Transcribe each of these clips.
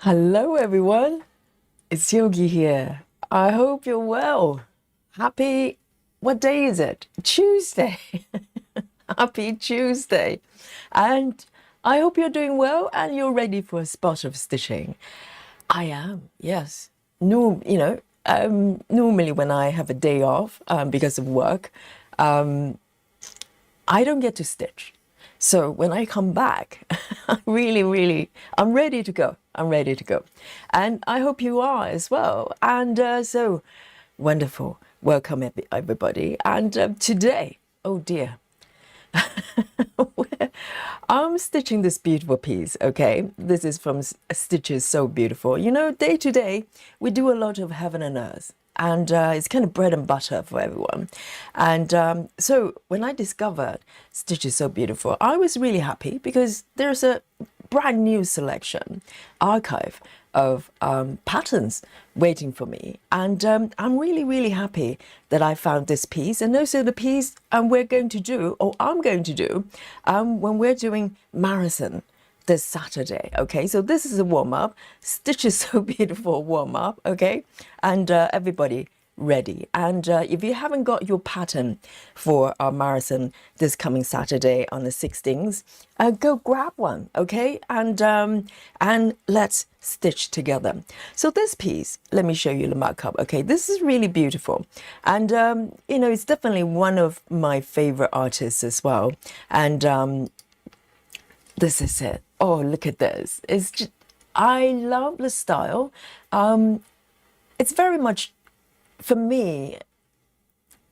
Hello everyone, it's Yogi here. I hope you're well. Happy, what day is it? Tuesday. Happy Tuesday. And I hope you're doing well and you're ready for a spot of stitching. I am, yes. No, normally when I have a day off because of work, I don't get to stitch. So when I come back, I'm ready to go. I'm ready to go. And I hope you are as well. And so wonderful. Welcome, everybody. And today, oh dear, I'm stitching this beautiful piece, okay? This is from Stitches So Beautiful. You know, day to day, we do a lot of heaven and earth. And it's kind of bread and butter for everyone. And so when I discovered Stitches So Beautiful, I was really happy because there's a brand new selection, archive of patterns waiting for me. And I'm really happy that I found this piece, and also the piece we're going to do, or I'm going to do, when we're doing marathon this Saturday. Okay, so this is a warm-up. Stitches So Beautiful warm-up. Okay, and everybody ready. And if you haven't got your pattern for our marathon this coming Saturday on the 16th, go grab one. Okay, and let's stitch together. So this piece, let me show you the markup. Okay, this is really beautiful, and you know, it's definitely one of my favorite artists as well. And this is it. Oh, look at this. It's just, I love the style. It's very much, for me,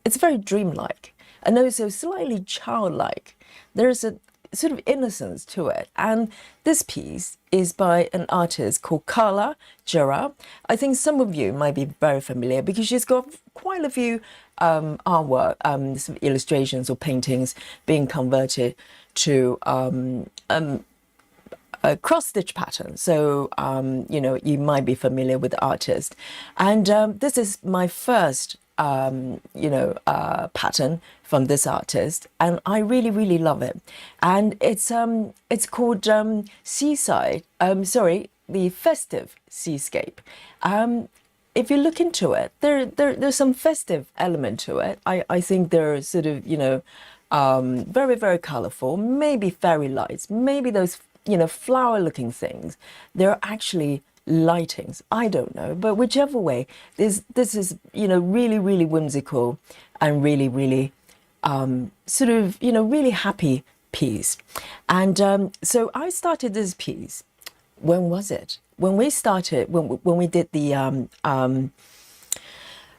it's very dreamlike and also slightly childlike. There's a sort of innocence to it. And this piece is by an artist called Karla, Gerard. I think some of you might be very familiar because she's got quite a few artwork, some illustrations or paintings being converted to a cross-stitch pattern. So, you know, you might be familiar with the artist. And this is my first, pattern from this artist. And I really love it. And it's called the Festive Seascape. If you look into it, there's some festive element to it. I think they're sort of, very colorful, maybe fairy lights, maybe those, flower looking things. They're actually lightings. I don't know, but whichever way, this is, really whimsical and really sort of, really happy piece. And so I started this piece. When was it? When we started, when we did the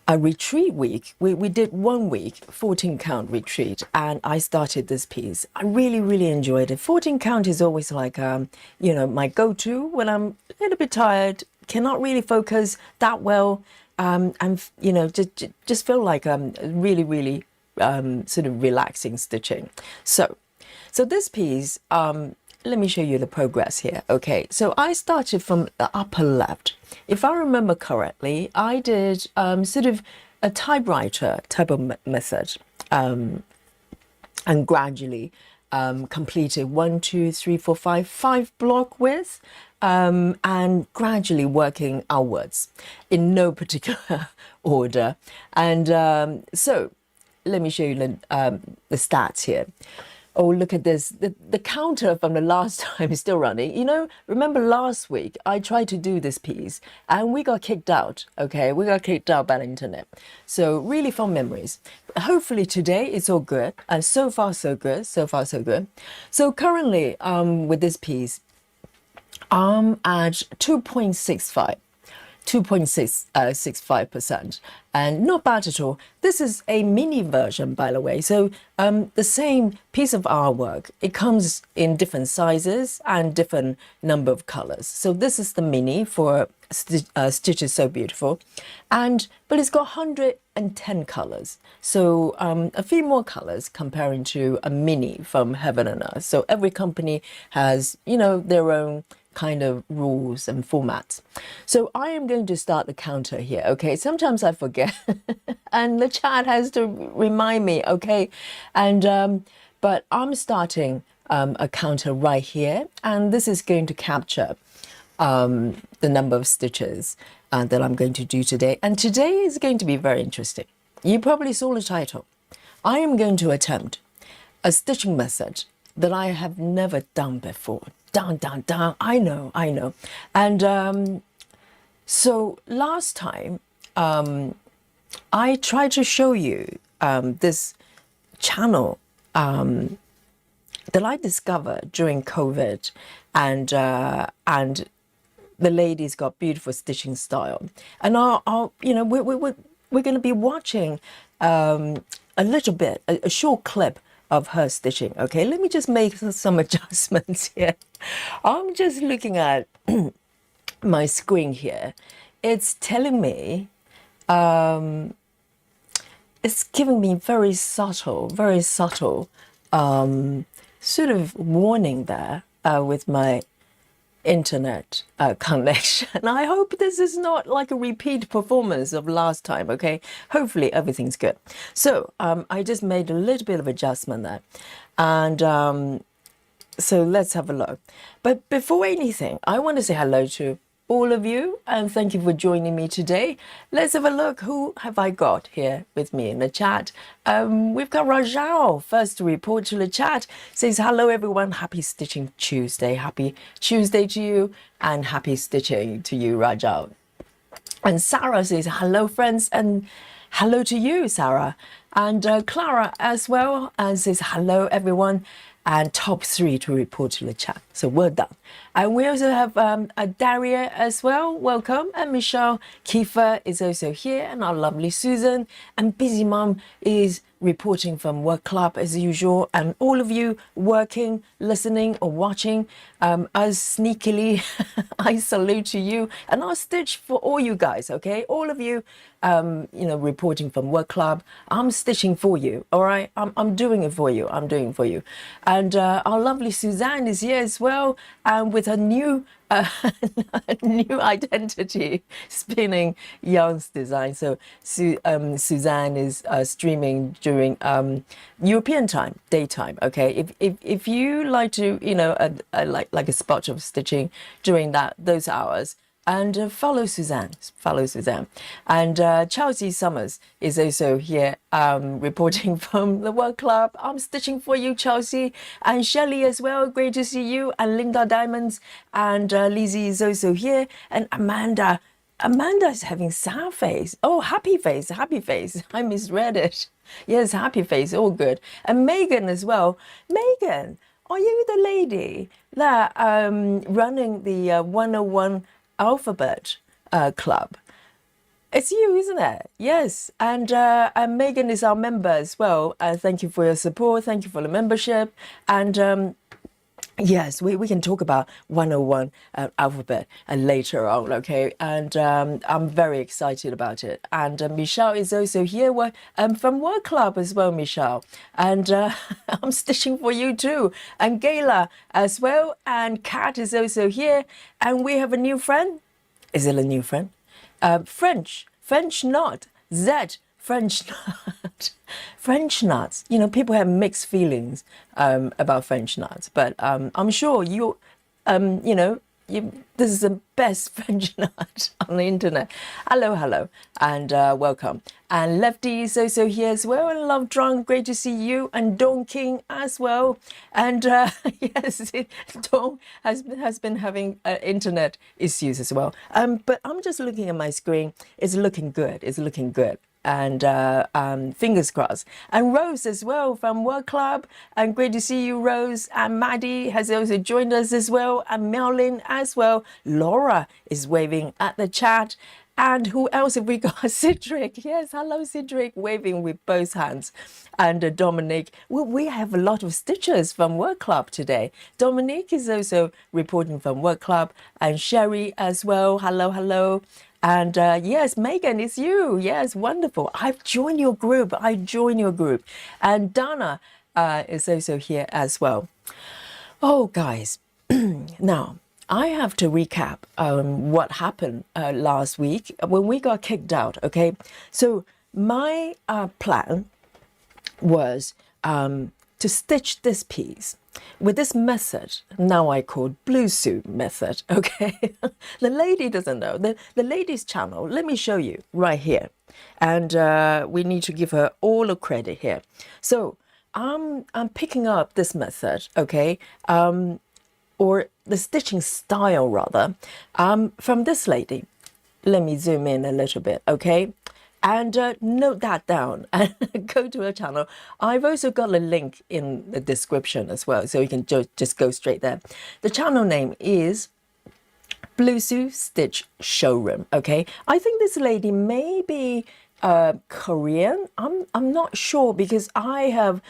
a retreat week. We did 1 week, 14 count retreat, and I started this piece. I really enjoyed it. 14 count is always like, my go-to when I'm a little bit tired, cannot really focus that well, and, just feel like really sort of relaxing stitching. So this piece, let me show you the progress here. Okay, so I started from the upper left. If I remember correctly, I did sort of a typewriter type of method, and gradually completed 1, 2, 3, 4, 5 block width, and gradually working outwards in no particular order. And so let me show you the stats here. Oh, look at this. The counter from the last time is still running. Remember last week, I tried to do this piece and we got kicked out, okay? We got kicked out by the internet. So really fond memories. Hopefully today it's all good. And so far, so good. So far, so good. So currently, with this piece, I'm at 2.65. 2.65%, and not bad at all. This is a mini version, by the way. So the same piece of artwork, it comes in different sizes and different number of colors. So this is the mini for Stitches So Beautiful, but it's got 110 colors. So a few more colors comparing to a mini from Heaven and Earth. So every company has, their own kind of rules and formats. So I am going to start the counter here. Okay, sometimes I forget and the chat has to remind me. Okay, and but I'm starting a counter right here, and this is going to capture the number of stitches that I'm going to do today. And today is going to be very interesting. You probably saw the title. I am going to attempt a stitching method that I have never done before. Down, down, down. I know. And so last time, I tried to show you this channel that I discovered during COVID, and the ladies got beautiful stitching style. And we're going to be watching a little bit, a short clip of her stitching. Okay, let me just make some adjustments here. I'm just looking at my screen here. It's telling me, it's giving me very subtle sort of warning there with my internet connection. I hope this is not like a repeat performance of last time, okay? Hopefully everything's good. So I just made a little bit of adjustment there. And so let's have a look. But before anything, I want to say hello to all of you, and thank you for joining me today. Let's have a look. Who have I got here with me in the chat? We've got Rajal first to report to the chat. Says hello everyone, happy Stitching Tuesday. Happy Tuesday to you, and happy stitching to you, Rajal. And Sarah says hello friends, and hello to you, Sarah. And Clara as well, and says hello everyone, and top 3 to report to the chat. So well done. And we also have Daria as well. Welcome. And Michelle Kiefer is also here. And our lovely Susan. And Busy Mum is reporting from work club as usual. And all of you working, listening or watching us sneakily, I salute to you. And I'll stitch for all you guys, okay? All of you, reporting from work club. I'm stitching for you, all right? I'm doing it for you. I'm doing it for you. And our lovely Suzanne is here as well, with her new new identity, spinning yarns design. So Suzanne is streaming during European time, daytime. Okay, if you like to, like a spot of stitching during those hours. And follow Suzanne. And Chelsea Summers is also here reporting from the World Club. I'm stitching for you, Chelsea. And Shelley as well, great to see you. And Linda Diamonds. And Lizzie is also here. And Amanda is having sad face. Oh, happy face. I misread it. Yes, happy face, all good. And Megan as well. Megan, are you the lady that running the 101 Alphabet Club? It's you, isn't it? Yes. And Megan is our member as well. Thank you for your support. Thank you for the membership. And yes, we can talk about 101 Alphabet later on, okay? And I'm very excited about it. And Michelle is also here from Work Club as well, Michelle. And I'm stitching for you too. And Gayla as well. And Kat is also here. And we have a new friend. Is it a new friend? French knot. Z, French knot. French knots. People have mixed feelings about French knots, but I'm sure this is the best French knot on the internet. Hello, and welcome. And Lefty is also here as well. And Love Drunk, great to see you. And Dawn King as well. And yes, Dawn has been having internet issues as well. But I'm just looking at my screen. It's looking good. And fingers crossed. And Rose as well from Work Club. And great to see you, Rose. And Maddie has also joined us as well. And Marilyn as well. Laura is waving at the chat. And who else have we got? Cedric. Yes, hello, Cedric, waving with both hands. And Dominic. Well, we have a lot of stitchers from Work Club today. Dominic is also reporting from Work Club. And Sherry as well. Hello. And yes, Megan, it's you. Yes, wonderful. I've joined your group. And Dana is also here as well. Oh, guys. Now, I have to recap what happened last week when we got kicked out, okay? So my plan was to to stitch this piece with this method, now I call Bluessu method, okay? The lady doesn't know. The lady's channel, let me show you right here. And we need to give her all the credit here. So I'm picking up this method, okay? Or the stitching style rather, from this lady. Let me zoom in a little bit, okay? And note that down and go to her channel. I've also got a link in the description as well, so you can just go straight there. The channel name is Bluessu Stitch Showroom, okay? I think this lady may be Korean. I'm not sure because I have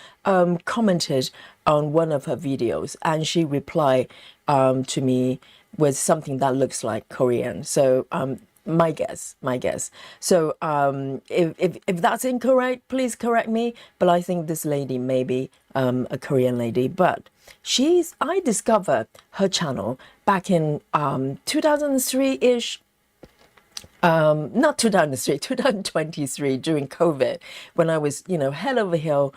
commented on one of her videos and she replied to me with something that looks like Korean. So my guess. So if that's incorrect, please correct me. But I think this lady may be a Korean lady. But I discovered her channel back in 2003-ish. Not 2003, 2023 during COVID, when I was, head over heel,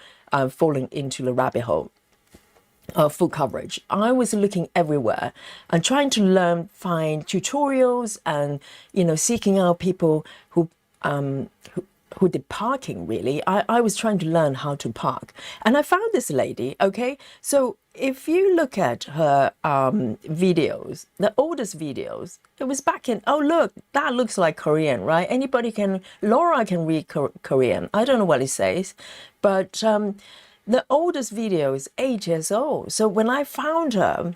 falling into the rabbit hole. Full coverage. I was looking everywhere and trying to learn, find tutorials and, seeking out people who did parking really. I was trying to learn how to park and I found this lady, okay? So if you look at her videos, the oldest videos, it was back in, oh look, that looks like Korean, right? Laura can read Korean. I don't know what it says, but the oldest video is 8 years old. So when I found her,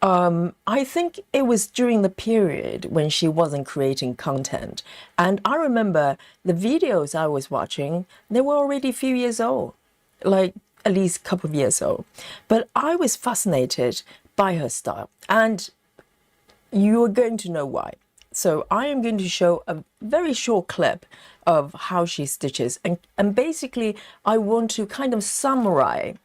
I think it was during the period when she wasn't creating content. And I remember the videos I was watching, they were already a few years old, like at least a couple of years old. But I was fascinated by her style and you're going to know why. So I am going to show a very short clip of how she stitches. And basically, I want to kind of summarize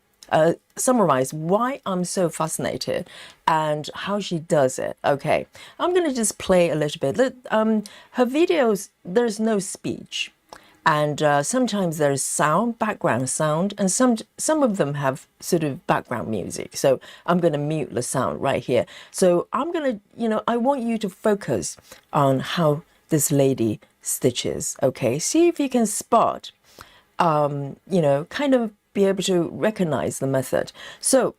why I'm so fascinated and how she does it. Okay, I'm going to just play a little bit. Her videos, there's no speech. And sometimes there's sound, background sound, and some of them have sort of background music. So I'm going to mute the sound right here. So I'm going to, I want you to focus on how this lady stitches, okay? See if you can spot, kind of be able to recognize the method. So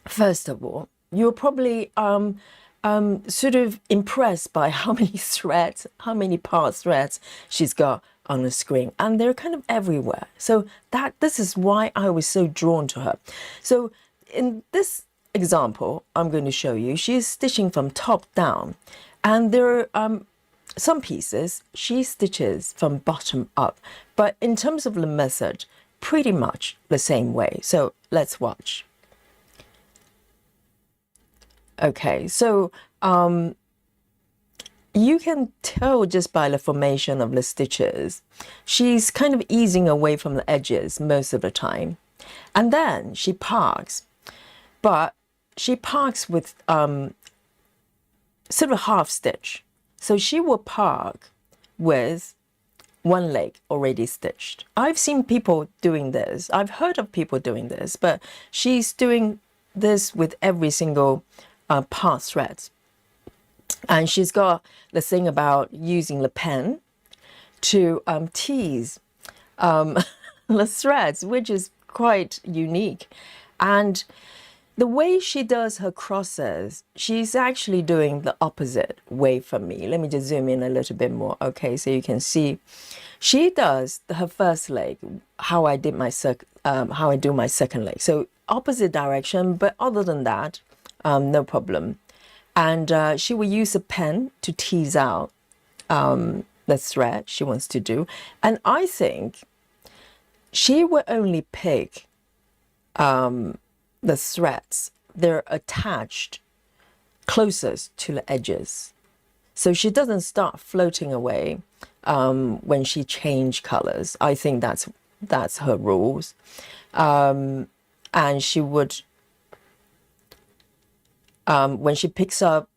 first of all, you're probably sort of impressed by how many threads, how many part threads she's got on the screen, and they're kind of everywhere. So this is why I was so drawn to her. So in this example, I'm going to show you, she's stitching from top down, and there are some pieces she stitches from bottom up, but in terms of the method, pretty much the same way. So let's watch. Okay, so you can tell just by the formation of the stitches, she's kind of easing away from the edges most of the time. And then she parks, but she parks with sort of half stitch. So she will park with one leg already stitched. I've seen people doing this. I've heard of people doing this, but she's doing this with every single part threads. And she's got the thing about using the pen to tease the threads, which is quite unique. And the way she does her crosses, she's actually doing the opposite way from me. Let me just zoom in a little bit more, okay, so you can see. She does her first leg, how I do my second leg. So opposite direction, but other than that, no problem. And she will use a pen to tease out the thread she wants to do. And I think she will only pick the threads. They're attached closest to the edges. So she doesn't start floating away when she change colors. I think that's her rules. And she would, when she picks up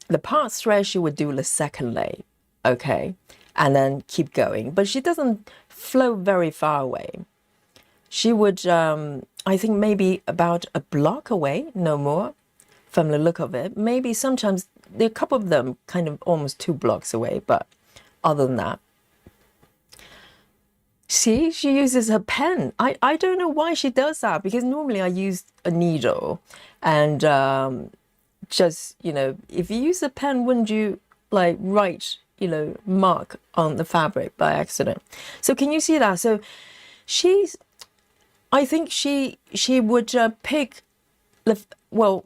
the part thread, she would do the second leg, okay? And then keep going. But she doesn't float very far away. she would, I think maybe about a block away, no more, from the look of it. Maybe sometimes there are a couple of them kind of almost 2 blocks away, but other than that. See, she uses her pen. I don't know why she does that, because normally I use a needle and just, you know, if you use a pen, wouldn't you like write, you know, mark on the fabric by accident? So can you see that? So she's, I think she would pick the, well,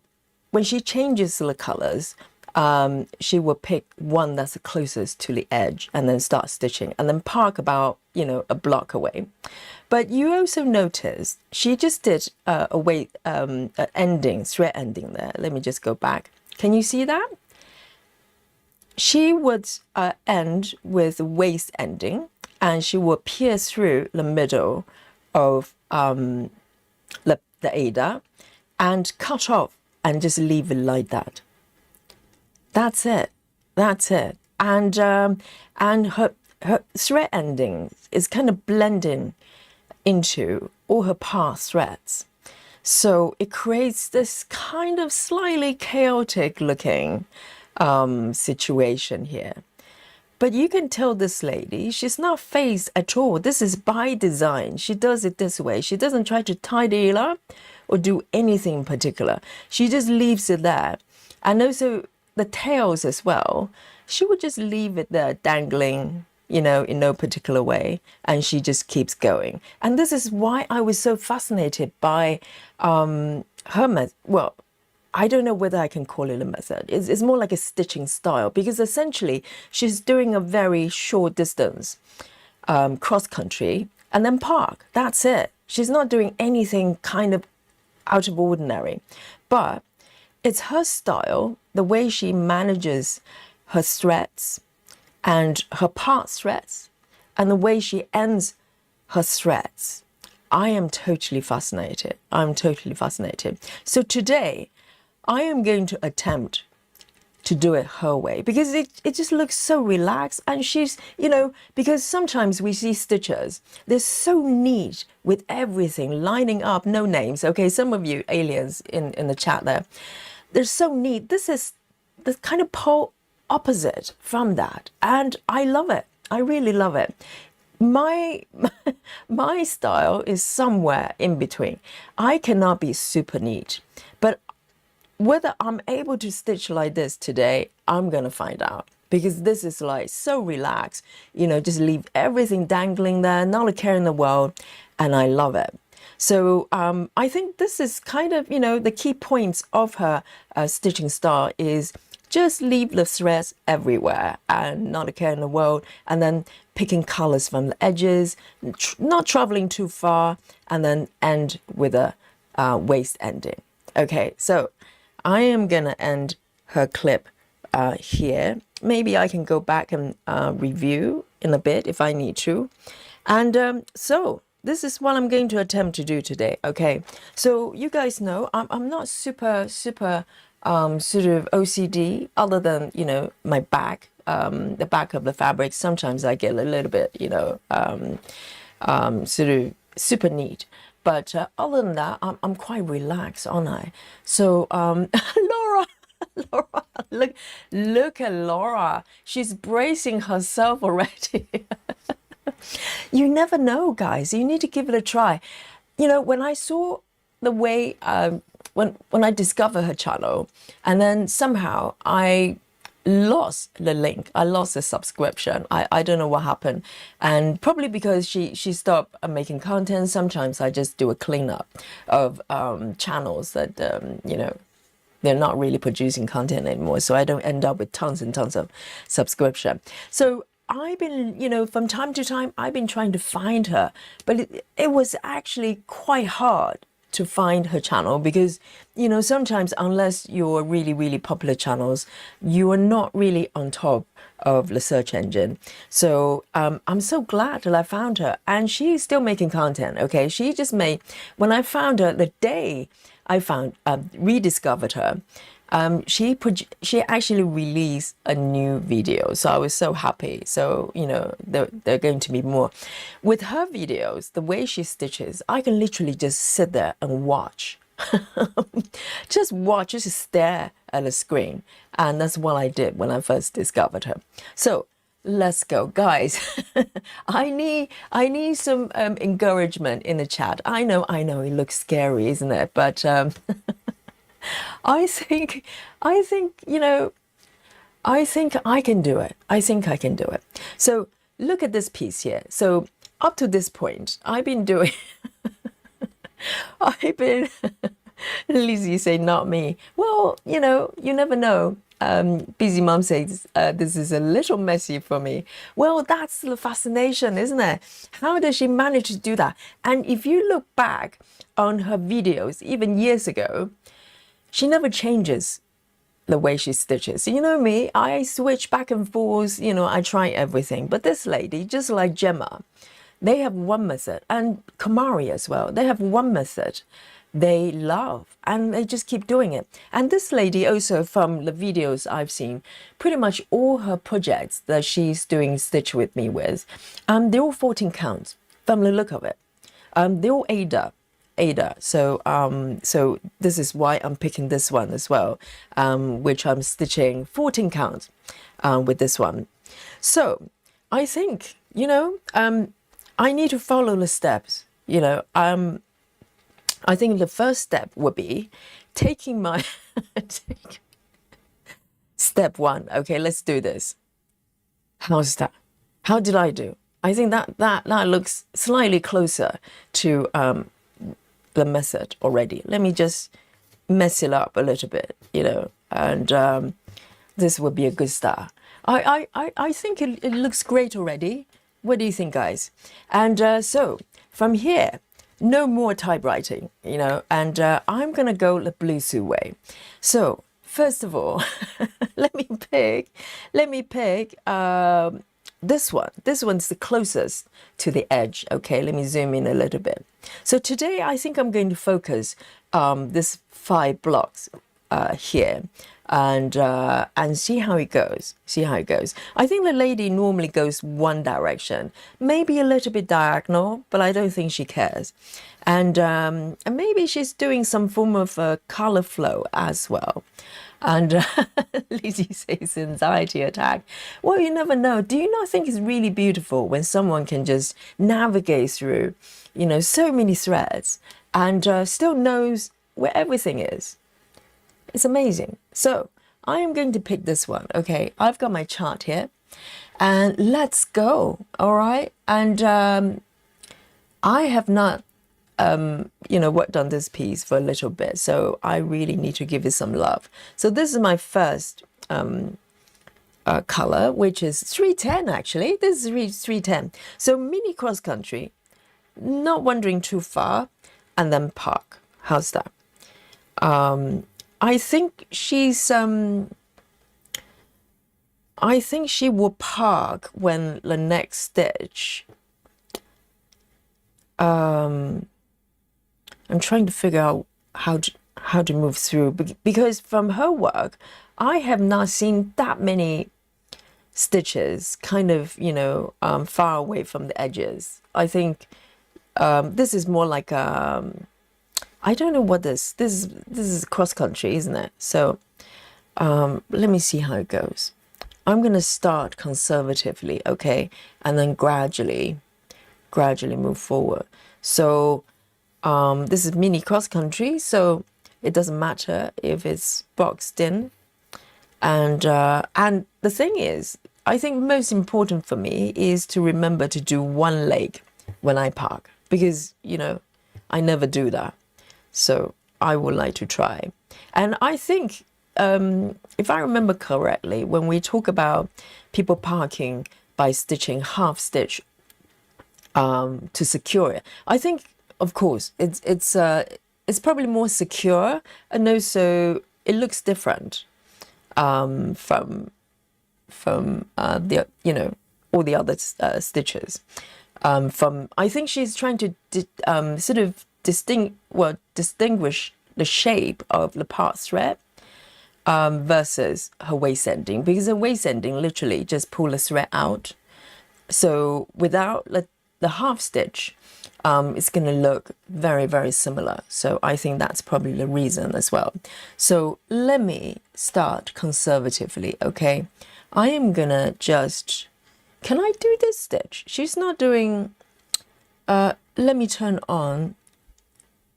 when she changes the colors, she will pick one that's the closest to the edge and then start stitching and then park about, you know, a block away. But you also notice she just did an ending, thread ending there. Let me just go back. Can you see that? She would end with waist ending, and she will pierce through the middle of the Ada and cut off and just leave it like that. That's it. That's it. And her thread ending is kind of blending into all her past threads. So it creates this kind of slightly chaotic looking situation here. But you can tell this lady, she's not phased at all. This is by design. She does it this way. She doesn't try to tidy it up or do anything in particular. She just leaves it there. And also the tails as well, she would just leave it there dangling, you know, in no particular way, and she just keeps going. And this is why I was so fascinated by her method. Well, I don't know whether I can call it a method. It's more like a stitching style, because essentially she's doing a very short distance cross country and then park. That's it. She's not doing anything kind of out of ordinary, but it's her style, the way she manages her threads and her part threads and the way she ends her threads. I am totally fascinated. I'm totally fascinated. So today I am going to attempt to do it her way, because it just looks so relaxed. And she's, you know, because sometimes we see stitchers, they're so neat with everything lining up, no names. Okay, some of you aliens in the chat there, they're so neat. This is the kind of pole opposite from that. And I love it. I really love it. My style is somewhere in between. I cannot be super neat, but whether I'm able to stitch like this today, I'm going to find out, because this is like so relaxed, you know, just leave everything dangling there, not a care in the world, and I love it. So I think this is kind of, you know, the key points of her stitching style is just leave the threads everywhere and not a care in the world, and then picking colors from the edges, not traveling too far, and then end with a waist ending. Okay, so I am going to end her clip here. Maybe I can go back and review in a bit if I need to. And so this is what I'm going to attempt to do today. Okay, so you guys know I'm not super sort of OCD, other than, you know, my back, the back of the fabric. Sometimes I get a little bit, you know, sort of super neat. But other than that, I'm quite relaxed, aren't I? So, Laura, look at Laura. She's bracing herself already. You never know, guys. You need to give it a try. You know, when I saw the way, when I discovered her channel, and then somehow I lost the link. I lost the subscription. I don't know what happened, and probably because she stopped making content. Sometimes I just do a cleanup of channels that you know, they're not really producing content anymore, so I don't end up with tons and tons of subscription. So I've been, you know, from time to time I've been trying to find her, but it was actually quite hard to find her channel, because, you know, sometimes unless you're really popular channels, you are not really on top of the search engine. So I'm so glad that I found her, and she's still making content. Okay, she just made, when I found her, the day I found rediscovered her, she actually released a new video, so I was so happy. So you know, there are going to be more with her videos. The way she stitches, I can literally just sit there and watch. Just watch, just stare at the screen, and that's what I did when I first discovered her. So let's go, guys. I need some encouragement in the chat. I know it looks scary, isn't it? But I think you know, I think I can do it. I think I can do it. So look at this piece here. So up to this point, I've been doing I've been, Lizzie say, not me. Well, you know, you never know. Busy Mom says, this is a little messy for me. Well, that's the fascination, isn't it? How does she manage to do that? And if you look back on her videos, even years ago, she never changes the way she stitches. You know me, I switch back and forth, you know, I try everything. But this lady, just like Gemma, they have one method, and Kamari as well. They have one method they love, and they just keep doing it. And this lady also, from the videos I've seen, pretty much all her projects that she's doing stitch with me with, they're all 14 counts from the look of it. They're all Ada. So so this is why I'm picking this one as well, which I'm stitching 14 counts with this one. So I think, you know, I need to follow the steps, you know. I think the first step would be taking my step one. Okay, let's do this. How's that? How did I do? I think that looks slightly closer to the method already. Let me just mess it up a little bit, you know, and this would be a good start. I think it looks great already. What do you think, guys? And so from here, no more typewriting, you know, and I'm gonna go the Bluessu way. So first of all, let me pick this one. This one's the closest to the edge. Okay, let me zoom in a little bit. So today I think I'm going to focus this 5 blocks here, and see how it goes. I think the lady normally goes one direction, maybe a little bit diagonal, but I don't think she cares. And maybe she's doing some form of color flow as well. And Lizzie says anxiety attack. Well, you never know. Do you not think it's really beautiful when someone can just navigate through, you know, so many threads and still knows where everything is? It's amazing. So I am going to pick this one. Okay, I've got my chart here, and let's go. All right. And I have not, you know, worked on this piece for a little bit, so I really need to give it some love. So this is my first color, which is 310 actually. This is 310. So mini cross country, not wandering too far, and then park. How's that? I think she's I think she will park when the next stitch. I'm trying to figure out how to move through, because from her work I have not seen that many stitches kind of, you know, far away from the edges. I think this is more like I don't know what this is cross country, isn't it? So let me see how it goes. I'm gonna start conservatively, okay, and then gradually move forward. So this is mini cross country, so it doesn't matter if it's boxed in. And the thing is, I think most important for me is to remember to do one leg when I park, because, you know, I never do that. So I would like to try. And I think, if I remember correctly, when we talk about people parking by stitching half stitch to secure it, I think, of course, it's probably more secure, and also it looks different from the, you know, all the other stitches. I think she's trying to sort of distinguish the shape of the part thread versus her waist ending, because her waist ending literally just pull a thread out. So without the half stitch, it's going to look very, very similar. So I think that's probably the reason as well. So let me start conservatively, okay? I am going to just, can I do this stitch? She's not doing, let me turn on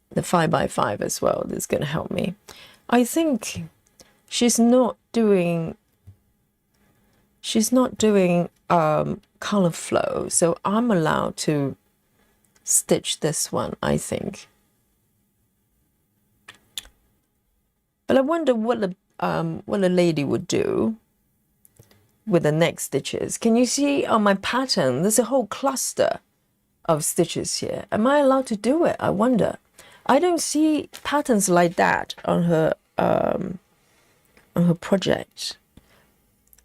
the 5x5 as well. That's going to help me. I think she's not doing color flow, so I'm allowed to stitch this one, I think. But I wonder what the lady would do with the next stitches. Can you see on my pattern, there's a whole cluster of stitches here. Am I allowed to do it? I wonder. I don't see patterns like that on her project.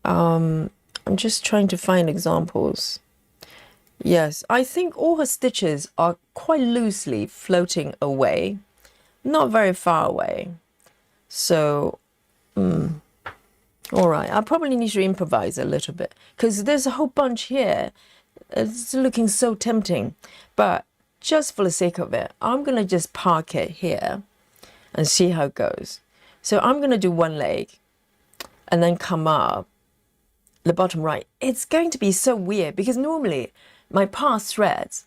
I'm just trying to find examples. Yes, I think all her stitches are quite loosely floating away, not very far away. So, all right, I probably need to improvise a little bit because there's a whole bunch here. It's looking so tempting, but just for the sake of it, I'm going to just park it here and see how it goes. So I'm going to do one leg and then come up the bottom right. It's going to be so weird because normally my pass threads,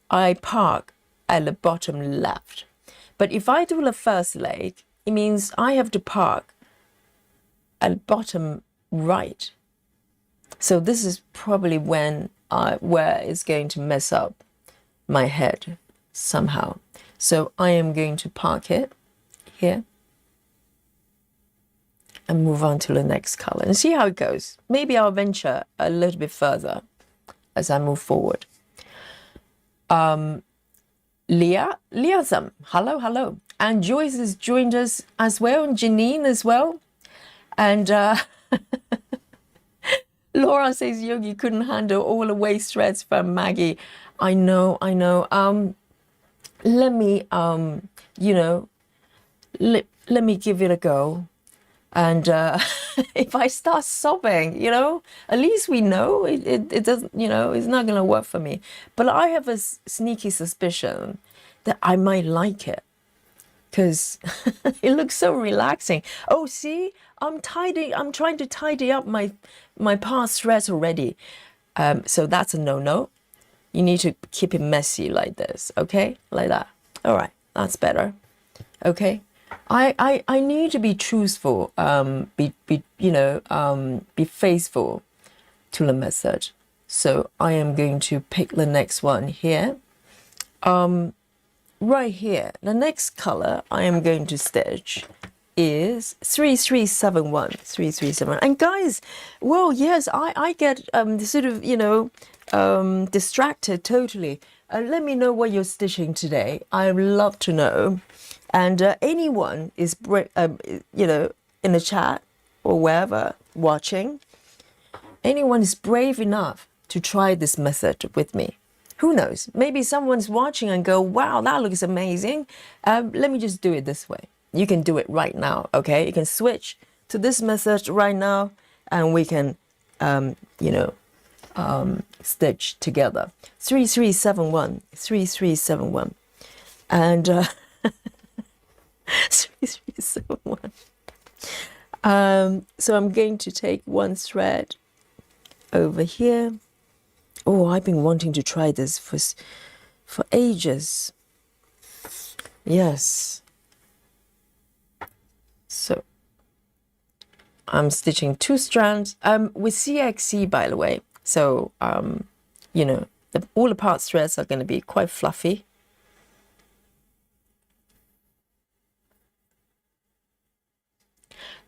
I park at the bottom left. But if I do the first leg, it means I have to park at the bottom right. So this is probably when where it's going to mess up my head somehow. So I am going to park it here and move on to the next color and see how it goes. Maybe I'll venture a little bit further as I move forward. Leahsam, hello. And Joyce has joined us as well, and Janine as well. And Laura says Yogi couldn't handle all the waist threads from Maggie. I know. Let me, let me give it a go. And if I start sobbing, at least we know it doesn't, it's not going to work for me. But I have a sneaky suspicion that I might like it because it looks so relaxing. Oh, see, I'm trying to tidy up my past threads already. So that's a no-no. You need to keep it messy like this, okay? Like that. All right, that's better. Okay. I need to be truthful, be faithful to the method. So I am going to pick the next one here. Right here, the next color I am going to stitch is 3371. 3371. And guys, well, yes, I get sort of, distracted totally. Let me know what you're stitching today. I would love to know. And anyone is, in the chat or wherever watching, anyone is brave enough to try this method with me. Who knows? Maybe someone's watching and go, wow, that looks amazing. Let me just do it this way. You can do it right now, okay? You can switch to this method right now and we can, stitch together. 3371, 3371. And 3371. So I'm going to take one thread over here. Oh, I've been wanting to try this for ages. Yes. So I'm stitching 2 strands with CXC, by the way. So all the part threads are going to be quite fluffy.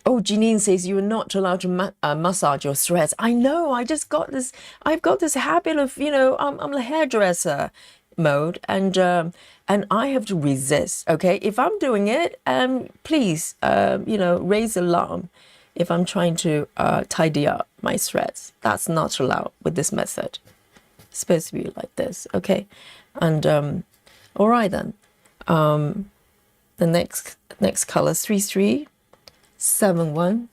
Oh, Janine says you are not allowed to massage your threads. I know. I just got this. I've got this habit of, I'm the hairdresser mode, and I have to resist. Okay, if I'm doing it, please, raise alarm. If I'm trying to tidy up my threads, that's not allowed with this method. It's supposed to be like this. Okay, and all right then. The next color 3371. 7-1.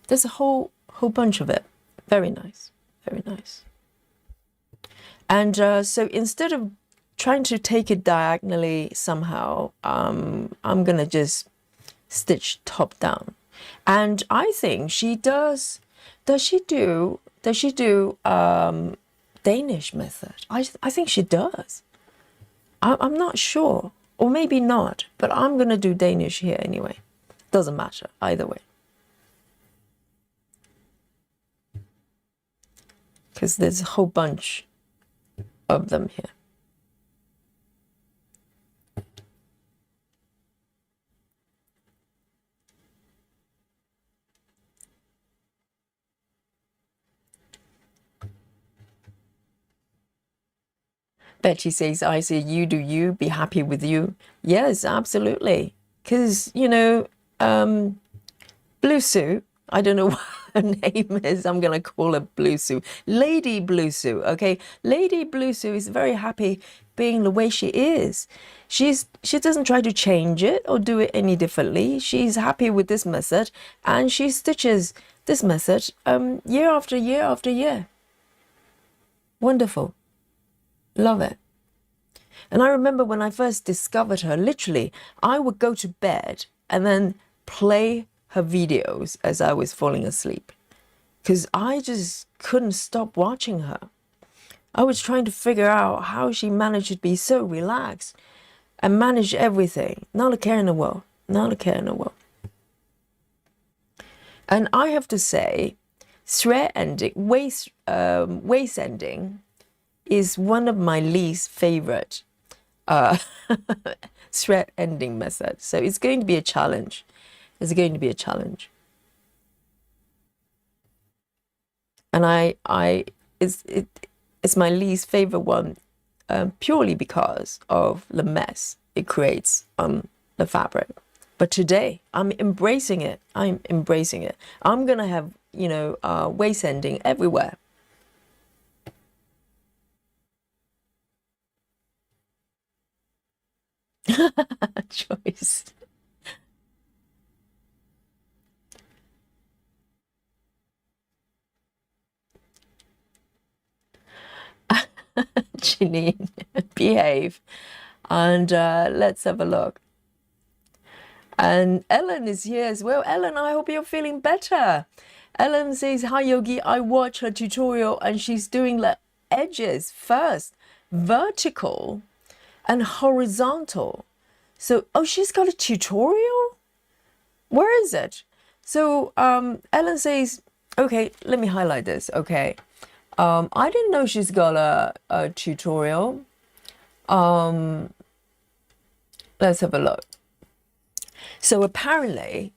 There's a whole bunch of it. Very nice, very nice. And so instead of trying to take it diagonally somehow, I'm gonna just stitch top down. And I think she does. Does she do Danish method? I think she does. I'm not sure, or maybe not, but I'm gonna do Danish here anyway. Doesn't matter either way, because there's a whole bunch of them here. Betty says, I say, you do you, be happy with you. Yes, absolutely. Because, you know, Bluessu, I don't know what her name is. I'm going to call her Bluessu. Lady Bluessu, okay? Lady Bluessu is very happy being the way she is. She doesn't try to change it or do it any differently. She's happy with this method, and she stitches this method year after year after year. Wonderful. Love it. And I remember when I first discovered her, literally, I would go to bed and then play her videos as I was falling asleep, because I just couldn't stop watching her. I was trying to figure out how she managed to be so relaxed and manage everything. Not a care in the world. Not a care in the world. And I have to say, thread ending, waist ending, is one of my least favorite thread ending methods. So it's going to be a challenge. It's going to be a challenge. And it's my least favorite one, purely because of the mess it creates on the fabric. But today I'm embracing it. I'm embracing it. I'm gonna have, you know, waist ending everywhere. Choice. Janine, behave. And let's have a look. And Ellen is here as well. Ellen, I hope you're feeling better. Ellen says, hi Yogi, I watch her tutorial and she's doing the edges first, vertical and horizontal. So, oh, she's got a tutorial? Where is it? So Ellen says, okay, let me highlight this. Okay. I didn't know she's got a tutorial. Let's have a look. So apparently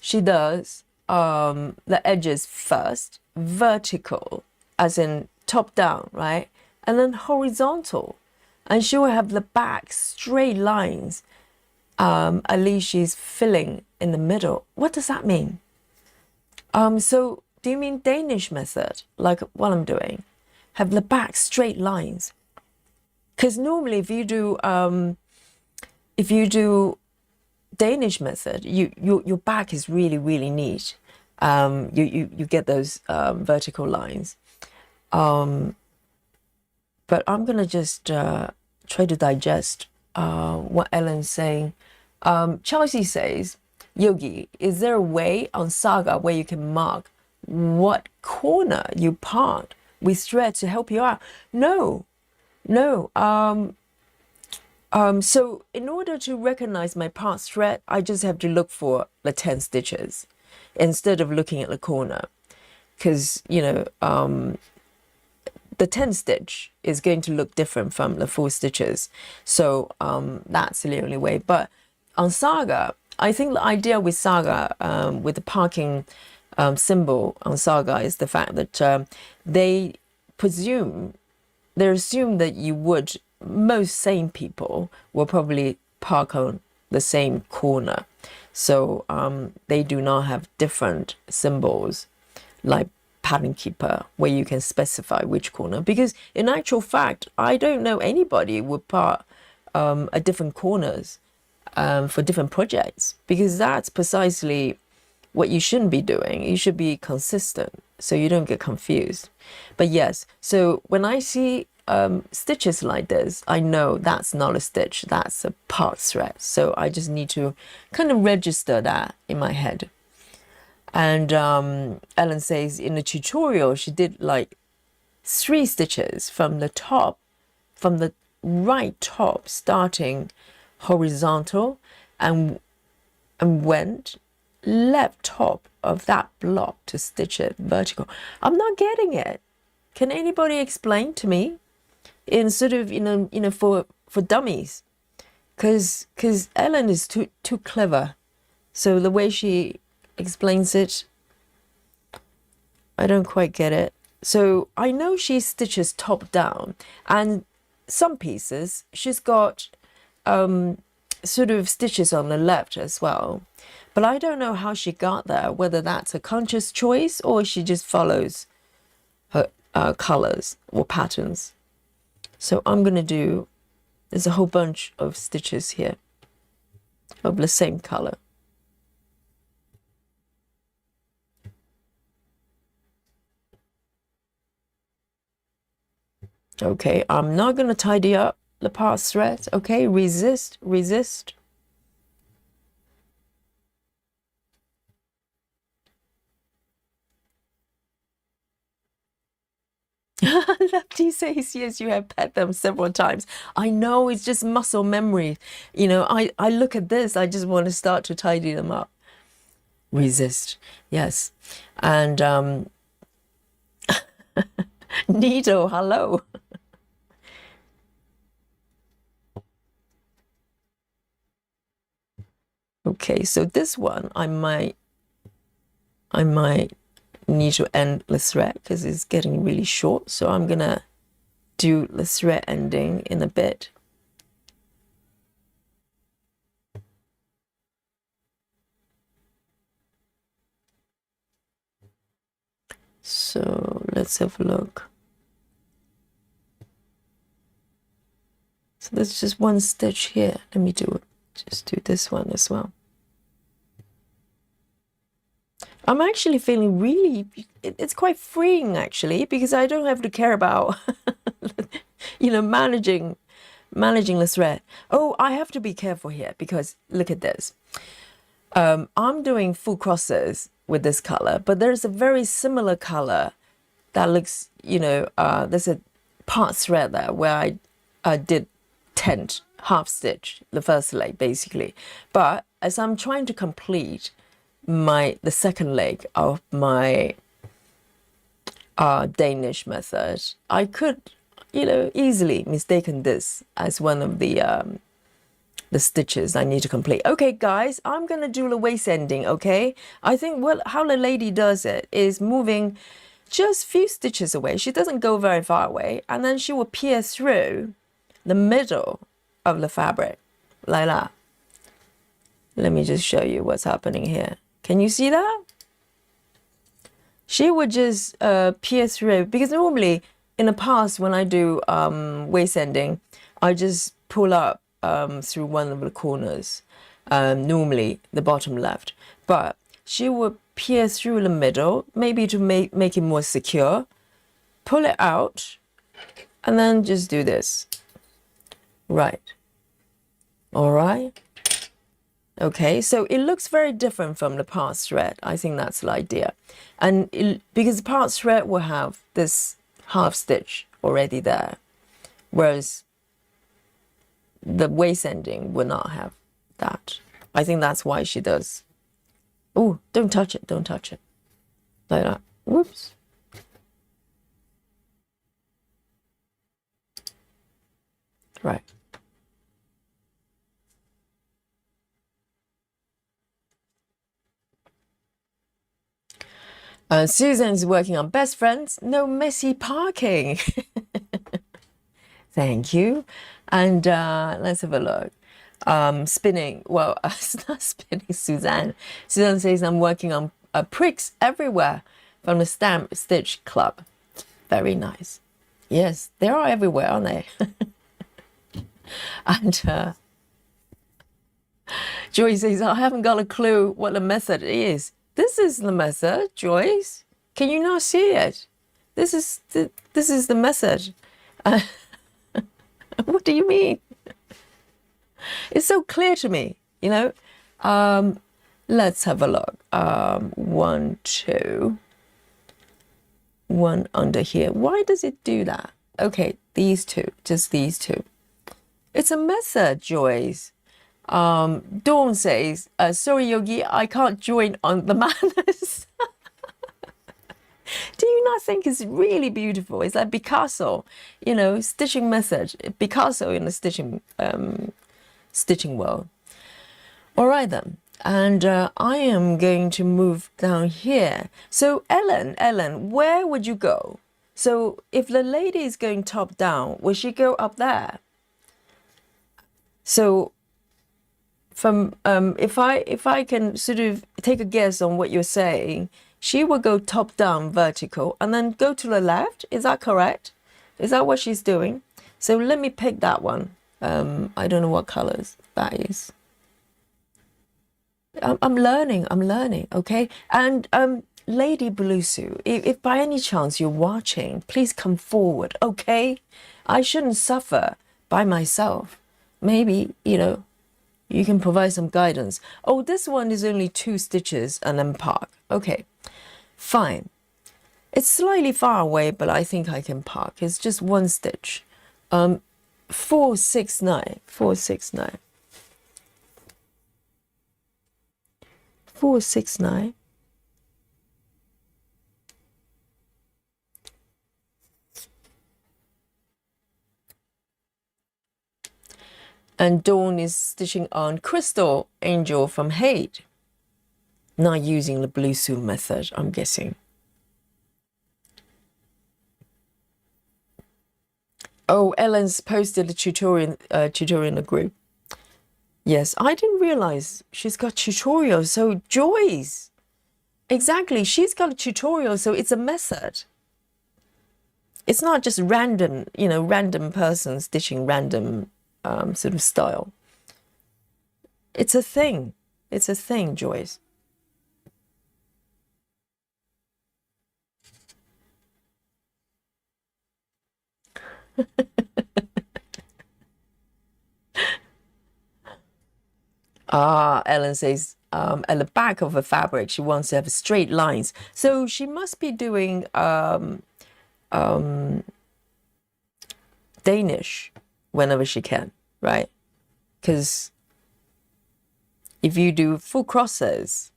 she does the edges first, vertical, as in top down, right? And then horizontal. And she will have the back straight lines. At least she's filling in the middle. What does that mean? So do you mean Danish method, like what I'm doing? Have the back straight lines? Because normally if you do Danish method, your back is really, really neat. You get those vertical lines. But I'm gonna just try to digest what Ellen's saying. Chelsea says, Yogi, is there a way on Saga where you can mark what corner you part with thread to help you out? No. So in order to recognize my part thread, I just have to look for the 10 stitches instead of looking at the corner, because, you know, the 10 stitch is going to look different from the 4 stitches. So that's the only way. But on Saga, I think the idea with Saga, with the parking symbol on Saga, is the fact that they assume that you would, most sane people will probably park on the same corner. So they do not have different symbols like pattern keeper where you can specify which corner, because in actual fact I don't know anybody would part at different corners for different projects, because that's precisely what you shouldn't be doing. You should be consistent so you don't get confused. But yes, so when I see stitches like this, I know that's not a stitch, that's a part thread. So I just need to kind of register that in my head. And Ellen says in the tutorial, she did like 3 stitches from the top, from the right top, starting horizontal and went left top of that block to stitch it vertical. I'm not getting it. Can anybody explain to me in sort of, for dummies? Because Ellen is too clever. So the way she explains it, I don't quite get it. So I know she stitches top down, and some pieces she's got sort of stitches on the left as well. But I don't know how she got there, whether that's a conscious choice or she just follows her colors or patterns. So I'm going to do, there's a whole bunch of stitches here of the same color. Okay, I'm not going to tidy up the past threads. Okay, resist. Lefty says, yes, you have pet them several times. I know, it's just muscle memory. I look at this, I just want to start to tidy them up. Resist, yes. And Needle, hello. Okay, so this one I might need to end the thread because it's getting really short. So I'm gonna do the thread ending in a bit. So let's have a look. So there's just one stitch here. Let me just do this one as well. I'm actually feeling really, it's quite freeing actually, because I don't have to care about, managing the thread. Oh, I have to be careful here because look at this. I'm doing full crosses with this color, but there's a very similar color that looks, there's a part thread there where I did tent half stitch the first leg basically. But as I'm trying to complete the second leg of my Danish method, I could, easily mistaken this as one of the stitches I need to complete. Okay, guys, I'm gonna do the waist ending. Okay, I think how the lady does it is moving just few stitches away. She doesn't go very far away, and then she will pierce through the middle of the fabric like that. Let me just show you what's happening here. Can you see that? She would just pierce through, because normally in the past when I do waist ending, I just pull up through one of the corners, normally the bottom left. But she would pierce through the middle, maybe to make it more secure, pull it out, and then just do this. Right. All right. Okay, so it looks very different from the part thread. I think that's the idea. And because the part thread will have this half stitch already there, whereas the waist ending will not have that. I think that's why she does. Oh, don't touch it, don't touch it. Like that. Whoops. Right. Susan's working on best friends, no messy parking. Thank you. And let's have a look. Spinning, well, it's not spinning, Suzanne. Suzanne says, I'm working on pricks everywhere from the Stamp Stitch Club. Very nice. Yes, they are everywhere, aren't they? And Joy says, I haven't got a clue what the method is. This is the message, Joyce. Can you not see it? This is the message. What do you mean? It's so clear to me, you know. Let's have a look. 1, 2, 1 under here. Why does it do that? Okay, these two, just these two. It's a message, Joyce. Dawn says, sorry, Yogi, I can't join on the madness. Do you not think it's really beautiful? It's like Picasso, you know, stitching message. Picasso in the stitching world. All right then. And I am going to move down here. So Ellen, where would you go? So if the lady is going top down, will she go up there? So from if I can sort of take a guess on what you're saying, she will go top down vertical and then go to the left. Is that correct? Is that what she's doing? So let me pick that one. I don't know what colors that is. I'm learning, okay? And Lady Bluessu, if by any chance you're watching, please come forward, okay? I shouldn't suffer by myself. Maybe, you know, you can provide some guidance. Oh, this one is only 2 stitches and then park. Okay, fine. It's slightly far away, but I think I can park. It's just 1 stitch. 469, 469. 469. And Dawn is stitching on Crystal Angel from Hate. Not using the Bluessu method, I'm guessing. Oh, Ellen's posted a tutorial in the group. Yes, I didn't realize she's got tutorials. So Joyce, exactly, she's got a tutorial, so it's a method. It's not just random, you know, random person stitching random sort of style. It's a thing. It's a thing, Joyce. Ellen says at the back of the fabric she wants to have straight lines, so she must be doing Danish whenever she can, right? Because if you do full crosses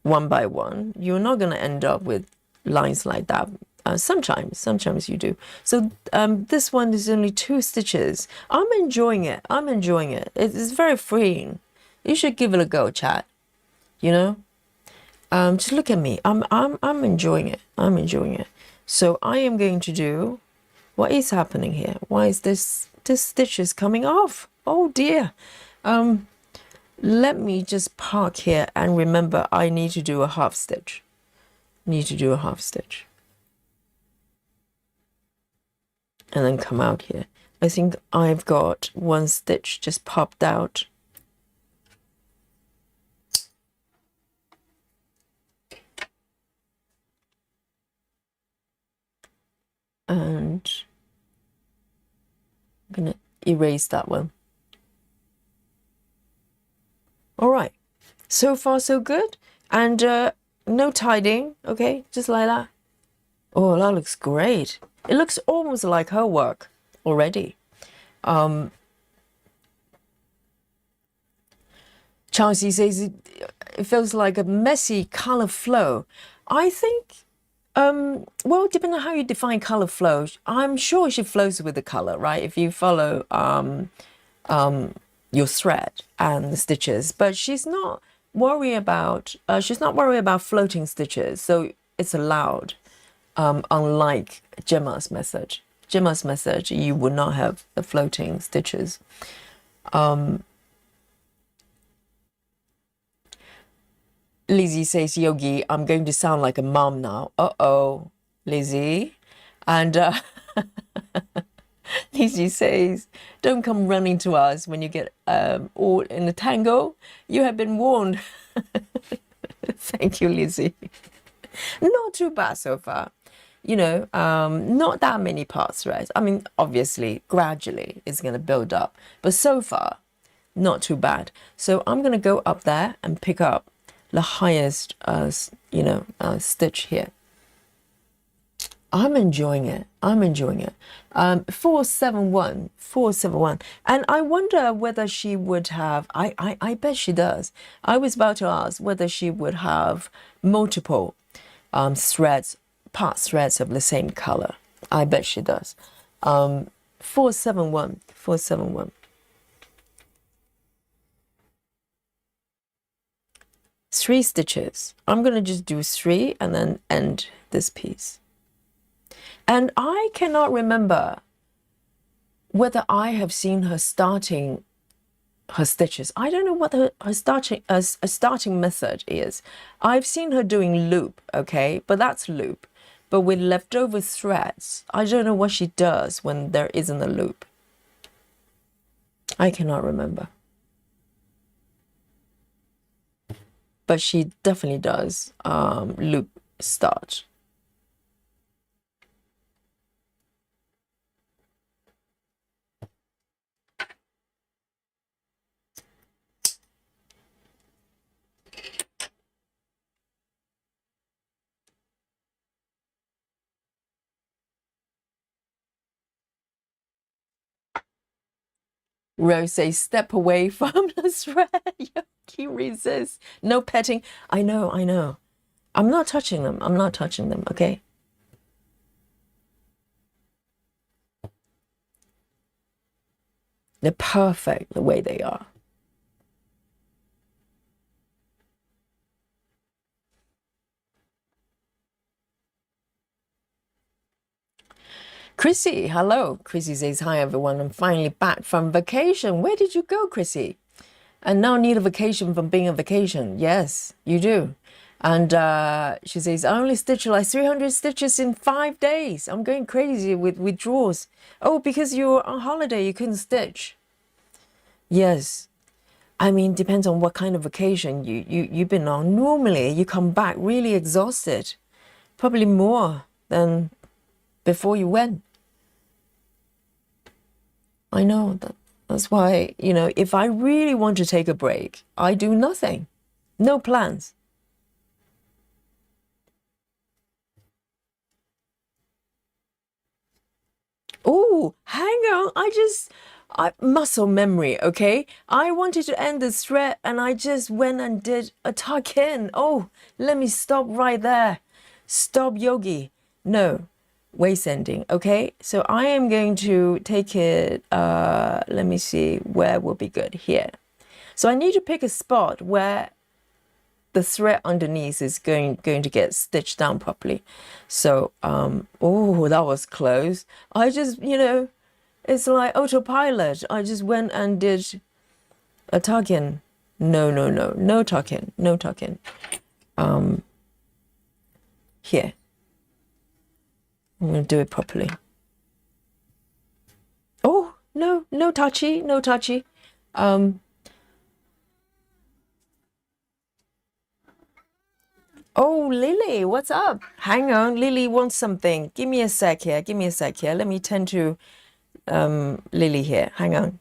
1 by 1, you're not going to end up with lines like that. Sometimes you do. So this one is only 2 stitches. I'm enjoying it. It's very freeing. You should give it a go, chat. You know, just look at me. I'm enjoying it. So I am going to do. What is happening here? Why is this stitch is coming off? Oh dear. Let me just park here and remember I need to do a half stitch. And then come out here. I think I've got 1 stitch just popped out. And I'm gonna erase that one. All right, so far so good. And no tidying, okay, just like that. Oh, that looks great. It looks almost like her work already. Chelsea says it feels like a messy color flow. I think, well, depending on how you define color flow, I'm sure she flows with the color, right? If you follow your thread and the stitches, but she's not worried about floating stitches, so it's allowed. Unlike Gemma's method. Gemma's method, you would not have the floating stitches. Lizzie says, Yogi, I'm going to sound like a mom now. Uh-oh, Lizzie. And Lizzie says, don't come running to us when you get all in a tangle. You have been warned. Thank you, Lizzie. Not too bad so far. Not that many parts, right? I mean, obviously, gradually it's going to build up, but so far, not too bad. So I'm going to go up there and pick up the highest, stitch here. I'm enjoying it. I'm enjoying it. 471, 471. And I wonder whether she would have, I bet she does. I was about to ask whether she would have multiple threads, part threads of the same color. I bet she does. 471, 471. Three stitches. I'm going to just do three and then end this piece. And I cannot remember whether I have seen her starting her stitches. I don't know what her starting method is. I've seen her doing loop, okay, but that's loop. But with leftover threads, I don't know what she does when there isn't a loop. I cannot remember. But she definitely does loop start. Rose says, step away from the thread. Yogi resists. No petting. I know, I know. I'm not touching them. I'm not touching them, okay? They're perfect the way they are. Chrissy, hello. Chrissy says, hi everyone. I'm finally back from vacation. Where did you go, Chrissy? And now need a vacation from being a vacation. Yes, you do. And she says, I only stitched like 300 stitches in 5 days. I'm going crazy with withdrawals. Oh, because you were on holiday, you couldn't stitch. Yes. I mean, depends on what kind of vacation you've been on. Normally, you come back really exhausted. Probably more than before you went. I know that. That's why, if I really want to take a break, I do nothing. No plans. Oh, hang on. Muscle memory, okay? I wanted to end this thread and I just went and did a tuck in. Oh, let me stop right there. Stop, Yogi. No, waist ending, okay? So I am going to take it, let me see where will be good here. So I need to pick a spot where the thread underneath is going to get stitched down properly. So, oh, that was close. I just, it's like autopilot. I just went and did a tuck-in. No, no, no, no tuck-in, no tuck-in. Here. I'm going to do it properly. Oh, no, no touchy, no touchy. Oh, Lily, what's up? Hang on, Lily wants something. Give me a sec here. Give me a sec here. Let me tend to Lily here. Hang on.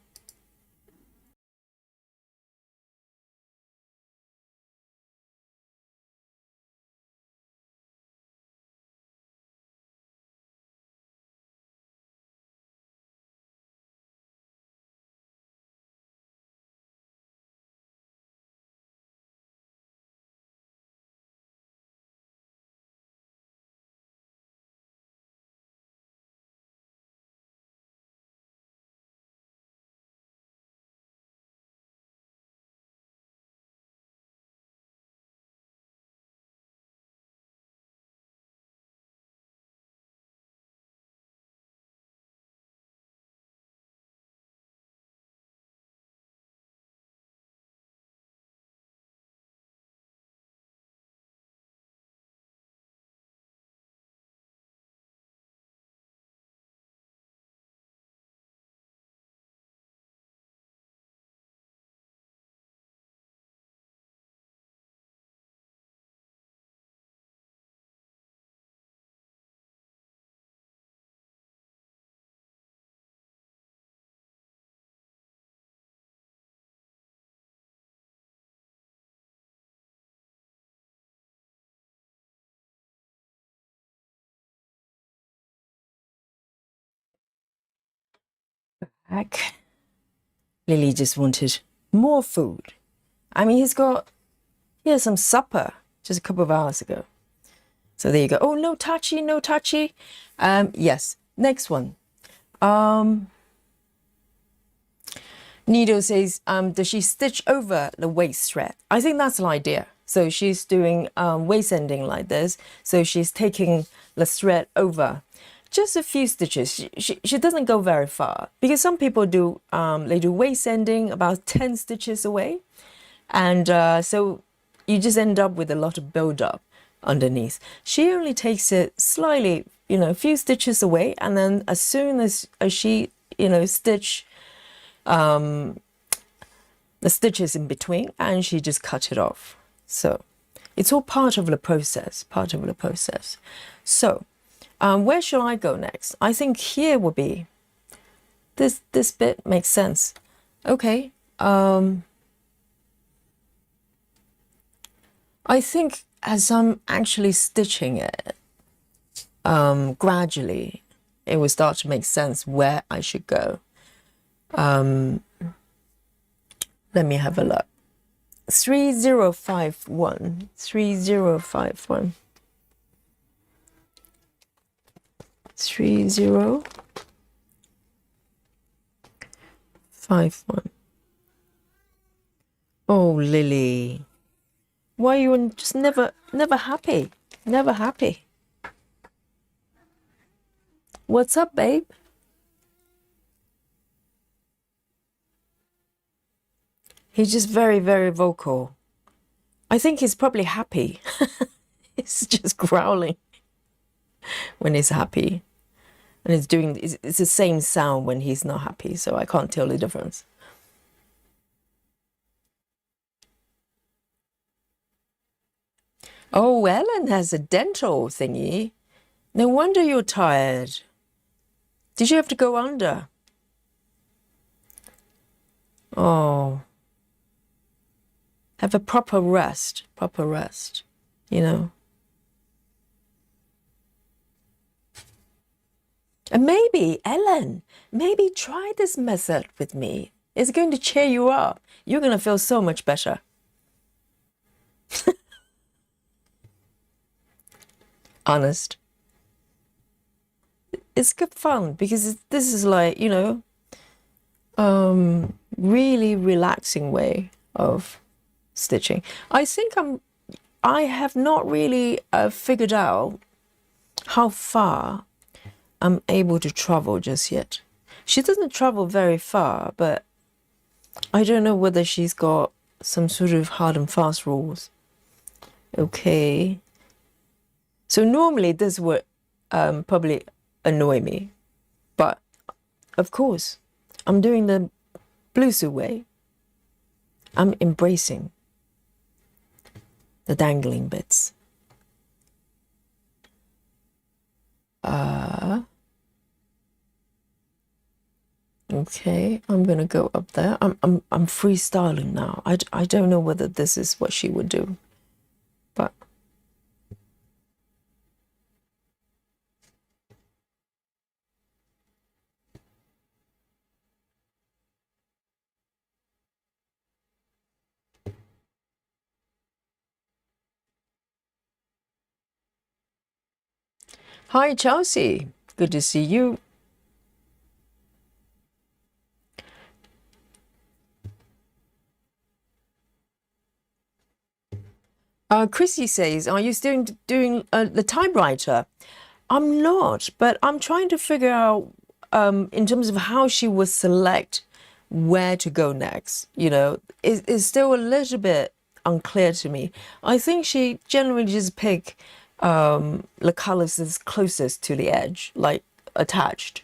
back. Lily just wanted more food. I mean, he had some supper just a couple of hours ago. So there you go. Oh, no touchy, no touchy. Yes, next one. Needle says, does she stitch over the waist thread? I think that's the idea. So she's doing waist ending like this. So she's taking the thread over just a few stitches. She doesn't go very far, because some people do, they do waist ending about 10 stitches away. And so you just end up with a lot of build-up underneath. She only takes it slightly, a few stitches away. And then as soon as she, stitch the stitches in between, and she just cut it off. So it's all part of the process, So where shall I go next? I think here would be, this bit makes sense. Okay. I think as I'm actually stitching it, gradually, it will start to make sense where I should go. Let me have a look. 3051. 3051. 3051. Oh, Lily. Why are you just never happy? Never happy. What's up, babe? He's just very, very vocal. I think he's probably happy. He's just growling when he's happy. And it's the same sound when he's not happy, so I can't tell the difference. Oh, Ellen has a dental thingy. No wonder you're tired. Did you have to go under? Oh. Have a proper rest, And maybe, Ellen, try this method with me. It's going to cheer you up. You're going to feel so much better. Honest. It's good fun, because this is like, really relaxing way of stitching. I think I have not really figured out how far I'm able to travel just yet. She doesn't travel very far, but I don't know whether she's got some sort of hard and fast rules. Okay. So normally this would probably annoy me, but of course I'm doing the Bluessu way. I'm embracing the dangling bits. Okay, I'm gonna go up there. I'm freestyling now. I don't know whether this is what she would do, but hi, Chelsea. Good to see you. Chrissy says, are you still doing the typewriter? I'm not, but I'm trying to figure out in terms of how she would select where to go next. It's still a little bit unclear to me. I think she generally just pick the colors that's closest to the edge, like attached,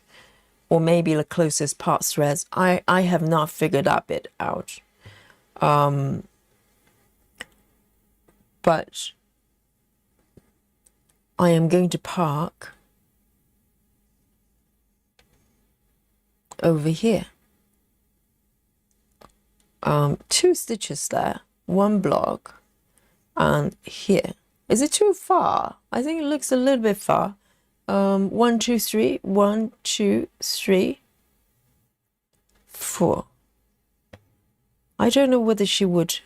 or maybe the closest part threads. I have not figured that bit out. But I am going to park over here. 2 stitches there, 1 block, and here. Is it too far? I think it looks a little bit far. 1, 2, 3, 1, 2, 3. 4. I don't know whether she would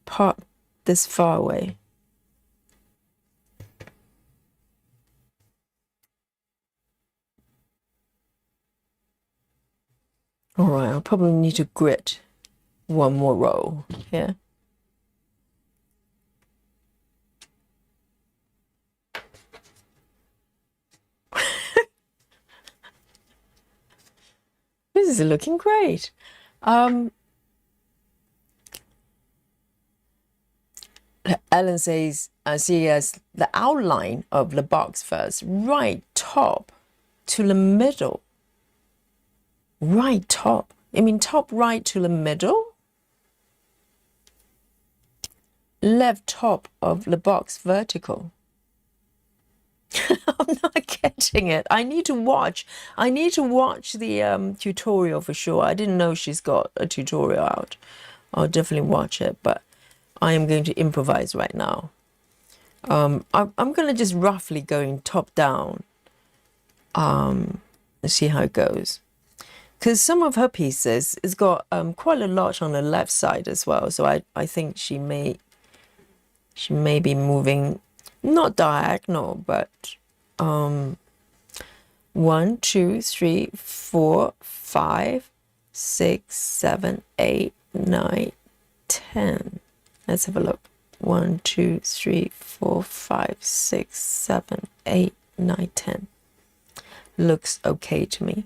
part this far away. All right, I'll probably need to grit one more row here. This is looking great. Ellen says, she has the outline of the box first, right top to the middle. Right top. I mean, top right to the middle. Left top of the box vertical. I'm not getting it. I need to watch. I need to watch the tutorial for sure. I didn't know she's got a tutorial out. I'll definitely watch it, but I am going to improvise right now. I'm going to just roughly going top down and see how it goes. Because some of her pieces has got quite a lot on the left side as well. So I think she may be moving, not diagonal, but 1, 2, 3, 4, 5, 6, 7, 8, 9, 10. Let's have a look. 1, 2, 3, 4, 5, 6, 7, 8, 9, 10. Looks okay to me.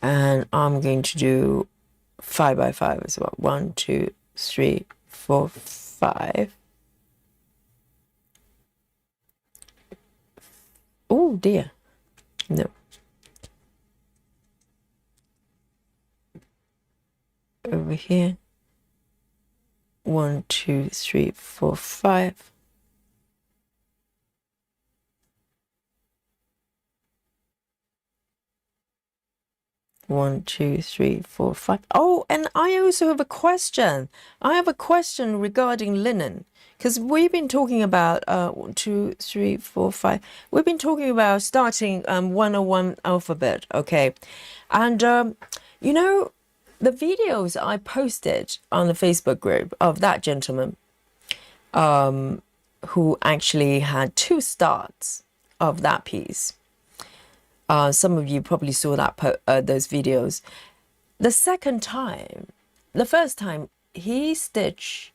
And I'm going to do 5 by 5 as well. 1, 2, 3, 4, 5. Oh dear. No. Over here. 1, 2, 3, 4, 5. One, two, three, four, 5. Oh, and I also have a question. I have a question regarding linen, because we've been talking about 1, 2, 3, 4, 5. We've been talking about starting 101 alphabet, okay? And you know, the videos I posted on the Facebook group of that gentleman who actually had 2 starts of that piece. Some of you probably saw that those videos. The first time he stitched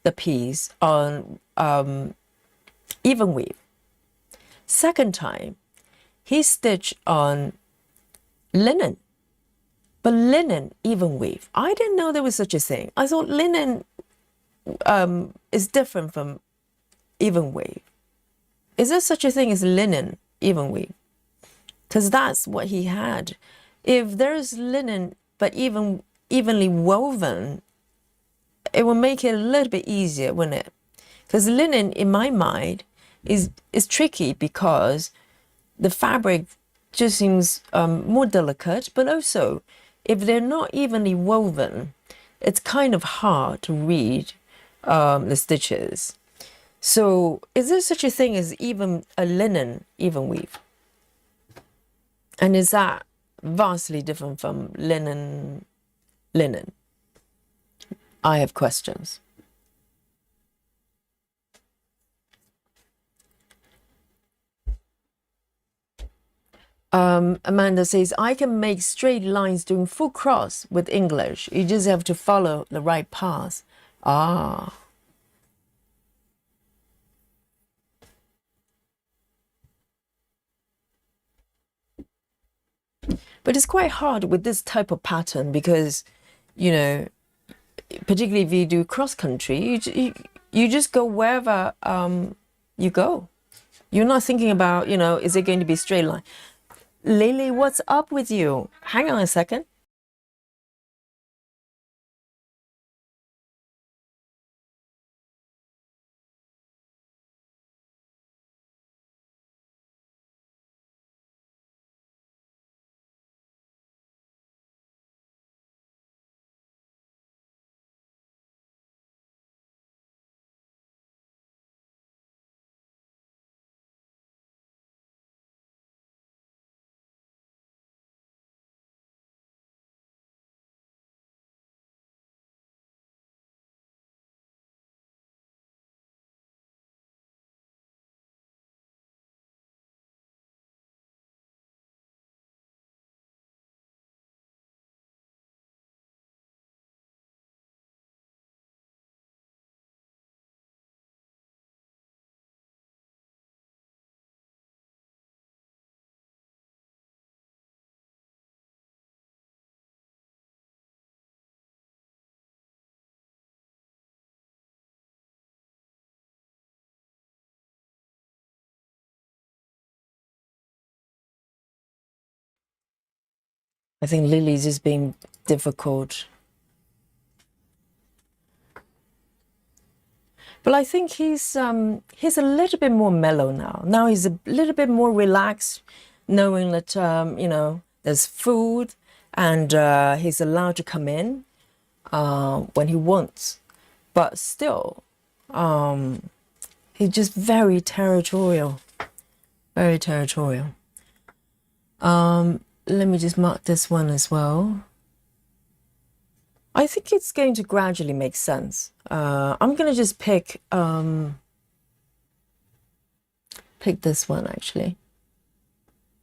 the piece on even weave. Second time he stitched on linen, but linen even weave. I didn't know there was such a thing. I thought linen is different from even weave. Is there such a thing as linen even weave? Because that's what he had. If there's linen but evenly woven, it will make it a little bit easier, wouldn't it? Because linen, in my mind, is tricky because the fabric just seems more delicate, but also if they're not evenly woven, it's kind of hard to read the stitches. So is there such a thing as even a linen even weave? And is that vastly different from linen? I have questions. Amanda says, I can make straight lines doing full cross with English. You just have to follow the right path. Ah. But it's quite hard with this type of pattern because, you know, particularly if you do cross country, you just go wherever you go. You're not thinking about, you know, is it going to be straight line? Lily, what's up with you? Hang on a second. I think Lily's just being difficult. But I think he's a little bit more mellow now. Now he's a little bit more relaxed, knowing that you know, there's food, and he's allowed to come in when he wants. But still, he's just very territorial. Very territorial. Let me just mark this one as well. I think it's going to gradually make sense. I'm going to just pick this one actually.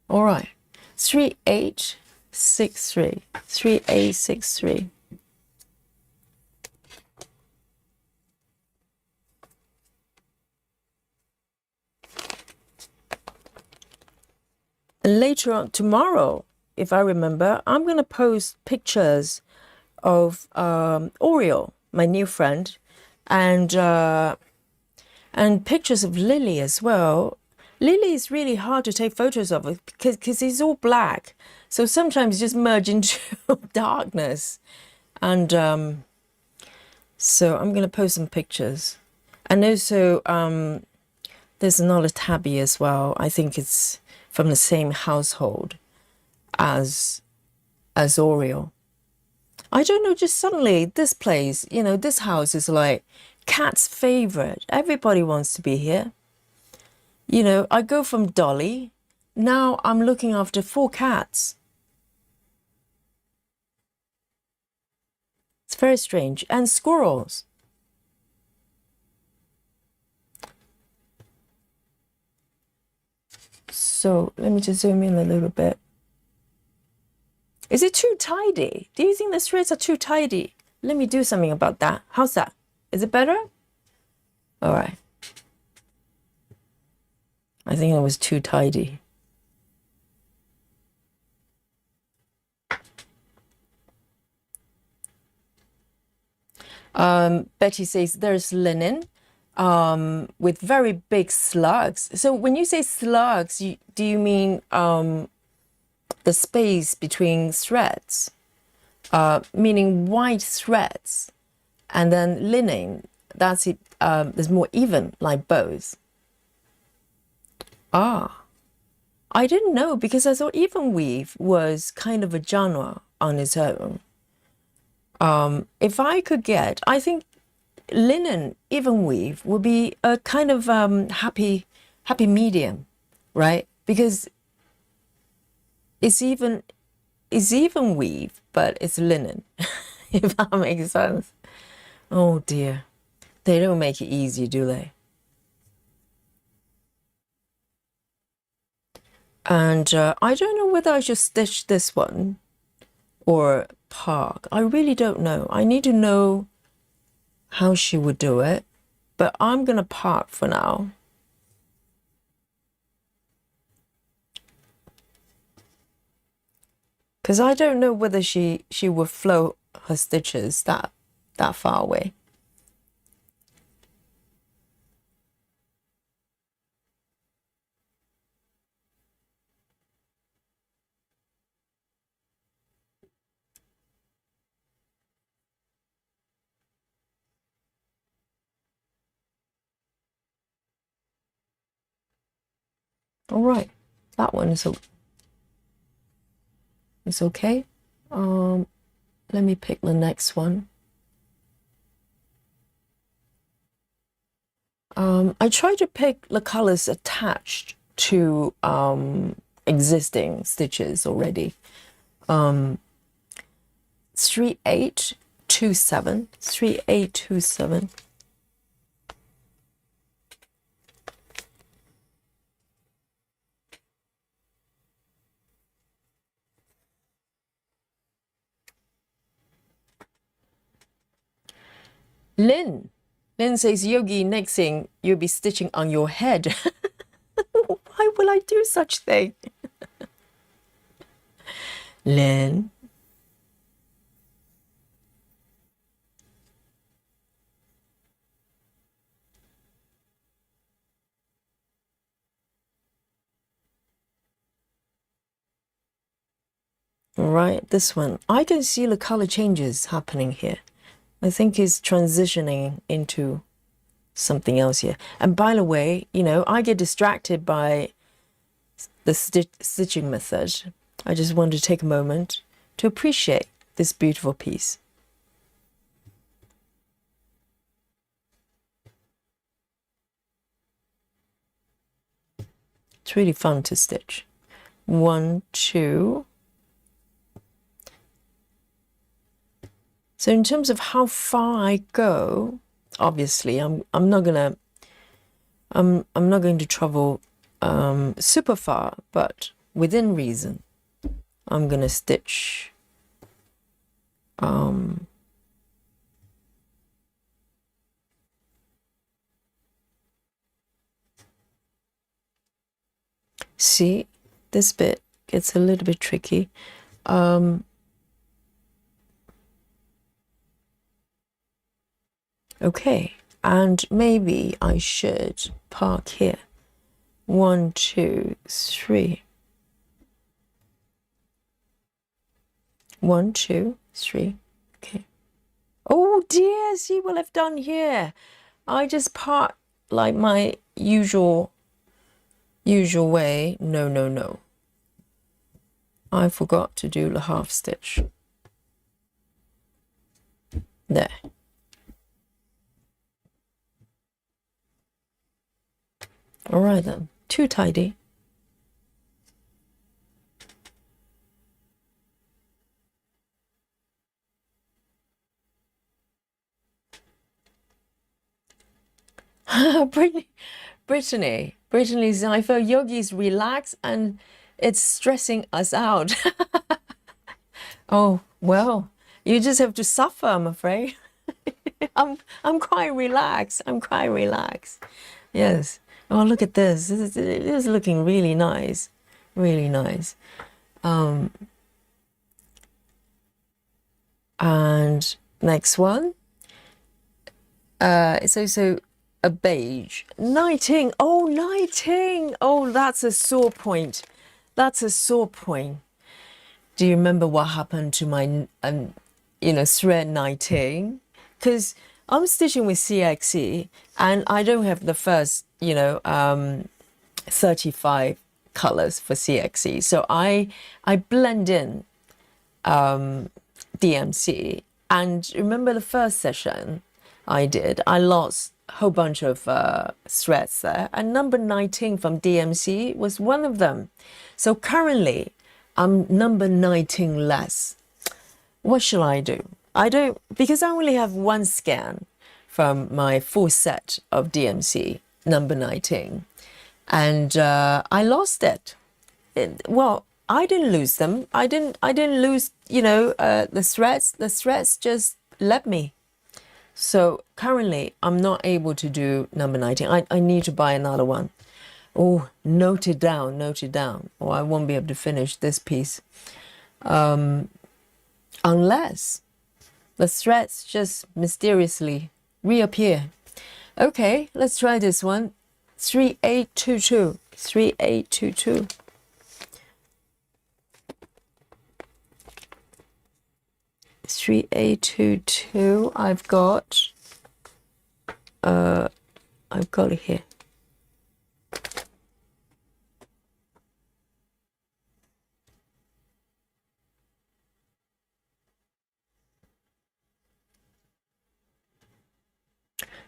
All right, 3863, 3863. And later on tomorrow, if I remember, I'm going to post pictures of Oriole, my new friend, and pictures of Lily as well. Lily is really hard to take photos of because he's all black, so sometimes just merge into darkness. And so I'm going to post some pictures. And also there's another tabby as well. I think it's from the same household as Oriole. I don't know, just suddenly this place, you know, this house is like cat's favorite. Everybody wants to be here. You know, I go from Dolly, now I'm looking after 4 cats. It's very strange. And squirrels. So let me just zoom in a little bit. Is it too tidy? Do you think the threads are too tidy? Let me do something about that. How's that? Is it better? All right. I think it was too tidy. Betty says there's linen with very big slugs. So when you say slugs, do you mean the space between threads, meaning white threads, and then linen, that's it, is more even, like both? Ah, I didn't know, because I thought even weave was kind of a genre on its own. If I could get, I think linen even weave would be a kind of happy medium, right? Because it's even weave, but it's linen, if that makes sense. Oh dear, they don't make it easy, do they? And I don't know whether I should stitch this one or park. I really don't know. I need to know how she would do it, but I'm gonna park for now. Because I don't know whether she would float her stitches that far away. All right, that one is it's okay. Let me pick the next one. I try to pick the colors attached to existing stitches already. 3827, 3827. Lynn says, Yogi, next thing you'll be stitching on your head. Why will I do such thing? Lynn. All right, this one. I can see the color changes happening here. I think it's transitioning into something else here. And by the way, you know, I get distracted by the stitching method. I just want to take a moment to appreciate this beautiful piece. It's really fun to stitch. 1, 2. So in terms of how far I go, obviously I'm not going to travel super far, but within reason, I'm gonna stitch see, this bit gets a little bit tricky. Okay, and maybe I should park here. 1, 2, 3. 1, 2, 3. Okay. Oh dear, see what I've done here. I just part like my usual way. No, no, no. I forgot to do the half stitch. There. All right then, too tidy. Brittany's I feel yogi's relaxed and it's stressing us out. Oh well, you just have to suffer, I'm afraid. I'm quite relaxed. I'm quite relaxed. Yes. Oh, look at this. This is looking really nice. Really nice. And next one. It's also a beige. Knighting. Oh, knighting. Oh, that's a sore point. That's a sore point. Do you remember what happened to my, thread knighting? Because I'm stitching with CXE and I don't have the first, 35 colors for CXE. So I blend in DMC. And remember the first session I did, I lost a whole bunch of threads there. And number 19 from DMC was one of them. So currently, I'm number 19 less. What shall I do? Because I only have one scan from my full set of DMC, number 19. And I lost it. Well, I didn't lose them. I didn't lose, the threads. The threads just left me. So currently, I'm not able to do number 19. I need to buy another one. Oh, note it down, or I won't be able to finish this piece. Unless the threads just mysteriously reappear. Okay, let's try this one. 3822. 3822. I've got it here.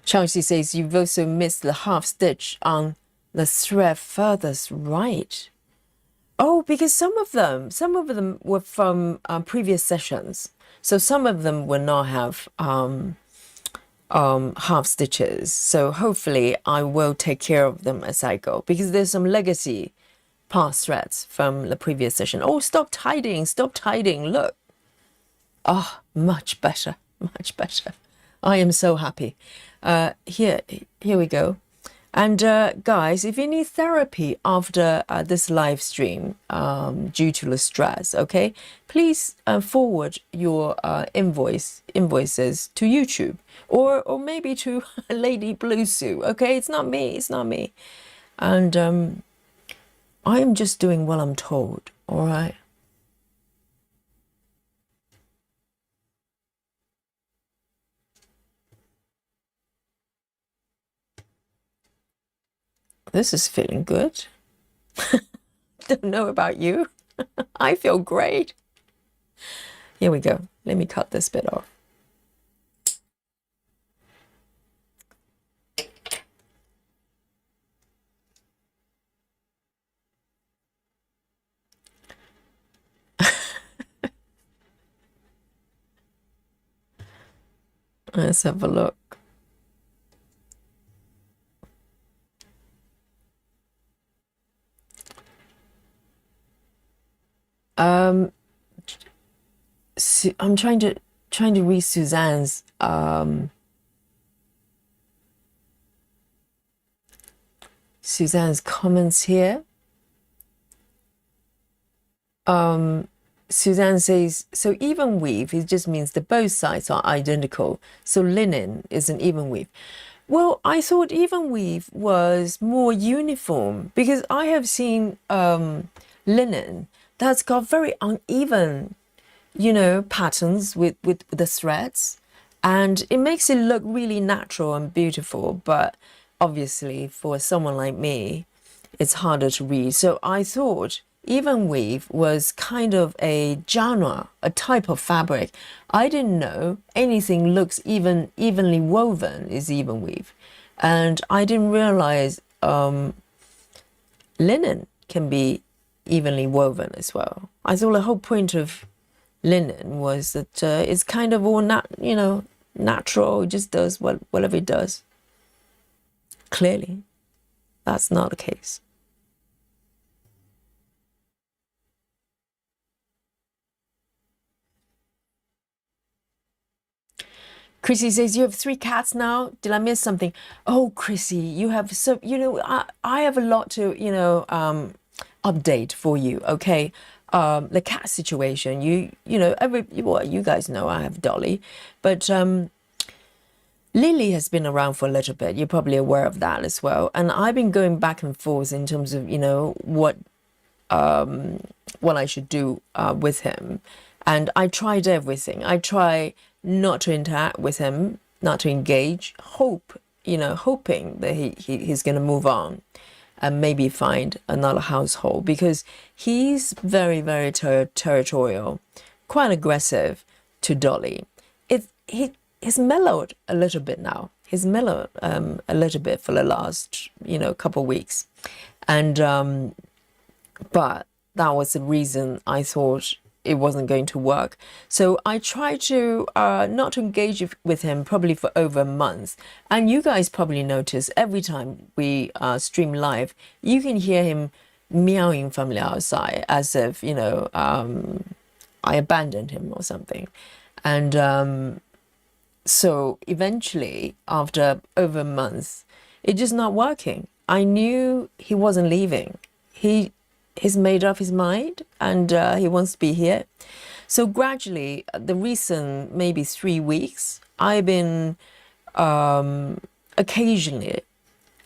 Chelsea says you've also missed the half stitch on the thread furthest right. Oh, because some of them were from previous sessions. So some of them will not have half stitches. So hopefully I will take care of them as I go, because there's some legacy past threads from the previous session. Oh, stop tidying, look. Oh, much better. I am so happy. Here we go. And guys, if you need therapy after this live stream due to the stress, okay, please forward your invoices to YouTube or maybe to Lady Bluessu, okay? It's not me. And I am just doing what I'm told, all right? This is feeling good. Don't know about you. I feel great. Here we go. Let me cut this bit off. Let's have a look. I'm trying to read Suzanne's comments here. Suzanne says, so even weave, it just means that both sides are identical. So linen is an even weave. Well, I thought even weave was more uniform because I have seen linen that's got very uneven, you know, patterns with the threads, and it makes it look really natural and beautiful. But obviously for someone like me, it's harder to read. So I thought even weave was kind of a genre, a type of fabric. I didn't know anything looks evenly woven is even weave. And I didn't realize linen can be evenly woven as well. I thought the whole point of linen was that it's kind of all natural. It just does whatever it does. Clearly, that's not the case. Chrissy says, you have 3 cats now. Did I miss something? Oh, Chrissy, you have so, I have a lot to, update for you. Okay. The cat situation, you guys know I have Dolly, but, Lily has been around for a little bit. You're probably aware of that as well. And I've been going back and forth in terms of, what I should do with him. And I tried everything. I try not to interact with him, not to engage, hoping that he's going to move on and maybe find another household, because he's very, very territorial, quite aggressive to Dolly. He's mellowed a little bit now. He's mellowed a little bit for the last, couple of weeks. And, but that was the reason I thought it wasn't going to work. So I tried to not to engage with him probably for over a month. And you guys probably notice every time we stream live, you can hear him meowing from the outside as if, I abandoned him or something. And so eventually, after over a month, it's just not working. I knew he wasn't leaving. He's made up his mind, and he wants to be here. So gradually, the recent maybe 3 weeks, I've been occasionally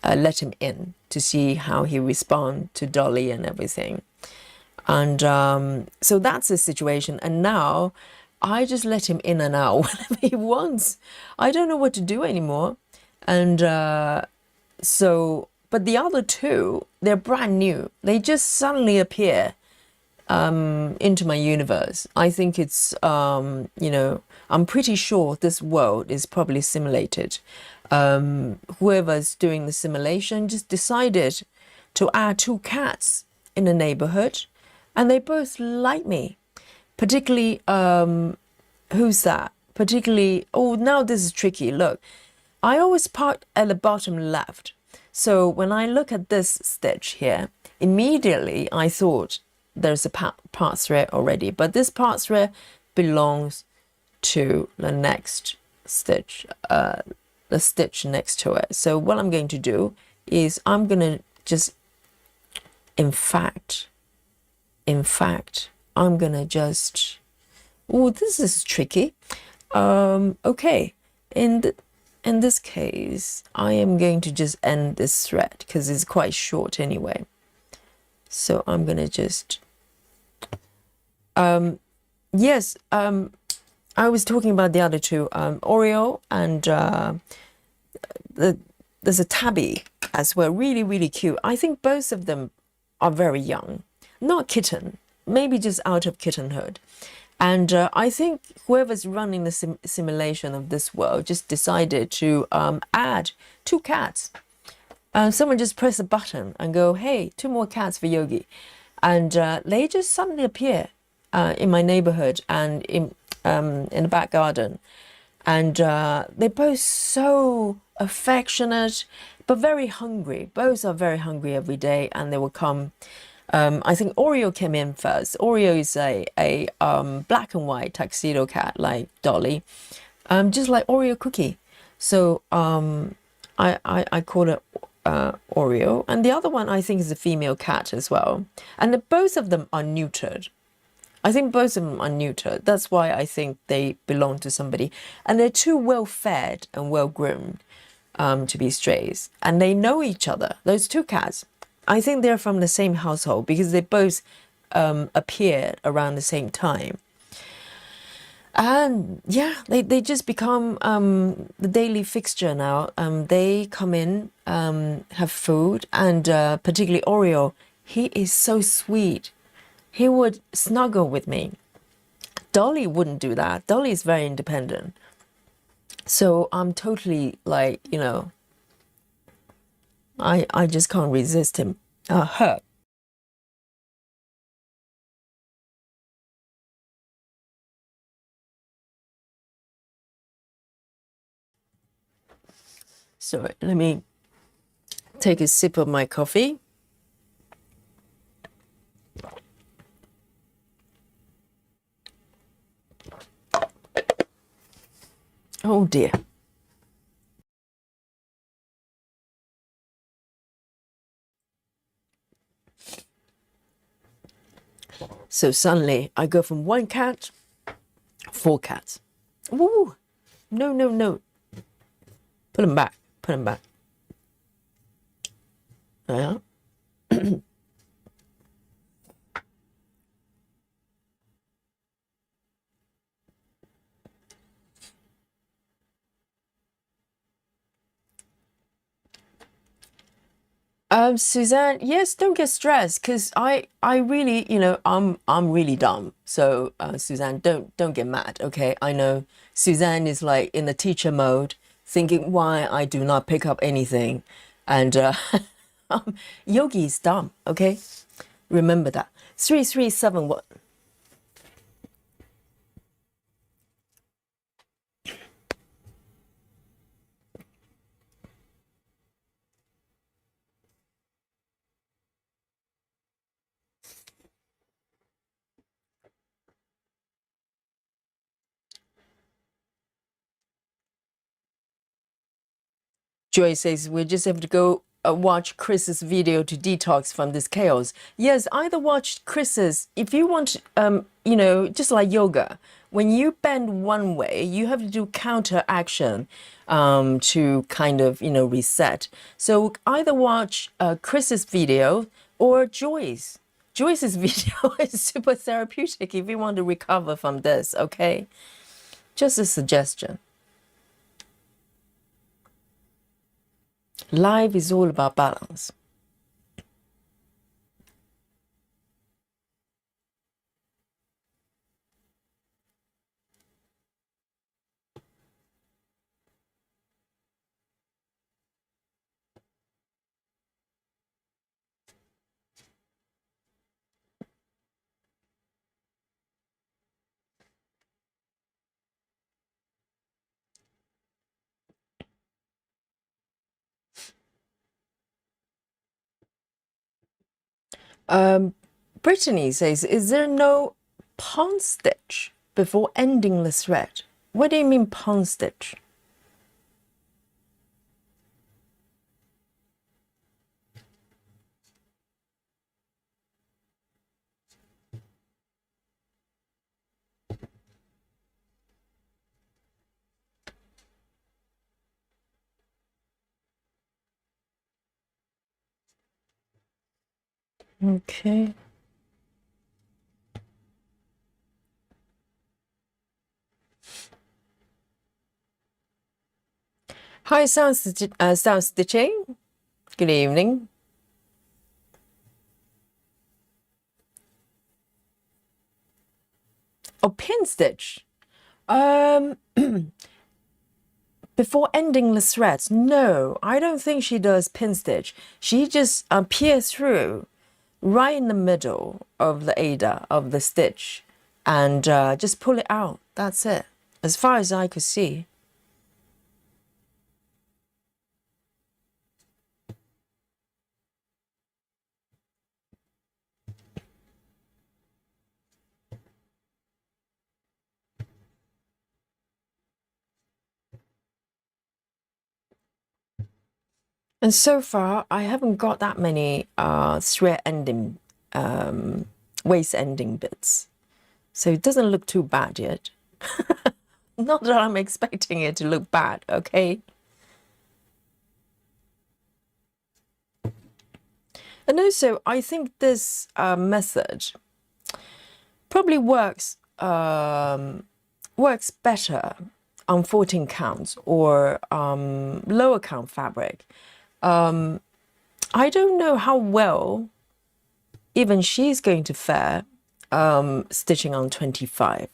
let him in to see how he responds to Dolly and everything. And so that's the situation. And now I just let him in and out whenever he wants. I don't know what to do anymore. And but the other 2, they're brand new. They just suddenly appear into my universe. I think it's, I'm pretty sure this world is probably simulated. Whoever's doing the simulation just decided to add 2 cats in the neighborhood, and they both like me. Particularly, who's that? Particularly, oh, now this is tricky. Look, I always park at the bottom left. So when I look at this stitch here, immediately I thought there's a part thread already, but this part thread belongs to the next stitch, the stitch next to it. So what I'm going to do is I'm going to just, in fact, I'm going to just, oh, this is tricky. Okay. In this case, I am going to just end this thread because it's quite short anyway. So I'm going to just, yes, I was talking about the other 2, Oreo and there's a tabby as well, really, really cute. I think both of them are very young, not kitten, maybe just out of kittenhood. And I think whoever's running the simulation of this world just decided to add 2 cats. Someone just press a button and go, hey, 2 more cats for Yogi. And they just suddenly appear in my neighborhood and in the back garden. And they're both so affectionate, but very hungry. Both are very hungry every day, and they will come. I think Oreo came in first. Oreo is a black and white tuxedo cat like Dolly, just like Oreo cookie. So I call it Oreo, and the other one I think is a female cat as well. And both of them are neutered. I think both of them are neutered. That's why I think they belong to somebody. And they're too well fed and well groomed to be strays. And they know each other, those 2 cats. I think they're from the same household because they both appeared around the same time. And yeah, they just become the daily fixture now. They come in, have food, and particularly Oreo, he is so sweet. He would snuggle with me. Dolly wouldn't do that. Dolly is very independent. So I'm totally like, you know, I just can't resist him. Her. So let me take a sip of my coffee. Oh dear. So suddenly I go from 1 cat, 4 cats. Woo! No, no, no. Put them back. Put them back. Yeah. Suzanne, yes, don't get stressed because I really, you know, I'm really dumb. So Suzanne, don't get mad, okay? I know Suzanne is like in the teacher mode, thinking why I do not pick up anything, and Yogi is dumb, okay? Remember that. 337 what? Joy says we just have to go watch Chris's video to detox from this chaos. Yes, either watch Chris's, if you want, you know, just like yoga, when you bend one way, you have to do counter action to kind of, you know, reset. So either watch Chris's video or Joy's. Joyce's video is super therapeutic if you want to recover from this, okay? Just a suggestion. Life is all about balance. Brittany says, is there no pawn stitch before ending the thread? What do you mean pawn stitch? Okay. Hi, sound stitching. Good evening. Oh, pin stitch. Before ending the threads, no, I don't think she does pin stitch. She just pierce through right in the middle of the Ada of the stitch and just pull it out. That's it, as far as I could see. And so far, I haven't got that many thread ending, waist ending bits. So it doesn't look too bad yet. Not that I'm expecting it to look bad, okay? And also, I think this method probably works better on 14 counts or lower count fabric. I don't know how well even she's going to fare stitching on 25,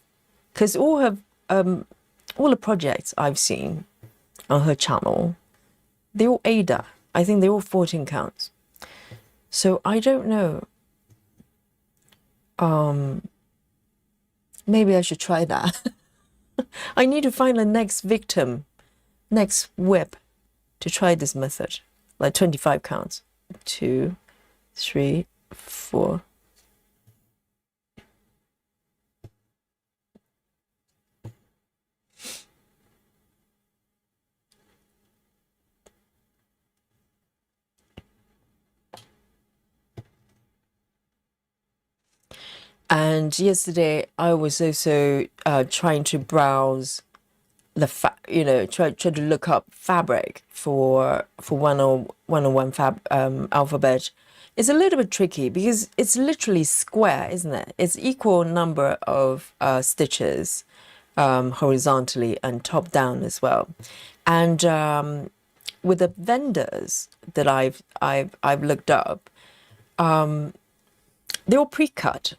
because all the projects I've seen on her channel, they're all Ada. I think they're all 14 counts. So I don't know. Maybe I should try that. I need to find the next victim, next whip to try this method, like 25 counts. 2, 3, 4. And yesterday I was also trying to browse the try to look up fabric for 101 alphabet. It's a little bit tricky because it's literally square, isn't it? It's equal number of stitches horizontally and top down as well. And with the vendors that I've looked up, they're all pre-cut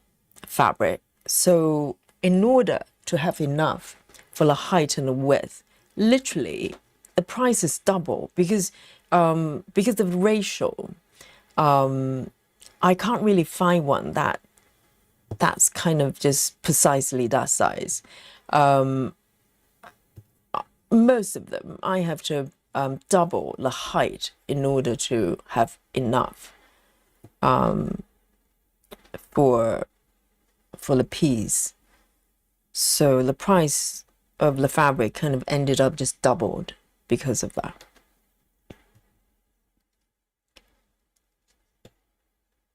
fabric. So in order to have enough for the height and the width, literally the price is double because of the ratio. I can't really find one that's kind of just precisely that size. Most of them I have to double the height in order to have enough for the piece. So the price of the fabric kind of ended up just doubled because of that.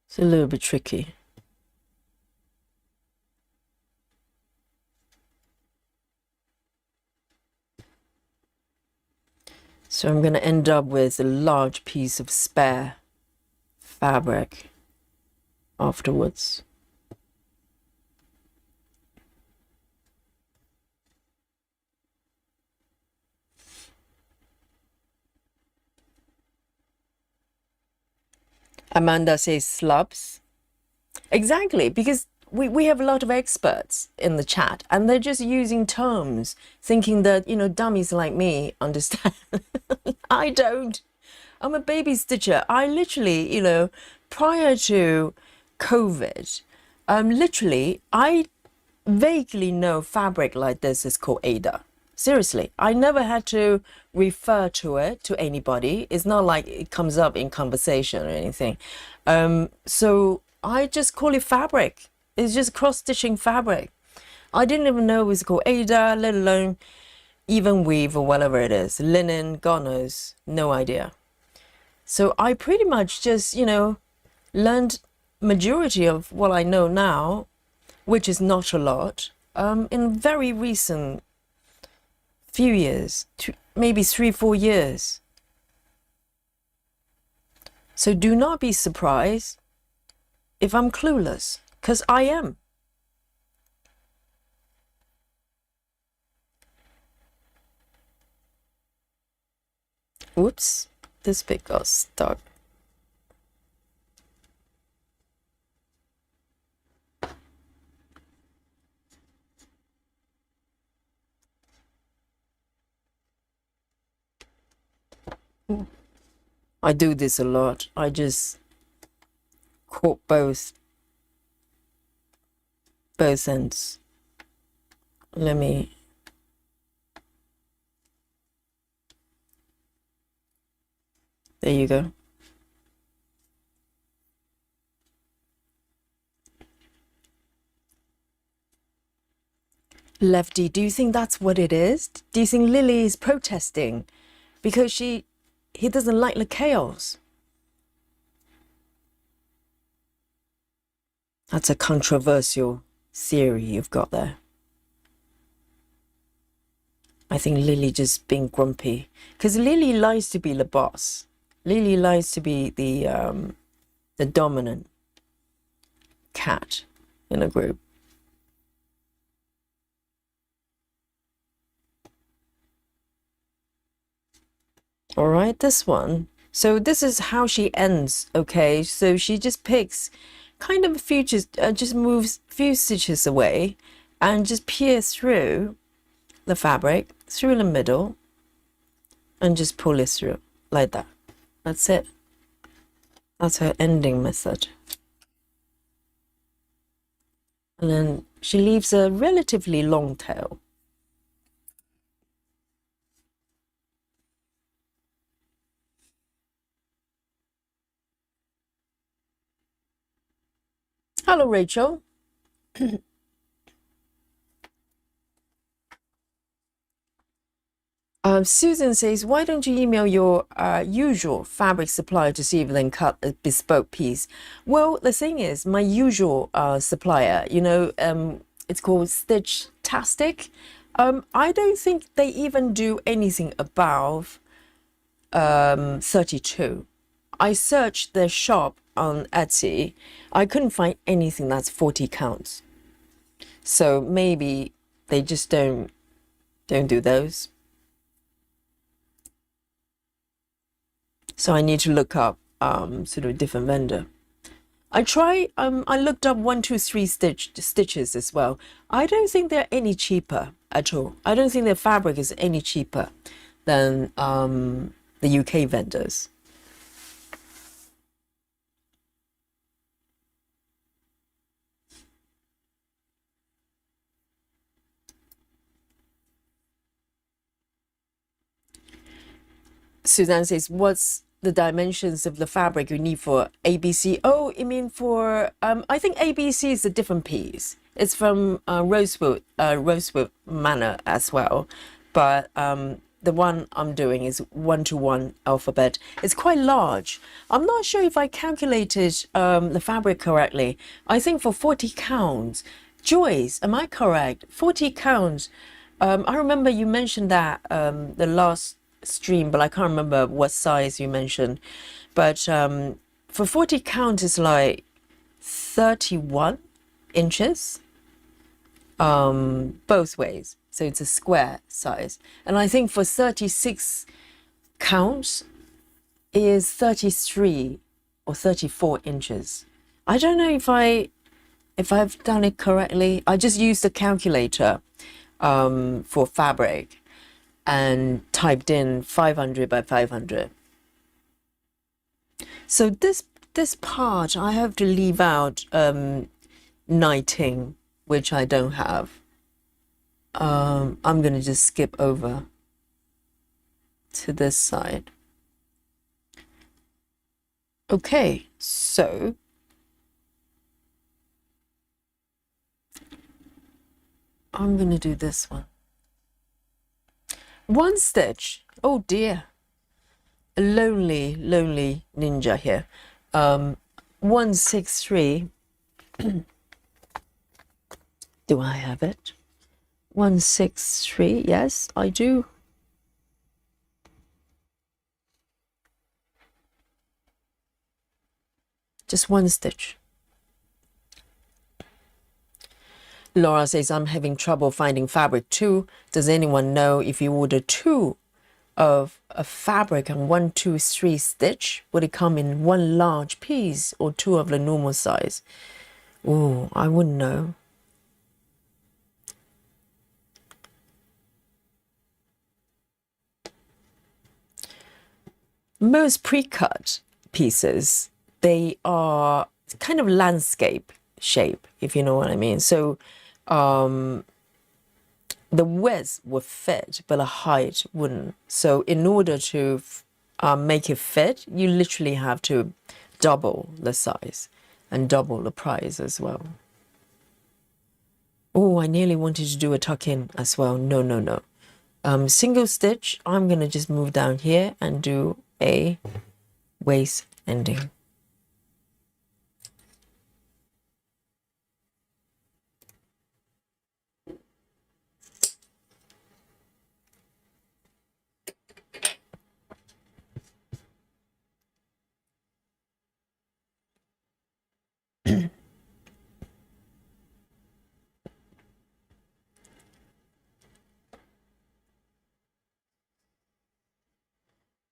It's a little bit tricky. So I'm going to end up with a large piece of spare fabric afterwards. Amanda says slubs. Exactly, because we have a lot of experts in the chat and they're just using terms thinking that, dummies like me understand. I don't. I'm a baby stitcher. I literally, prior to COVID, literally, I vaguely know fabric like this is called Ada. Seriously, I never had to refer to it to anybody. It's not like it comes up in conversation or anything. So I just call it fabric. It's just cross-stitching fabric. I didn't even know it was called Ada, let alone even weave or whatever it is. Linen, God knows, no idea. So I pretty much just, learned majority of what I know now, which is not a lot, in very recent few years, maybe 3-4 years. So do not be surprised if I'm clueless, because I am. Whoops, this bit got stuck. I do this a lot. I just caught both ends. Let me... There you go. Lefty, do you think that's what it is? Do you think Lily is protesting because he doesn't like the chaos? That's a controversial theory you've got there. I think Lily just being grumpy because Lily likes to be the boss. Lily likes to be the dominant cat in a group. All right, this one. So this is how she ends, okay? So she just picks kind of a few, just moves a few stitches away and just pierce through the fabric, through the middle, and just pull it through like that. That's it. That's her ending method. And then she leaves a relatively long tail. Hello, Rachel. Susan says, why don't you email your usual fabric supplier to see if they can cut a bespoke piece? Well, the thing is, my usual supplier, you know, it's called Stitch-tastic. I don't think they even do anything above 32. I searched their shop on Etsy. I couldn't find anything that's 40 counts. So maybe they just don't do those. So I need to look up sort of a different vendor. I looked up 123 stitches as well. I don't think they're any cheaper at all. I don't think their fabric is any cheaper than the UK vendors. Suzanne says, what's the dimensions of the fabric you need for ABC? Oh, you mean for, I think ABC is a different piece. It's from Rosewood Manor as well. But the one I'm doing is 1-to-1 alphabet. It's quite large. I'm not sure if I calculated the fabric correctly. I think for 40 counts. Joyce, am I correct? 40 counts. I remember you mentioned that the last stream, but I can't remember what size you mentioned. But for 40 count is like 31 inches both ways. So it's a square size. And I think for 36 counts is 33 or 34 inches. I don't know if I've done it correctly. I just used a calculator for fabric and typed in 500 by 500. So this part I have to leave out knighting, which I don't have. I'm gonna just skip over to this side. Okay, so I'm gonna do this one. One stitch. Oh dear. A lonely ninja here. 163. Do I have it? 163. Yes, I do. Just one stitch. Laura says, I'm having trouble finding fabric too. Does anyone know if you order two of a fabric and 1, 2, 3 stitch? Would it come in one large piece or two of the normal size? Oh, I wouldn't know. Most pre-cut pieces, they are kind of landscape shape, if you know what I mean. So the width would fit, but the height wouldn't. So in order to make it fit, you literally have to double the size and double the price as well. Oh, I nearly wanted to do a tuck-in as well. No, no, no. Single stitch, I'm going to just move down here and do a waist ending.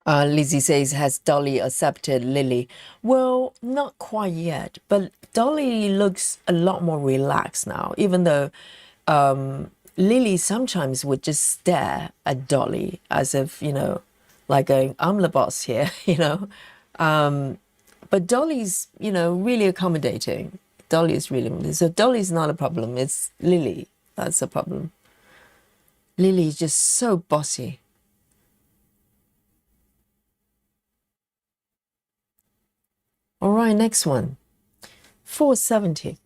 Lizzie says, has Dolly accepted Lily? Well, not quite yet, but Dolly looks a lot more relaxed now, even though Lily sometimes would just stare at Dolly as if, you know, like going, I'm the boss here, you know. But Dolly's, you know, really accommodating. Dolly is really, so Dolly's not a problem. It's Lily that's a problem. Lily is just so bossy. All right, next one. 470.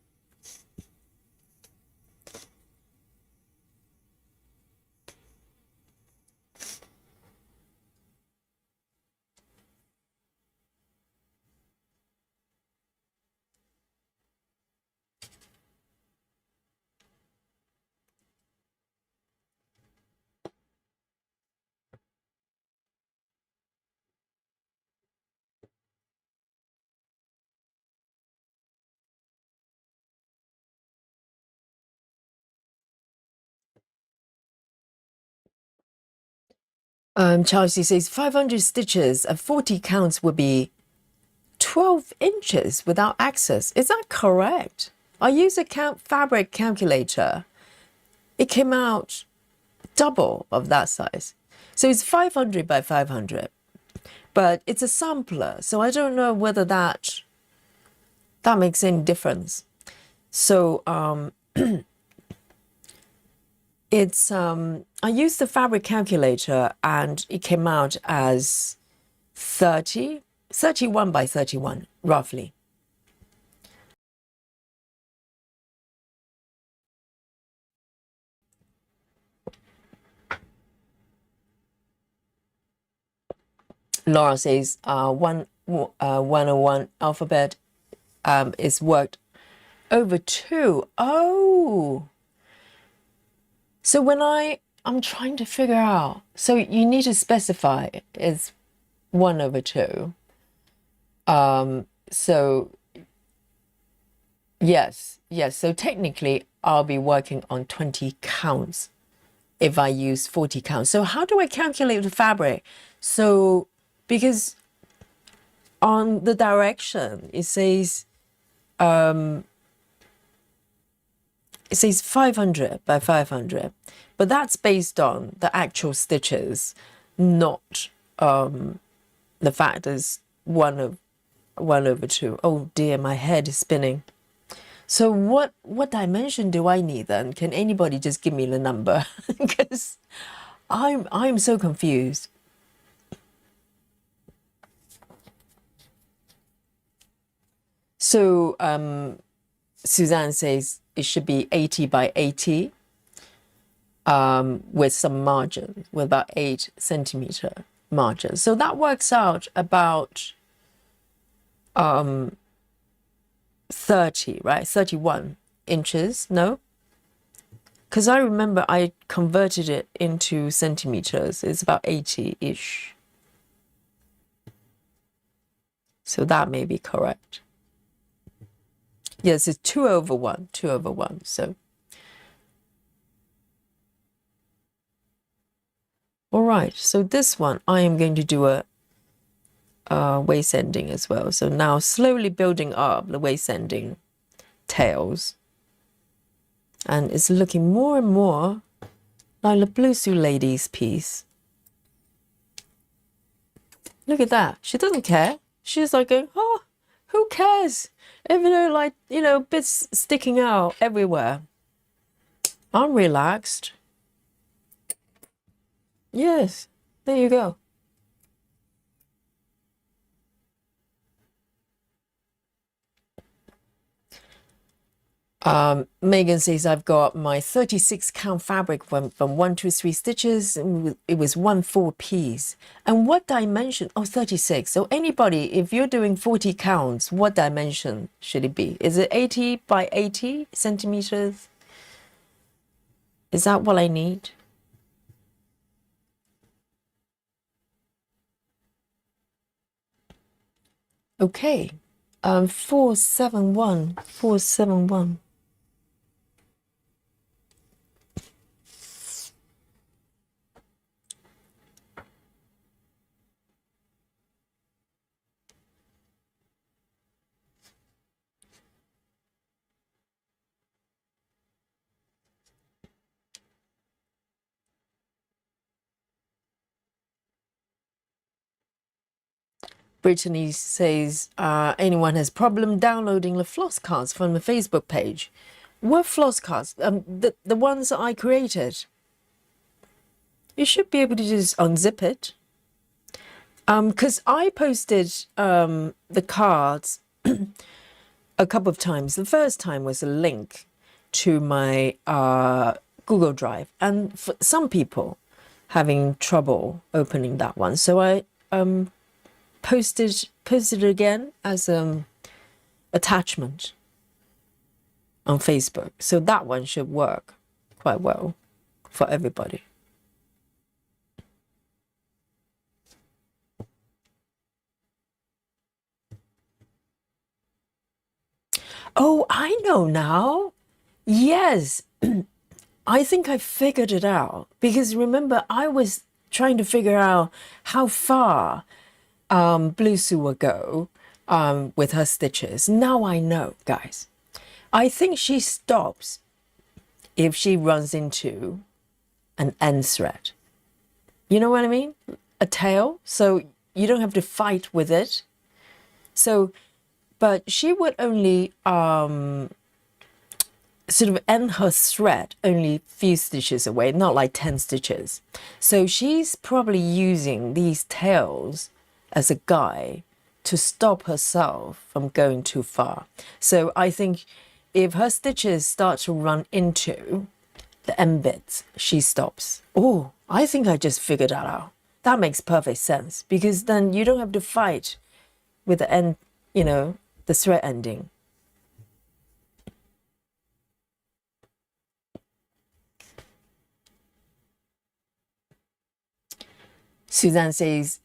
Chelsea says 500 stitches at 40 counts would be 12 inches without access. Is that correct? I used a fabric calculator. It came out double of that size. So it's 500 by 500. But it's a sampler, so I don't know whether that makes any difference. So it's I used the fabric calculator and it came out as 31 by 31, roughly. Laura says 101 alphabet is worked over 2. Oh, so when I'm trying to figure out, so you need to specify it's 1/2. So yes, so technically I'll be working on 20 counts if I use 40 counts. So how do I calculate the fabric? So because on the direction it says 500 by 500, but that's based on the actual stitches, not the factors 1/2. Oh dear, my head is spinning. So what dimension do I need then? Can anybody just give me the number? Because I'm so confused. So Suzanne says it should be 80 by 80 with some margin, with about 8 centimeter margin. So that works out about 30, right? 31 inches, no? Because I remember I converted it into centimeters. It's about 80-ish. So that may be correct. Yes, it's 2/1, 2/1. So, All right, so this one I am going to do a waist ending as well. So now slowly building up the waist ending tails, and it's looking more and more like the Bluessu lady's piece. Look at that. She doesn't care. She's like going, oh, who cares? Even though, like, you know, bits sticking out everywhere. I'm relaxed. Yes, there you go. Megan says, I've got my 36 count fabric from 123 Stitches. It was 1/4 piece. And what dimension? Oh, 36. So anybody, if you're doing 40 counts, what dimension should it be? Is it 80 by 80 centimeters? Is that what I need? Okay. 471, 471. Brittany says, anyone has problem downloading the floss cards from the Facebook page? What floss cards? The ones that I created. You should be able to just unzip it. Because I posted the cards a couple of times. The first time was a link to my Google Drive, and for some people having trouble opening that one, so I posted it again as attachment on Facebook. So that one should work quite well for everybody. Oh, I know now. Yes. I think I figured it out, because remember I was trying to figure out how far Bluessu will go with her stitches. Now I know, guys. I think she stops if she runs into an end thread. You know what I mean? A tail, so you don't have to fight with it. So, but she would only sort of end her thread only a few stitches away, not like 10 stitches. So she's probably using these tails as a guide to stop herself from going too far. So I think if her stitches start to run into the end bits, she stops. Oh, I think I just figured that out. That makes perfect sense, because then you don't have to fight with the end, you know, the thread ending. Suzanne says,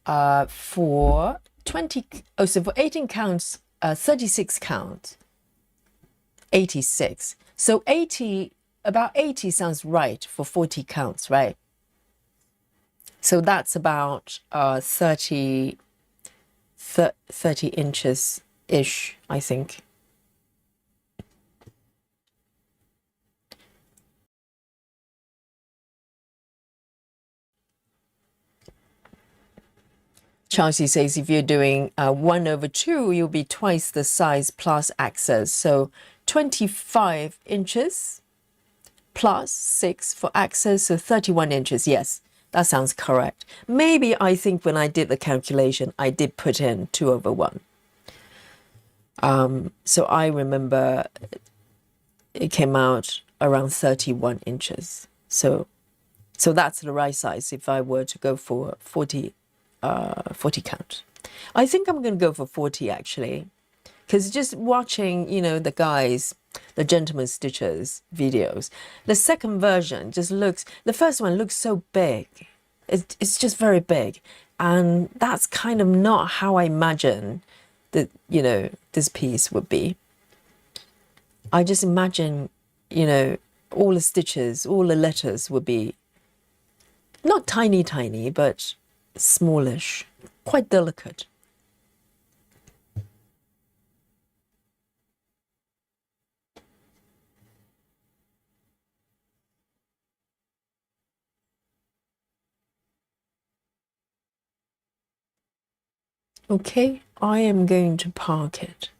for 20, oh, so for 18 counts, 36 counts, 86. So 80, about 80 sounds right for 40 counts, right? So that's about 30 inches-ish, I think. Chelsea says if you're doing 1/2, you'll be twice the size plus access. So 25 inches plus 6 for access, so 31 inches. Yes, that sounds correct. Maybe I think when I did the calculation, I did put in 2/1. So I remember it came out around 31 inches. So that's the right size if I were to go for 40 count. I think I'm going to go for 40 actually, because just watching, you know, the guys, the gentleman stitchers videos, the second version just looks, the first one looks so big. It's just very big, and that's kind of not how I imagine that, you know, this piece would be. I just imagine, you know, all the stitches, all the letters would be Not tiny, tiny, but smallish, quite delicate. Okay, I am going to park it.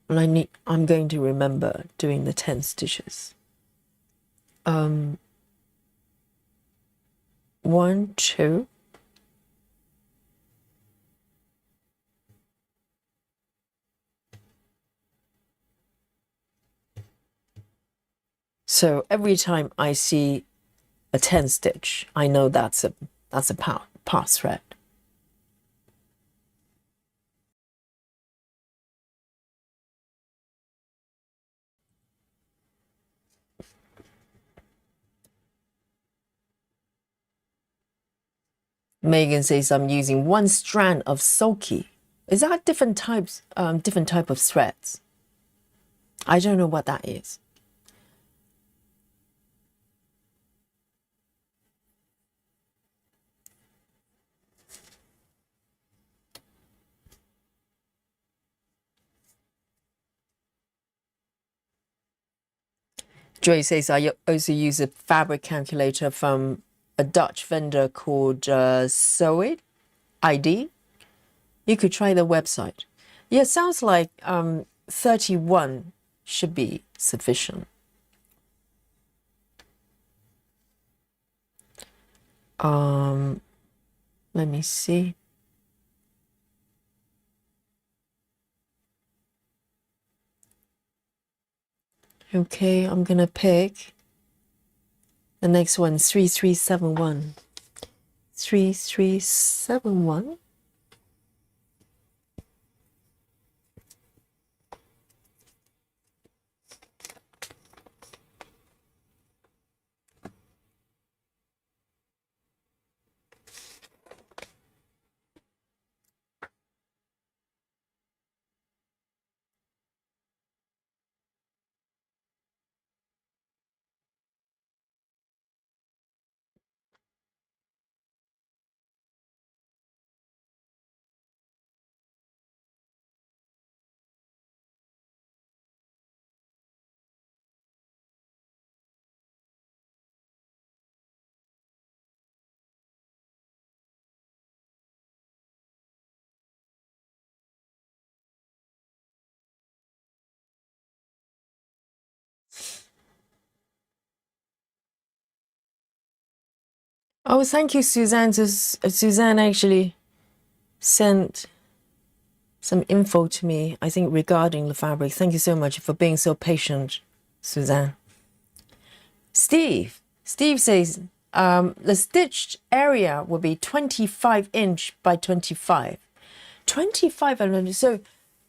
And I'm going to remember doing the 10 stitches. 1, 2. So every time I see a 10 stitch, I know that's a pass thread. Megan says I'm using 1 strand of sulky. Is that different type of threads? I don't know what that is. Joy says I also use a fabric calculator from a Dutch vendor called Sew It ID. You could try the website. Yeah, it sounds like 31 should be sufficient. Let me see. Okay, I'm gonna pick the next one, 3371. 3371. Oh, thank you, Suzanne. Suzanne actually sent some info to me, I think, regarding the fabric. Thank you so much for being so patient, Suzanne. Steve says the stitched area will be 25" by 25. 25, so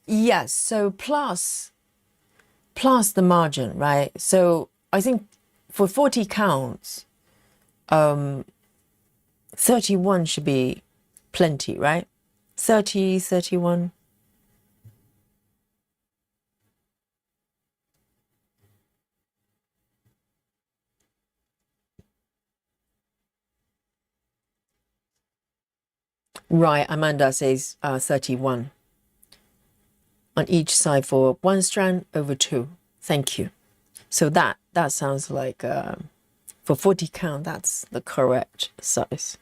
yes, so plus the margin, right? So I think for 40 counts, 31 should be plenty, right? 30, 31. Right, Amanda says 31 on each side for 1 strand over 2. Thank you. So that sounds like for 40 count, that's the correct size.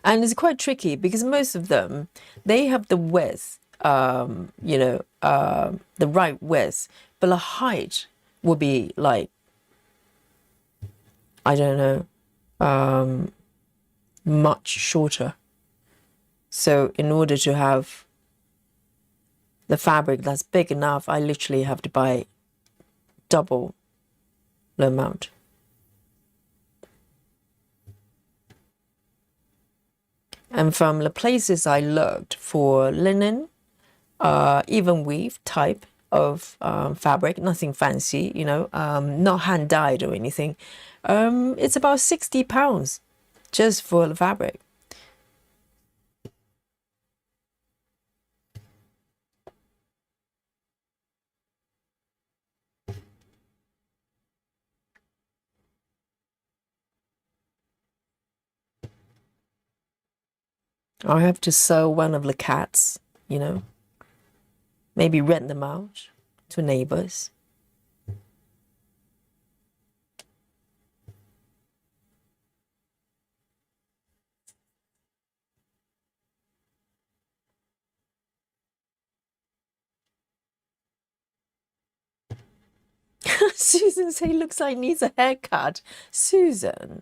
And it's quite tricky because most of them, they have the width, the right width, but the height will be like, I don't know, much shorter. So in order to have the fabric that's big enough, I literally have to buy double the amount. And from the places I looked for linen, even weave type of fabric, nothing fancy, not hand dyed or anything, it's about £60 just for the fabric. I have to sew one of the cats, you know, maybe rent them out to neighbors. Susan say looks like needs a haircut. Susan,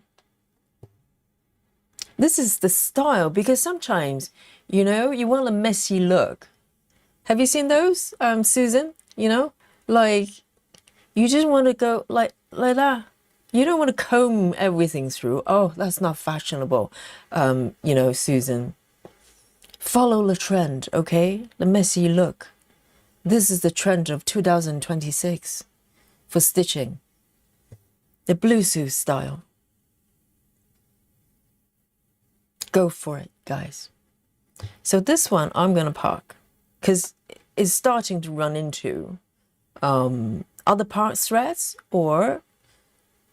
this is the style, because sometimes, you know, you want a messy look. Have you seen those, Susan? You know, like you just want to go like that. You don't want to comb everything through. Oh, that's not fashionable. You know, Susan. Follow the trend, okay? The messy look. This is the trend of 2026 for stitching. The Bluessu style. Go for it, guys. So this one I'm going to park because it's starting to run into other part threads or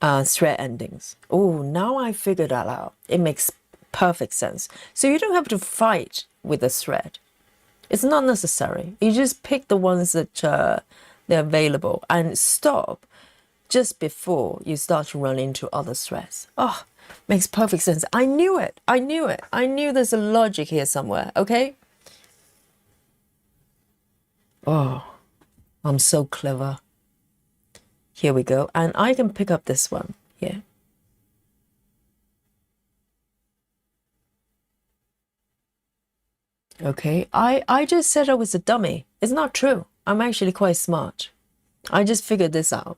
thread endings. Oh, now I figured that out. It makes perfect sense. So you don't have to fight with the thread. It's not necessary. You just pick the ones that they're available and stop just before you start to run into other threads. Oh, makes perfect sense. I knew it. I knew it. I knew there's a logic here somewhere, okay? Oh, I'm so clever. Here we go. And I can pick up this one here. Okay, I just said I was a dummy. It's not true. I'm actually quite smart. I just figured this out.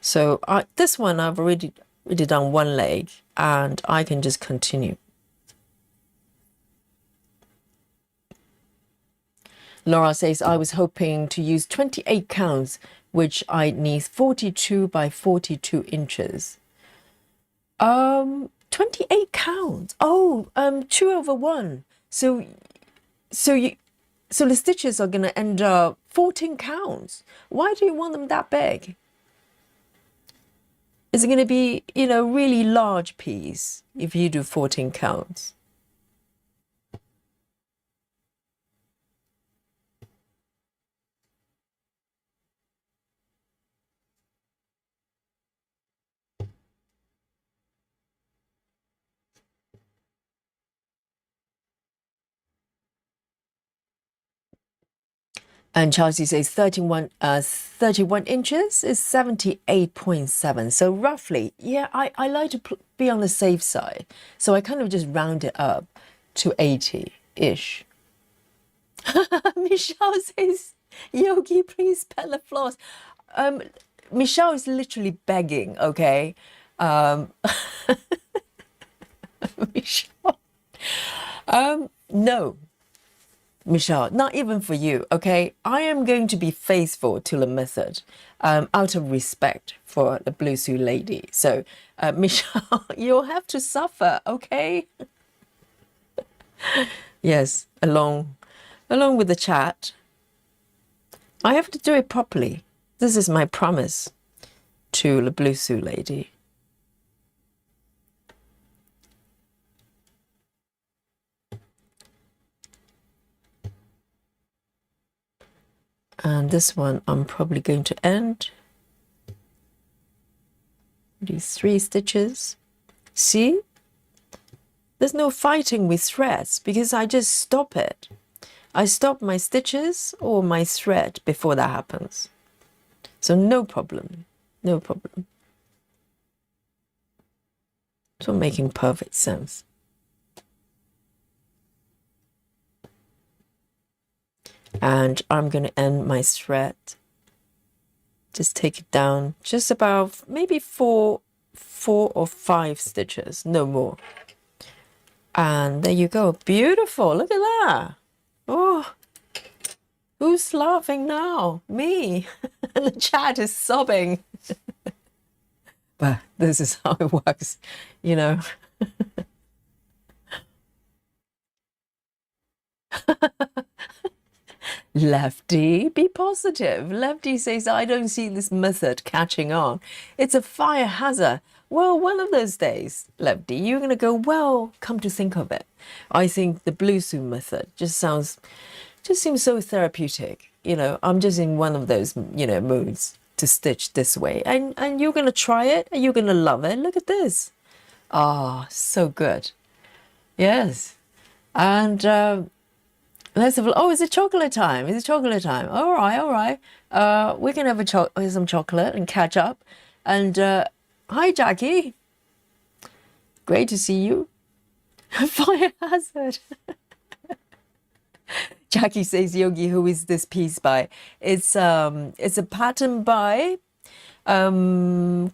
So this one I've already done one leg and I can just continue. Laura says, I was hoping to use 28 counts, which I need 42 by 42 inches. 28 counts. Oh, 2/1. So the stitches are going to end up 14 counts. Why do you want them that big? Is it going to be, you know, really large piece if you do 14 counts? And Chelsea says 31 inches is 78.7. So roughly, yeah, I like to be on the safe side. So I kind of just round it up to 80-ish. Michelle says, Yogi, please spell the floss. Michelle is literally begging, okay? Michelle. No. Michelle, not even for you, okay? I am going to be faithful to the method out of respect for the Bluessu lady. So, Michelle, you'll have to suffer, okay? Yes, along with the chat. I have to do it properly. This is my promise to the Bluessu lady. And this one I'm probably going to end. These 3 stitches. See? There's no fighting with threads because I just stop it. I stop my stitches or my thread before that happens. So no problem. No problem. It's all making perfect sense. And I'm going to end my thread. Just take it down just about maybe 4 or 5 stitches, no more. And there you go. Beautiful. Look at that. Oh, who's laughing now? Me. And the chat is sobbing. But this is how it works, you know. Lefty, be positive. Lefty says, I don't see this method catching on. It's a fire hazard. Well, one of those days, Lefty, you're going to go, well, come to think of it. I think the Bluessu method just seems so therapeutic. You know, I'm just in one of those, moods to stitch this way. And you're going to try it and you're going to love it. Look at this. Ah, so good. Yes. And let's have. Oh, is it chocolate time? Is it chocolate time? All right, all right. We can have some chocolate and catch up. And hi, Jackie. Great to see you. Fire hazard. Jackie says, Yogi, who is this piece by? It's a pattern by Karla.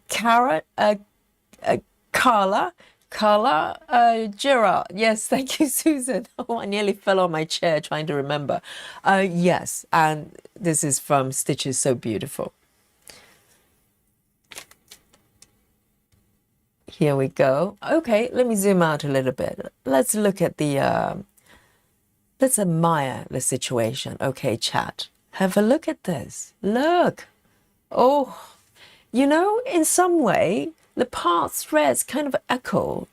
Gerard. Yes, thank you, Susan. Oh, I nearly fell on my chair trying to remember. Yes, and this is from Stitches So Beautiful. Here we go. Okay, let me zoom out a little bit. Let's look at the, let's admire the situation. Okay, chat. Have a look at this. Look. Oh, in some way, the part threads kind of echo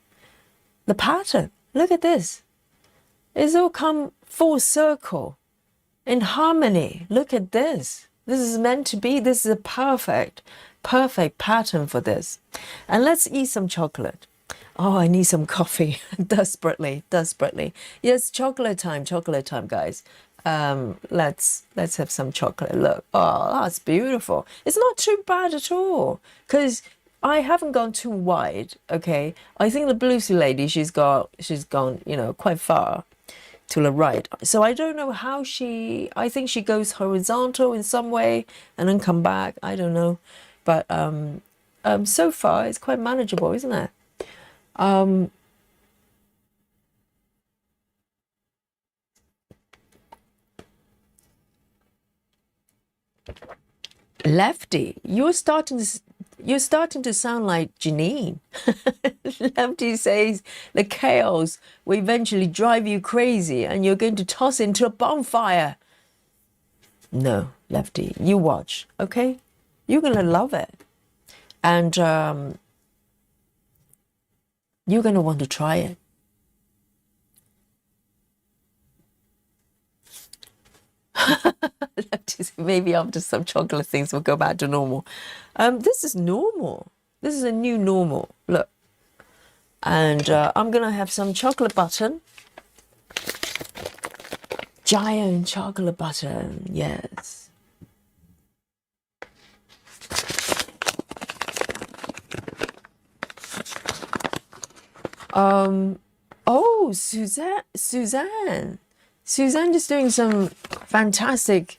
the pattern. Look at this. It's all come full circle in harmony. Look at this. This is meant to be. This is a perfect pattern for this. And let's eat some chocolate. Oh, I need some coffee desperately. Yes, chocolate time, guys. Let's have some chocolate. Look, oh, that's beautiful. It's not too bad at all because I haven't gone too wide. Okay, I think the Bluessu lady, she's gone, quite far to the right. So I don't know how I think she goes horizontal in some way and then come back. I don't know, but so far it's quite manageable, isn't it? Lefty, you're starting to sound like Janine. Lefty says the chaos will eventually drive you crazy and you're going to toss into a bonfire. No, Lefty, you watch, okay? You're going to love it. And you're going to want to try it. Maybe after some chocolate things will go back to normal. This is normal. This is a new normal. Look. And I'm going to have some chocolate button. Giant chocolate button. Yes. Oh, Suzanne is doing some fantastic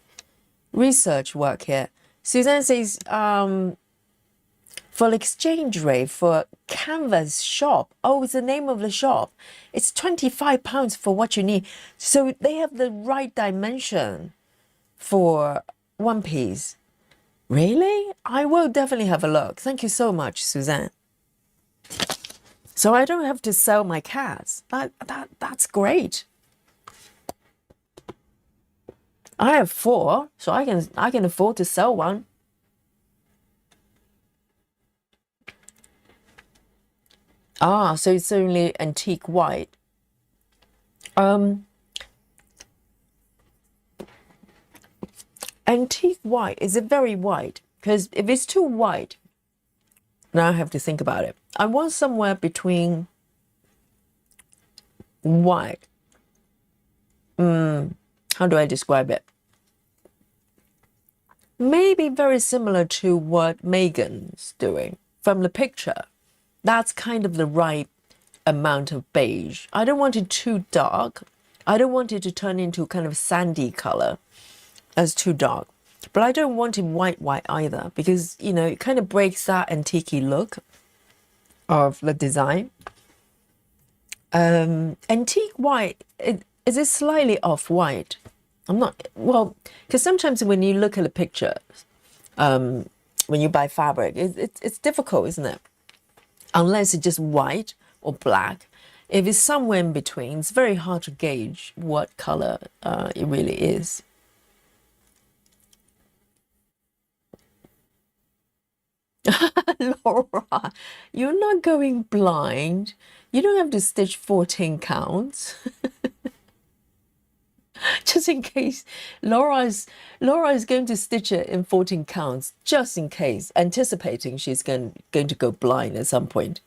research work here. Suzanne says, for exchange rate for canvas shop. Oh, it's the name of the shop. It's £25 for what you need. So they have the right dimension for one piece. Really? I will definitely have a look. Thank you so much, Suzanne. So I don't have to sell my cats. That's great. I have 4, so I can afford to sell one. Ah, so it's only antique white. Antique white, is it very white? Because if it's too white, now I have to think about it. I want somewhere between white. How do I describe it? Maybe very similar to what Megan's doing from the picture. That's kind of the right amount of beige. I don't want it too dark. I don't want it to turn into kind of sandy color as too dark. But I don't want it white either because, it kind of breaks that antique look of the design. Antique white, is it slightly off-white? I'm not, well, because sometimes when you look at a picture, when you buy fabric, it's difficult, isn't it? Unless it's just white or black. If it's somewhere in between, it's very hard to gauge what color it really is. Laura, you're not going blind. You don't have to stitch 14 counts. Just in case Laura is going to stitch it in 14 counts, just in case, anticipating she's going to go blind at some point.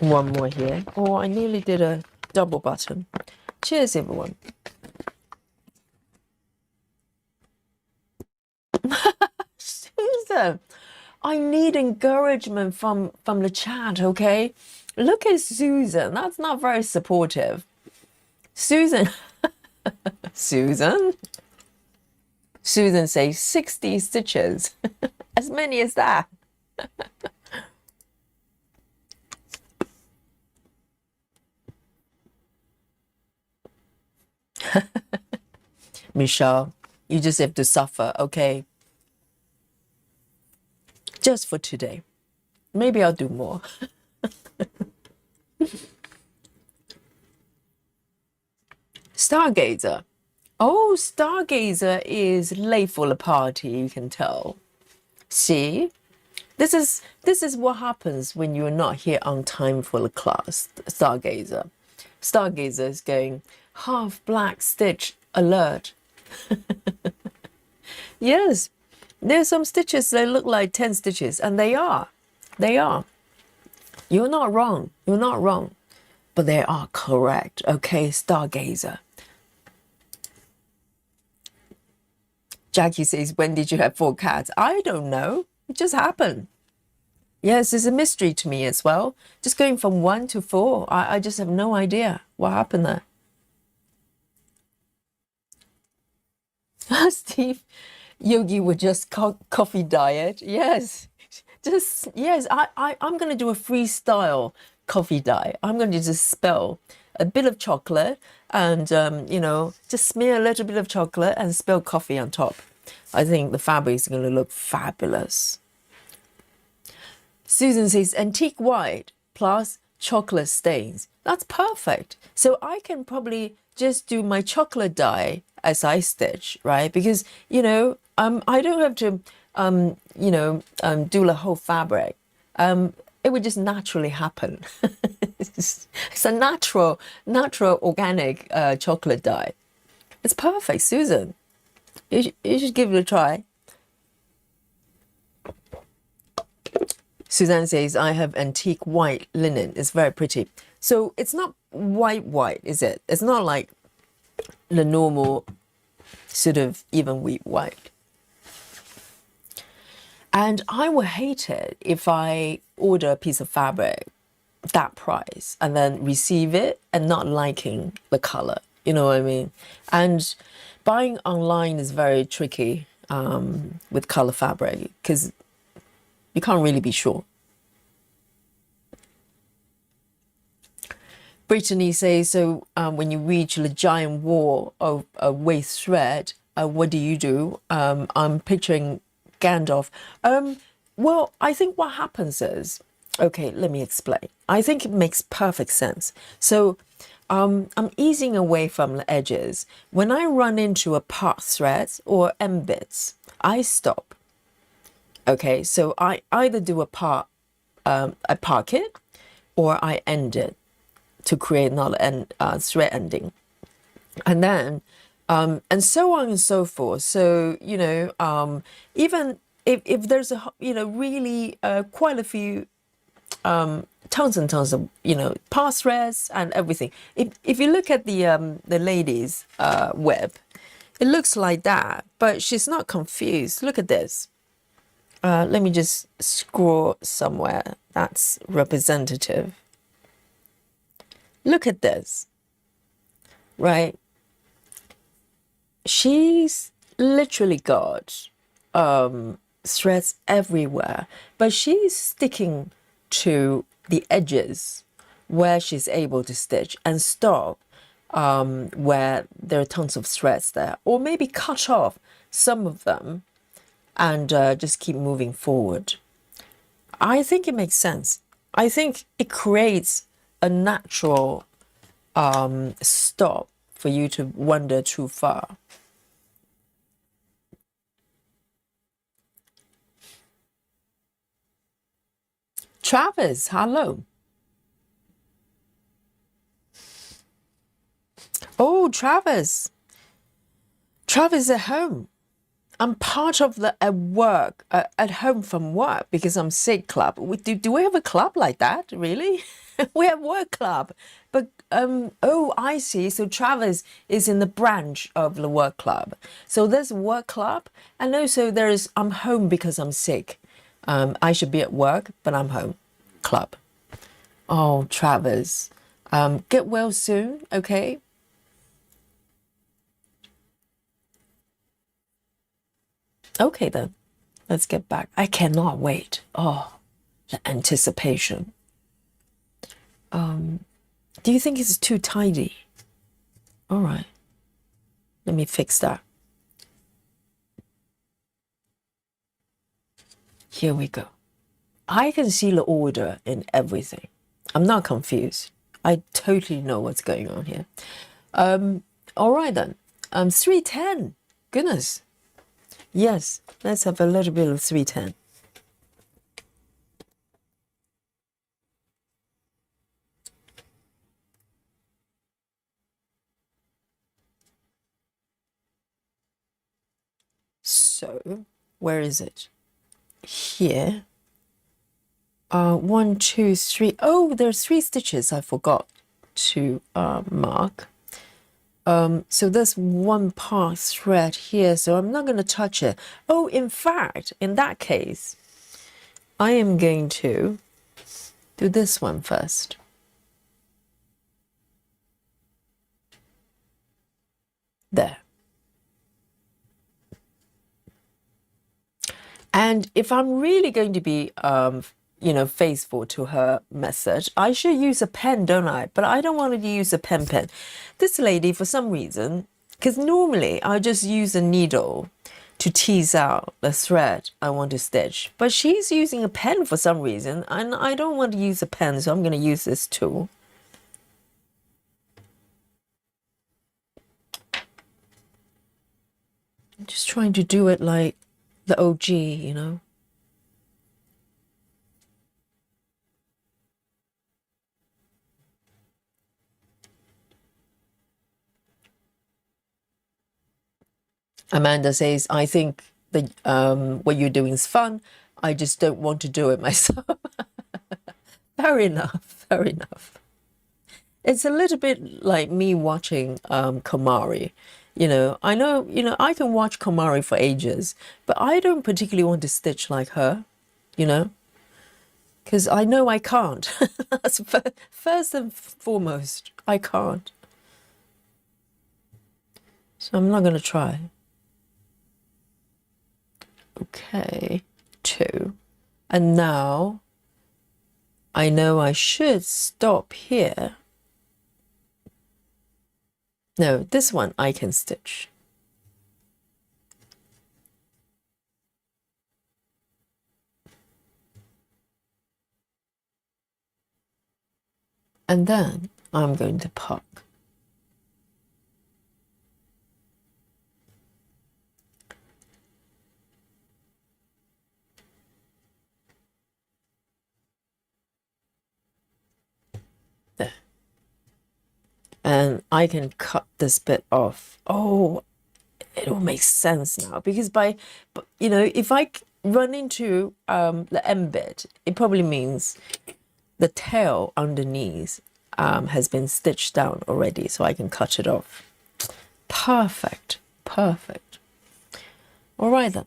One more here. Oh, I nearly did a double button. Cheers, everyone. Susan, I need encouragement from the chat, okay? Look at Susan. That's not very supportive. Susan. Susan says 60 stitches. As many as that. Michelle, you just have to suffer, okay? Just for today. Maybe I'll do more. Stargazer. Oh, Stargazer is late for the party, you can tell. See? This is what happens when you're not here on time for the class, Stargazer. Stargazer is going, half black stitch alert. Yes, there's some stitches that look like 10 stitches, and they are. They are. You're not wrong. You're not wrong. But they are correct. Okay, Stargazer. Jackie says, when did you have 4 cats? I don't know. It just happened. Yes, it's a mystery to me as well. Just going from 1 to 4. I just have no idea what happened there. Steve, Yogi would just coffee diet. Yes, just, yes, I'm going to do a freestyle coffee diet. I'm going to just spill a bit of chocolate and, you know, just smear a little bit of chocolate and spill coffee on top. I think the fabric is going to look fabulous. Susan says, antique white plus chocolate stains. That's perfect. So I can probably just do my chocolate dye as I stitch, right? Because, you know, I don't have to, you know, do the whole fabric. It would just naturally happen. It's a natural, organic chocolate dye. It's perfect, Susan. You should give it a try. Suzanne says, I have antique white linen. It's very pretty. So it's not white, is it? It's not like the normal sort of even wheat white. And I would hate it if I order a piece of fabric that price and then receive it and not liking the color. You know what I mean? And buying online is very tricky with color fabric because you can't really be sure. Brittany says, so when you reach the giant wall of a waist thread, what do you do? I'm picturing Gandalf. Well, I think what happens is, okay, let me explain. I think it makes perfect sense. So I'm easing away from the edges. When I run into a part thread or end bits, I stop. Okay, so I either do I park it or I end it to create another thread ending. And then, and so on and so forth. So, you know, even if there's a, you know, really quite a few tons and tons of, you know, part threads and everything. If you look at the lady's web, it looks like that, but she's not confused. Look at this. Let me just scroll somewhere that's representative. Look at this, right? She's literally got threads everywhere, but she's sticking to the edges where she's able to stitch and stop where there are tons of threads there, or maybe cut off some of them and just keep moving forward. I think it makes sense. I think it creates a natural stop for you to wander too far. Travis, hello. Oh, Travis. Travis at home. I'm part of the at work, at home from work because I'm sick club. Do we have a club like that? Really? We have work club. But, oh, I see. So Travis is in the branch of the work club. So there's work club. And also there's, I'm home because I'm sick. I should be at work, but I'm home club. Oh, Travis. Get well soon, okay? Okay, then. Let's get back. I cannot wait. Oh, the anticipation. Do you think it's too tidy? All right. Let me fix that. Here we go. I can see the order in everything. I'm not confused. I totally know what's going on here. All right, then. 310. Goodness. Yes, let's have a little bit of 310. So, where is it? Here. 1, 2, 3. Oh, there's 3 stitches I forgot to mark. So there's one part thread here, so I'm not going to touch it. Oh, in fact, in that case, I am going to do this one first. There. And if I'm really going to be, you know, faithful to her message, I should use a pen, don't I? But I don't want to use a pen. This lady, for some reason, because normally I just use a needle to tease out the thread I want to stitch. But she's using a pen for some reason, and I don't want to use a pen, so I'm going to use this tool. I'm just trying to do it like the OG, you know. Amanda says, I think that what you're doing is fun. I just don't want to do it myself. Fair enough, fair enough. It's a little bit like me watching Komari. You know, I know, you know, I can watch Komari for ages, but I don't particularly want to stitch like her, you know, because I know I can't. That's first and foremost, I can't. So I'm not going to try. Okay, 2. And now I know I should stop here. No, this one I can stitch. And then I'm going to puck. There. And I can cut this bit off. Oh, it all makes sense now, because you know, if I run into the end bit, it probably means the tail underneath has been stitched down already, so I can cut it off. Perfect, perfect. All right then.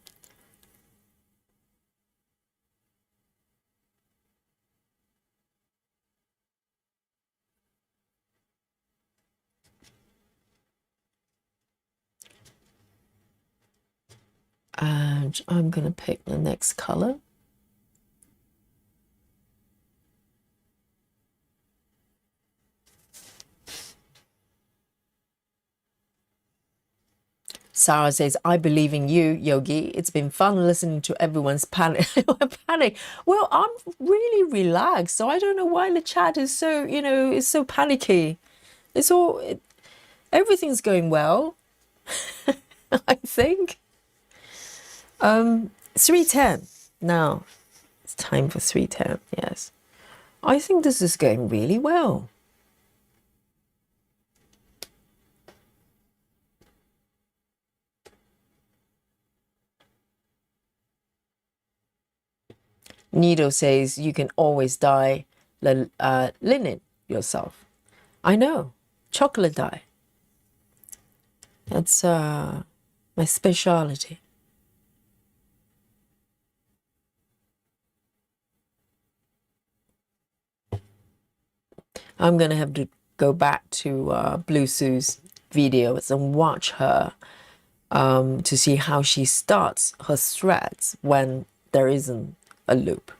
And I'm going to pick the next color. Sarah says, I believe in you, Yogi. It's been fun listening to everyone's panic. Well, I'm really relaxed, so I don't know why the chat is so, you know, it's so panicky. It's all, Everything's going well, I think. 310. Now, it's time for 310, yes. I think this is going really well. Needle says you can always dye the linen yourself. I know, chocolate dye. That's my specialty. I'm gonna have to go back to Bluessu's videos and watch her to see how she starts her threads when there isn't a loop.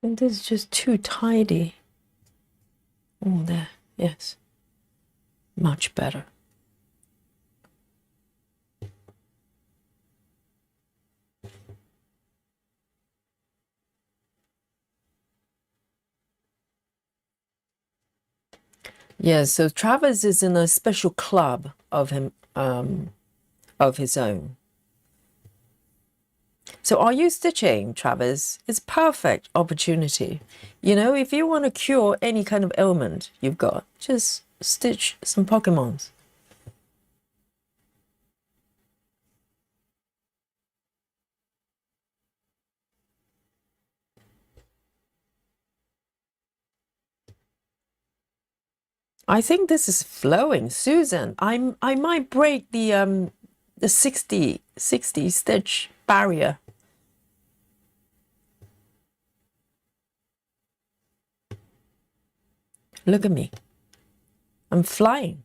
And this is just too tidy. Oh, there, yes. Much better. Yes, so Travis is in a special club of him, of his own. So are you stitching, Travis? It's perfect opportunity. You know, if you want to cure any kind of ailment you've got, just stitch some Pokemons. I think this is flowing, Susan. I might break the 60 stitch barrier. Look at me. I'm flying.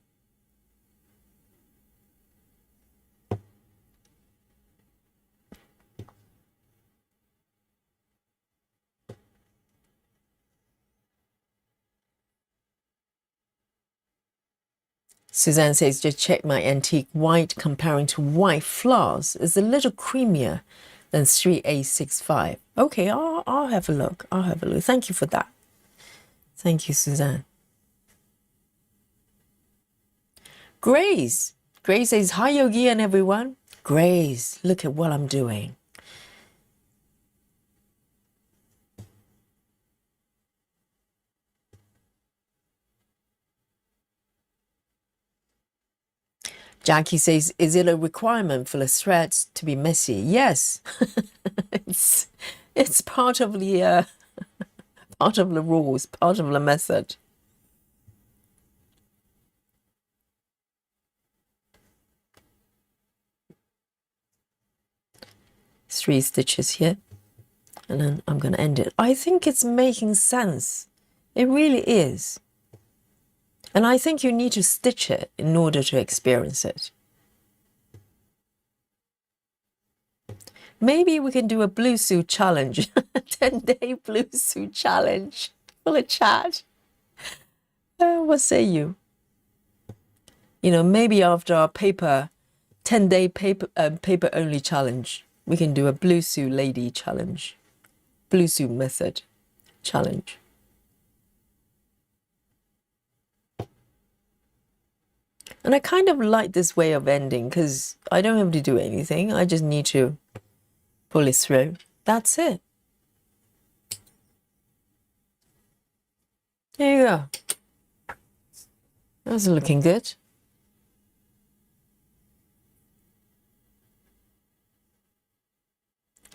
Suzanne says, just check my antique white comparing to white flowers. It's a little creamier than 3A65. Okay, I'll have a look. I'll have a look. Thank you for that. Thank you, Suzanne. Grace. Grace says, hi, Yogi and everyone. Grace, look at what I'm doing. Jackie says, is it a requirement for the threads to be messy? Yes. it's part of the rules, part of the method. Three stitches here, and then I'm going to end it. I think it's making sense. It really is. And I think you need to stitch it in order to experience it. Maybe we can do a Bluessu challenge, 10-day Bluessu challenge for the chat. What say you? You know, maybe after our 10-day paper only challenge, we can do a Bluessu lady challenge, Bluessu method challenge. And I kind of like this way of ending because I don't have to do anything. I just need to pull it through. That's it. There you go. That's looking good.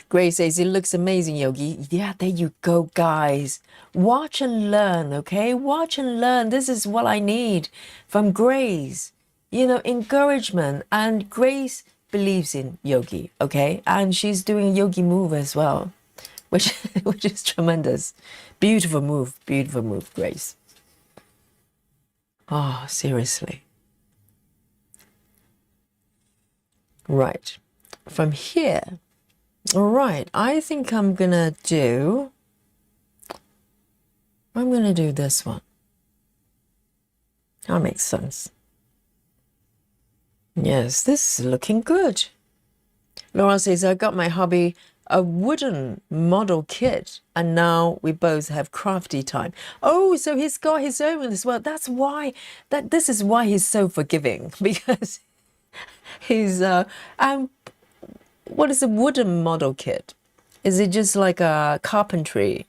Grace says, it looks amazing, Yogi. Yeah, there you go, guys. Watch and learn, okay? Watch and learn. This is what I need from Grace. You know, encouragement. And Grace believes in Yogi, okay? And she's doing a Yogi move as well, which is tremendous. Beautiful move, Grace. Oh, seriously. Right. From here... All right, I think I'm gonna do I'm going to do this one. That makes sense. Yes, this is looking good. Laura says, I got my hubby a wooden model kit, and now we both have crafty time. Oh, so he's got his own as well. That's why, this is why he's so forgiving, because he's, what is a wooden model kit? Is it just like a carpentry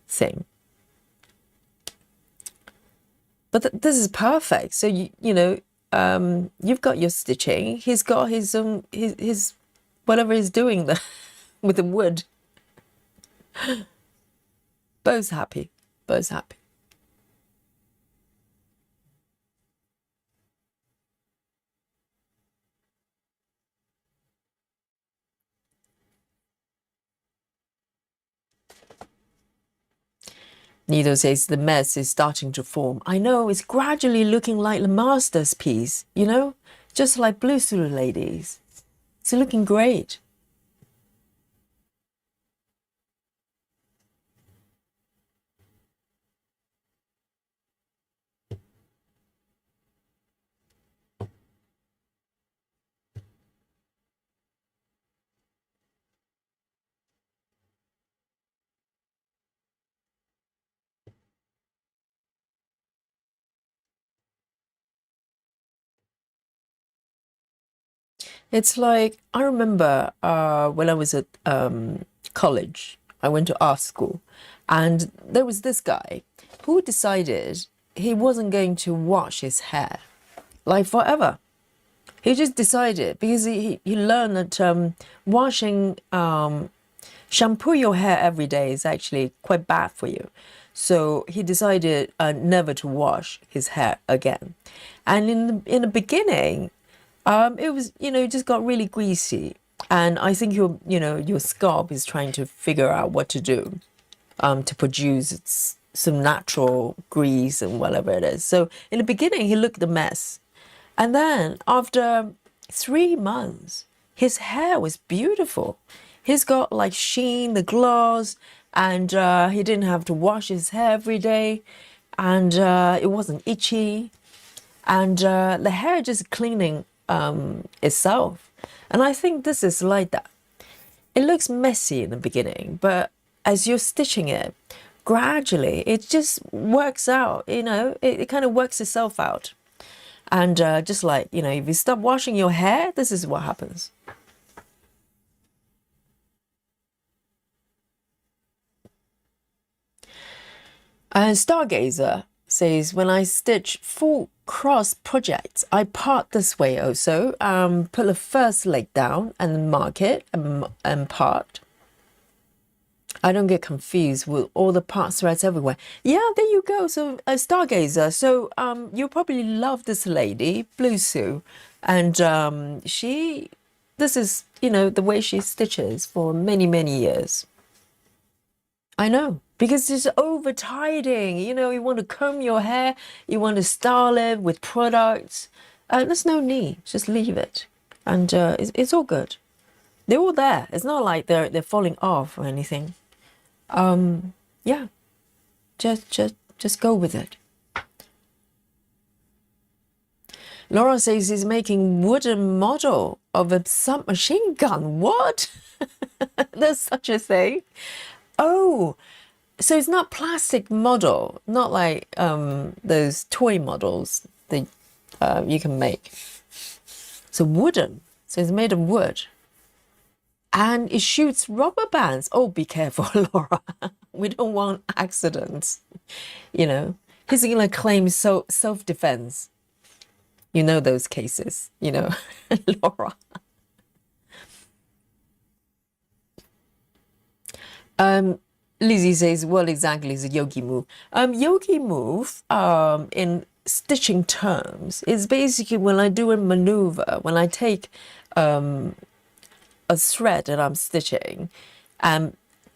thing? But this is perfect. So you know, you've got your stitching. He's got his whatever he's doing there with the wood. Both happy. Both happy. Nido says the mess is starting to form. I know, it's gradually looking like the master's piece, you know? Just like Bluessu ladies. It's looking great. It's like, I remember when I was at college, I went to art school, and there was this guy who decided he wasn't going to wash his hair, like forever. He just decided, because he learned that washing, shampoo your hair every day is actually quite bad for you. So he decided never to wash his hair again. And in the beginning, it was, you know, just got really greasy. And I think your scalp is trying to figure out what to do to produce some natural grease and whatever it is. So in the beginning, he looked a mess. And then after 3 months, his hair was beautiful. He's got like sheen, the gloss, and he didn't have to wash his hair every day, and it wasn't itchy, and the hair just cleaning itself. And I think this is like that. It looks messy in the beginning, but as you're stitching it, gradually it just works out, you know, it kind of works itself out. And just like, you know, if you stop washing your hair, this is what happens. And Stargazer says, when I stitch full cross projects, I part this way also, put the first leg down and mark it and part. I don't get confused with all the part threads everywhere. Yeah, there you go. So Stargazer, so you probably love this lady, Bluessu, and this is, you know, the way she stitches for many, many years. I know, because it's over tidying. You know, you want to comb your hair, you want to style it with products. There's no need. Just leave it, and it's all good. They're all there. It's not like they're falling off or anything. Yeah, just go with it. Laura says he's making wooden model of a submachine gun. What? There's such a thing. Oh, so it's not plastic model, not like those toy models that you can make. So wooden. So it's made of wood. And it shoots rubber bands. Oh, be careful, Laura. We don't want accidents. You know, he's going to claim self-defense. You know those cases, you know, Laura. Lizzie says, what exactly is a yogi move? Yogi move, in stitching terms, is basically when I do a maneuver, when I take a thread that I'm stitching,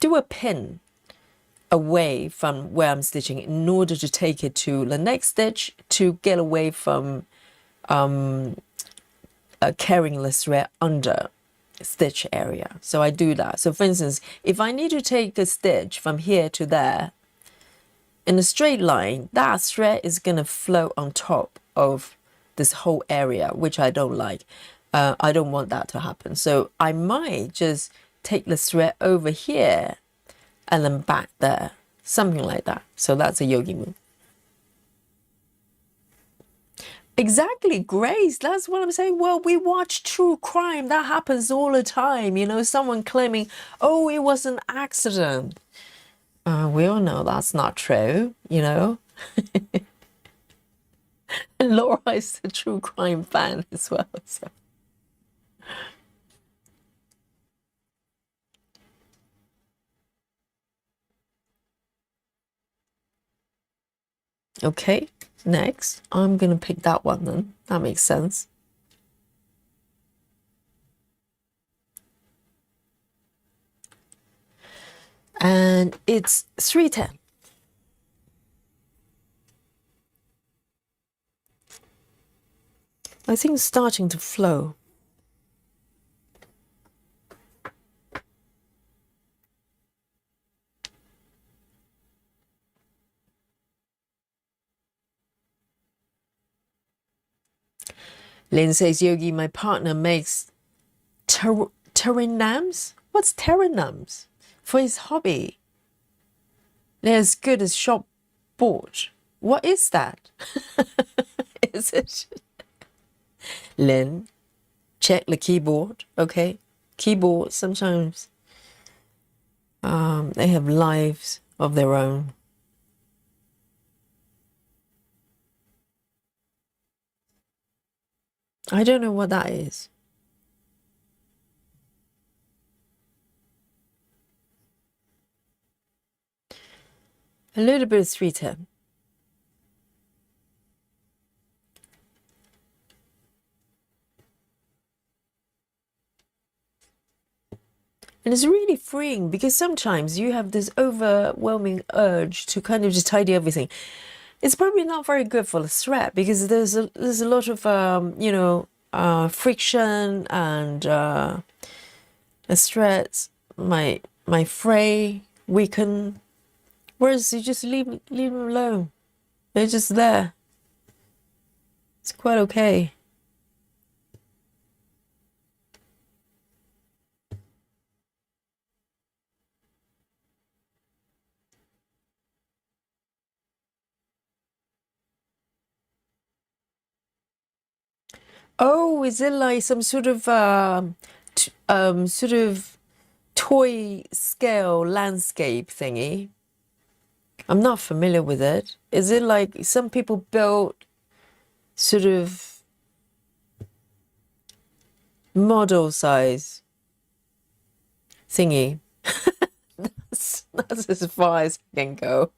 do a pin away from where I'm stitching in order to take it to the next stitch to get away from carrying the thread under stitch area. So I do that. So for instance, if I need to take a stitch from here to there, in a straight line, that thread is going to float on top of this whole area, which I don't like. I don't want that to happen. So I might just take the thread over here and then back there, something like that. So that's a yogi move. Exactly, Grace. That's what I'm saying. Well, we watch true crime. That happens all the time. You know, someone claiming, oh, it was an accident. We all know that's not true, you know. And Laura is a true crime fan as well. So. Okay, next. I'm going to pick that one then. That makes sense. And it's 310. I think it's starting to flow. Lynn says, Yogi, my partner makes terranums? What's terranums? For his hobby. They're as good as shop bought. What is that? Is it? Lynn, check the keyboard, okay? Keyboards sometimes they have lives of their own. I don't know what that is. A little bit of 310. And it's really freeing because sometimes you have this overwhelming urge to kind of just tidy everything. It's probably not very good for the thread because there's a lot of you know, friction, and the threads might fray, weaken. Whereas you just leave them alone. They're just there. It's quite okay. Oh, is it like some sort of toy scale landscape thingy? I'm not familiar with it. Is it like some people build sort of model size thingy? That's as far as I can go.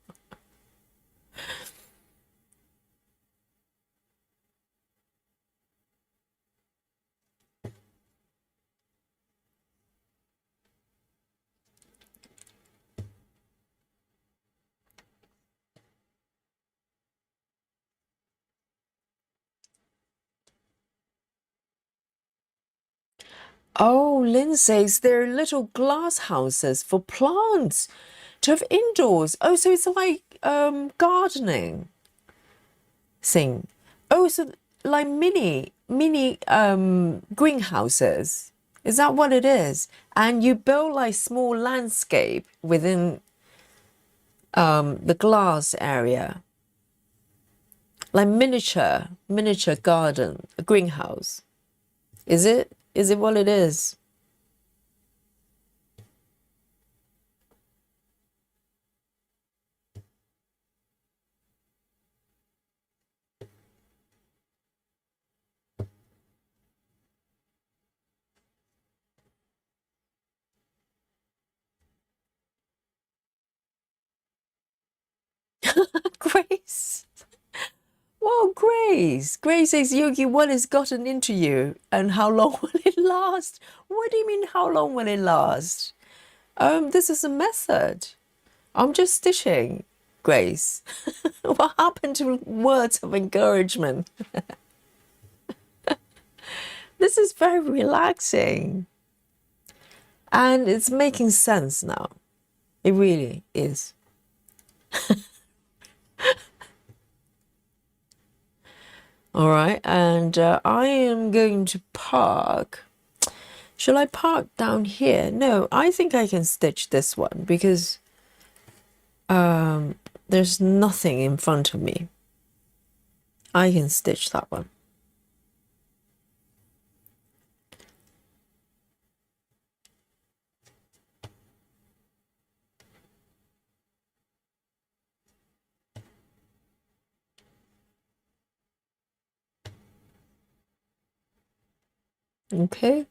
Oh, Lynn says there are little glass houses for plants to have indoors. Oh, so it's like gardening thing. Oh, so like mini greenhouses. Is that what it is? And you build like small landscape within the glass area. Like miniature garden, a greenhouse. Is it? Is it what it is? Grace. Well, Grace. Grace says, Yogi, what has gotten into you and how long will it last? What do you mean, how long will it last? This is a method. I'm just stitching, Grace. What happened to words of encouragement? This is very relaxing. And it's making sense now. It really is. All right, and I am going to park. Shall I park down here? No, I think I can stitch this one because there's nothing in front of me. I can stitch that one. Okay.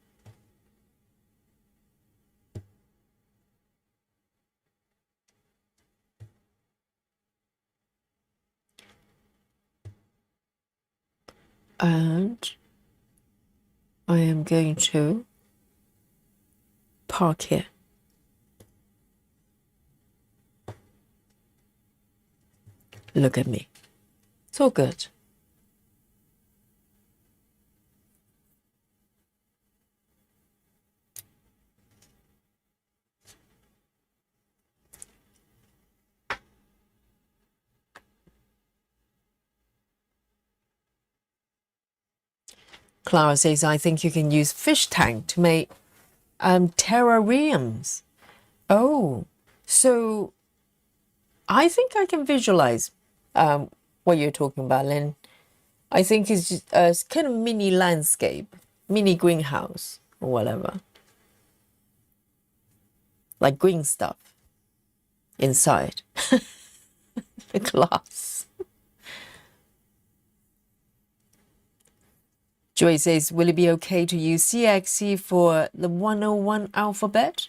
And I am going to park here. Look at me. It's all good. Clara says, I think you can use fish tank to make terrariums. Oh, so I think I can visualize what you're talking about, Lynn. I think it's just a kind of mini landscape, mini greenhouse or whatever. Like green stuff inside the glass. Joy says, will it be okay to use CXC for the 101 alphabet?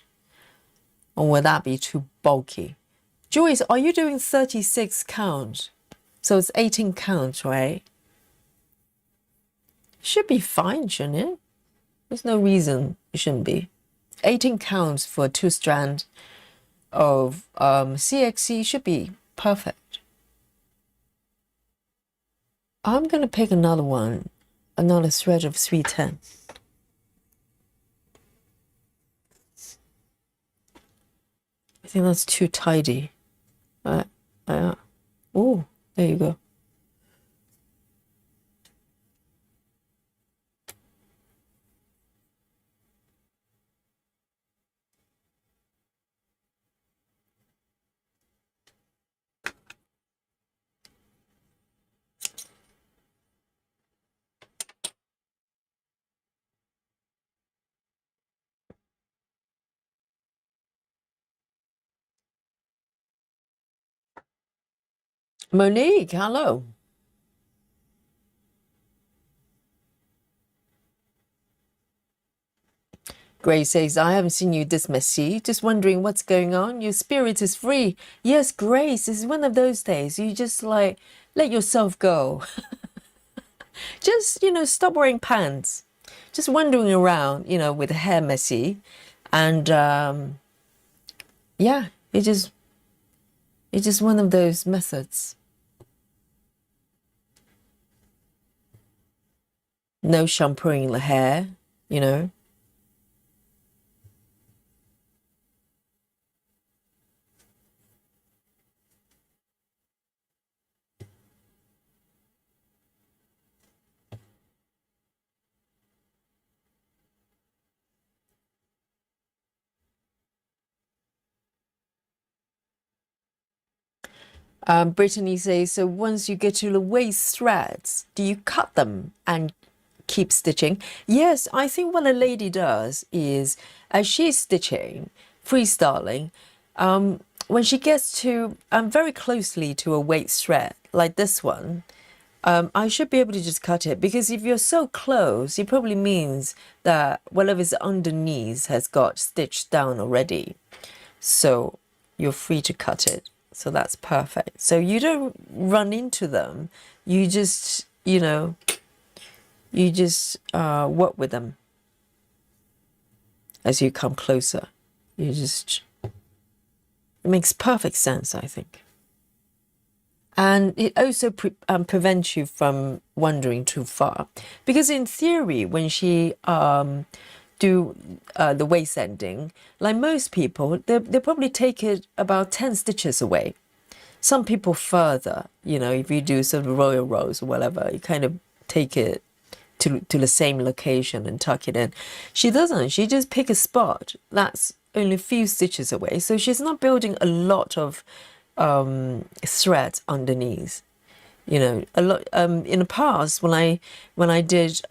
Or will that be too bulky? Joyce, are you doing 36 count? So it's 18 counts, right? Should be fine, shouldn't it? There's no reason it shouldn't be. 18 counts for a 2-strand of CXC should be perfect. I'm going to pick another one, another thread of 310. I think that's too tidy. Oh, there you go. Monique, hello. Grace says, I haven't seen you this messy. Just wondering what's going on. Your spirit is free. Yes, Grace, it's one of those days. You just like let yourself go. Just, stop wearing pants. Just wandering around, with the hair messy. And yeah, it's just one of those methods. No shampooing the hair, Brittany says, so once you get to the waist threads, do you cut them and keep stitching? Yes, I think what a lady does is, as she's stitching, freestyling, when she gets to very closely to a waist thread, like this one, I should be able to just cut it, because if you're so close, it probably means that whatever's underneath has got stitched down already. So you're free to cut it. So that's perfect. So you don't run into them. You just, work with them as you come closer. It makes perfect sense, I think. And it also prevents you from wandering too far. Because in theory, when she do the waist ending, like most people, they probably take it about 10 stitches away. Some people further, if you do sort of royal rows or whatever, you kind of take it to the same location and tuck it in. She doesn't. She just pick a spot that's only a few stitches away. So she's not building a lot of thread underneath. You know, a lot in the past when I did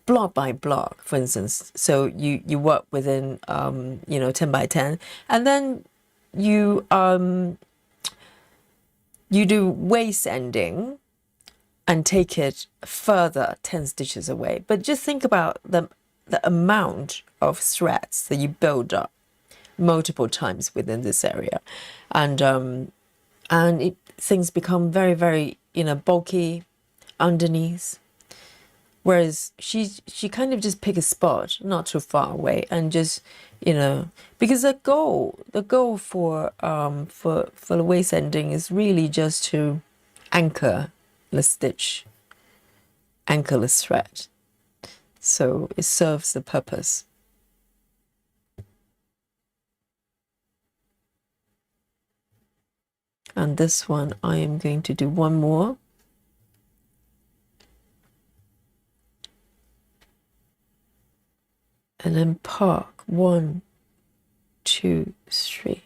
block by block, for instance. So you work within 10 by 10, and then you do waist ending and take it further 10 stitches away. But just think about the amount of threads that you build up multiple times within this area, and things become very, very bulky underneath. Whereas she kind of just pick a spot not too far away and just because the goal for the waist ending is really just to anchor the stitch, anchor the thread, so it serves the purpose. And this one I am going to do one more. And then park 1, 2, 3.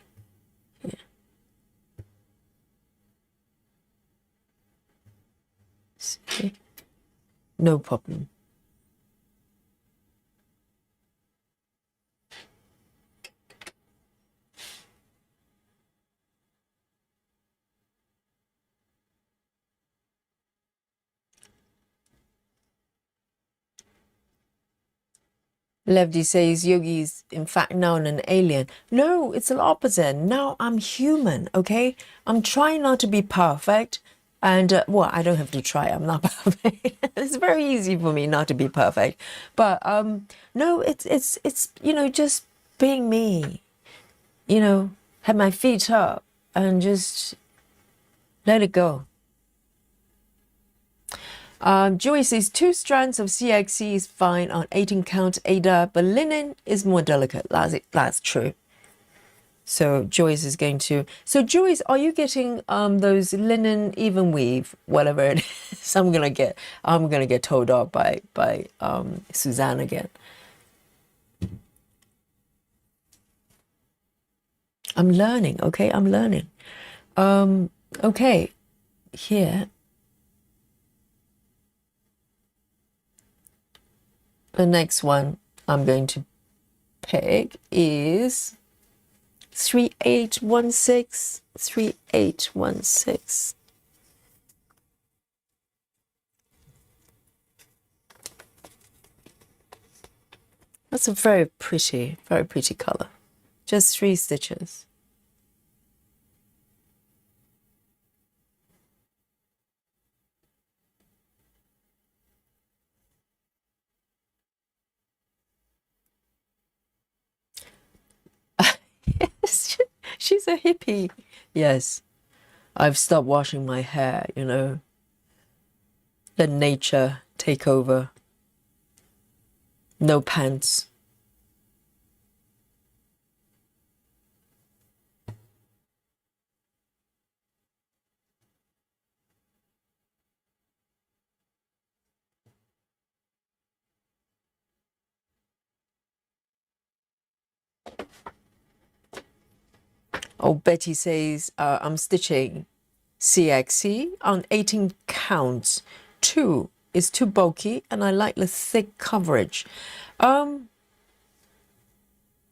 Yeah. See? No problem. Levdi says Yogi is in fact now an alien. No, it's the opposite. Now I'm human, okay? I'm trying not to be perfect. And, well, I don't have to try. I'm not perfect. It's very easy for me not to be perfect. But, no, it's just being me. Have my feet up and just let it go. Joy says 2 strands of CXC is fine on 18 count Ada, but linen is more delicate. That's true. So Joyce is going to. So Joyce, are you getting those linen even weave, whatever it is? I'm gonna get told off by Suzanne again. I'm learning. Okay, I'm learning. Okay, here. The next one I'm going to pick is 3816, 3816. That's a very pretty color. Just 3 stitches. Yes, she's a hippie. Yes, I've stopped washing my hair, Let nature take over. No pants. Oh, Betty says, I'm stitching CXC on 18 counts. 2 is too bulky and I like the thick coverage. All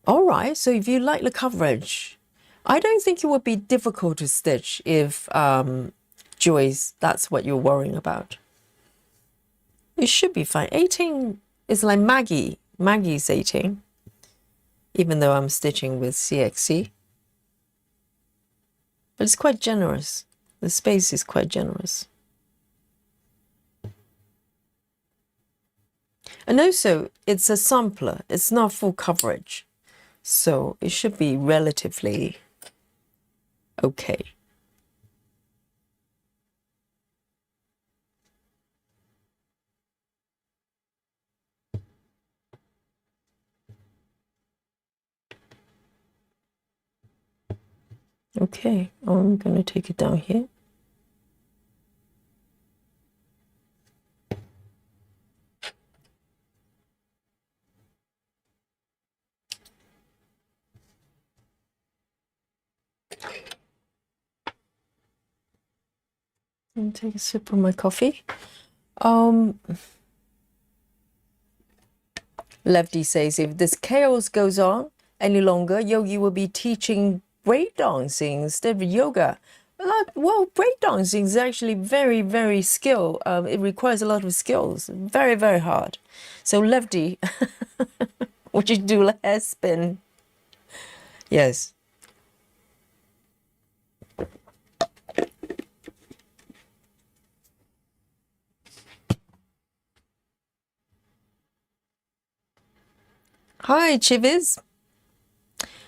right, so if you like the coverage, I don't think it would be difficult to stitch if, Joyce, that's what you're worrying about. It should be fine. 18 is like Maggie. Maggie's 18, even though I'm stitching with CXC. But it's quite generous. The space is quite generous. And also, it's a sampler. It's not full coverage. So it should be relatively okay. Okay, I'm going to take it down here. Let me take a sip of my coffee. Lefty says, if this chaos goes on any longer, Yogi will be teaching breakdancing instead of yoga. Well, breakdancing is actually very, very skill. It requires a lot of skills. Very, very hard. So Lefty, would you do a hair spin? Yes. Hi, Chivis.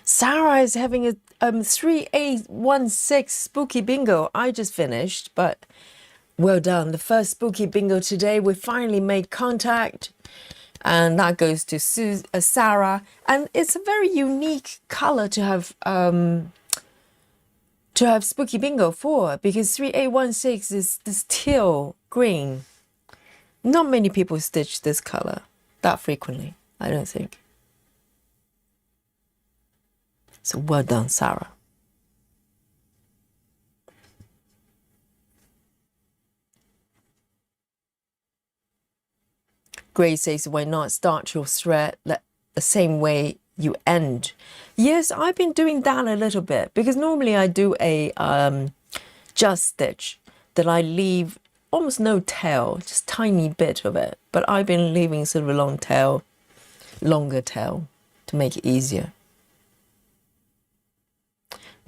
Sarah is having a 3816 spooky bingo. I just finished, but well done. The first spooky bingo today. We finally made contact, and that goes to Sarah. And it's a very unique color to have spooky bingo for, because 3816 is this teal green. Not many people stitch this color that frequently, I don't think. So well done, Sarah. Grace says, why not start your thread the same way you end? Yes, I've been doing that a little bit, because normally I do a just stitch that I leave almost no tail, just tiny bit of it. But I've been leaving sort of a longer tail to make it easier.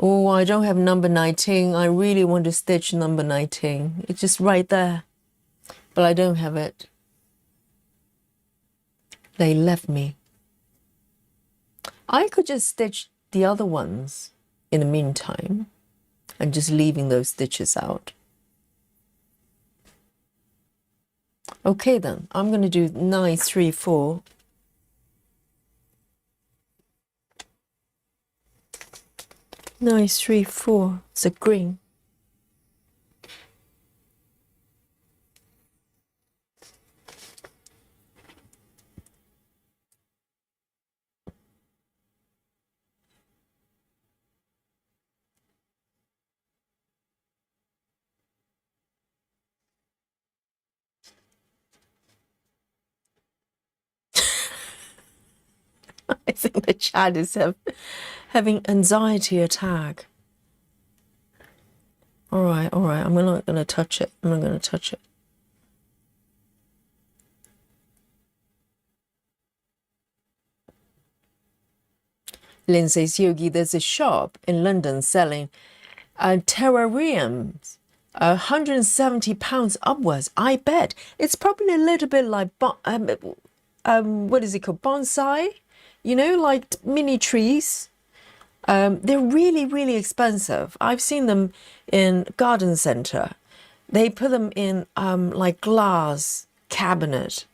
Oh, I don't have number 19. I really want to stitch number 19. It's just right there, but I don't have it. They left me. I could just stitch the other ones in the meantime and just leaving those stitches out. Okay then, I'm going to do 934. Nice 3, 4. It's a green. I think the chat is having anxiety attack. All right. I'm not going to touch it. I'm not going to touch it. Lynn says, Yogi, there's a shop in London selling terrariums, £170 upwards. I bet it's probably a little bit like what is it called, bonsai? You know, like mini trees. They're really, really expensive. I've seen them in garden center. They put them in like glass cabinet,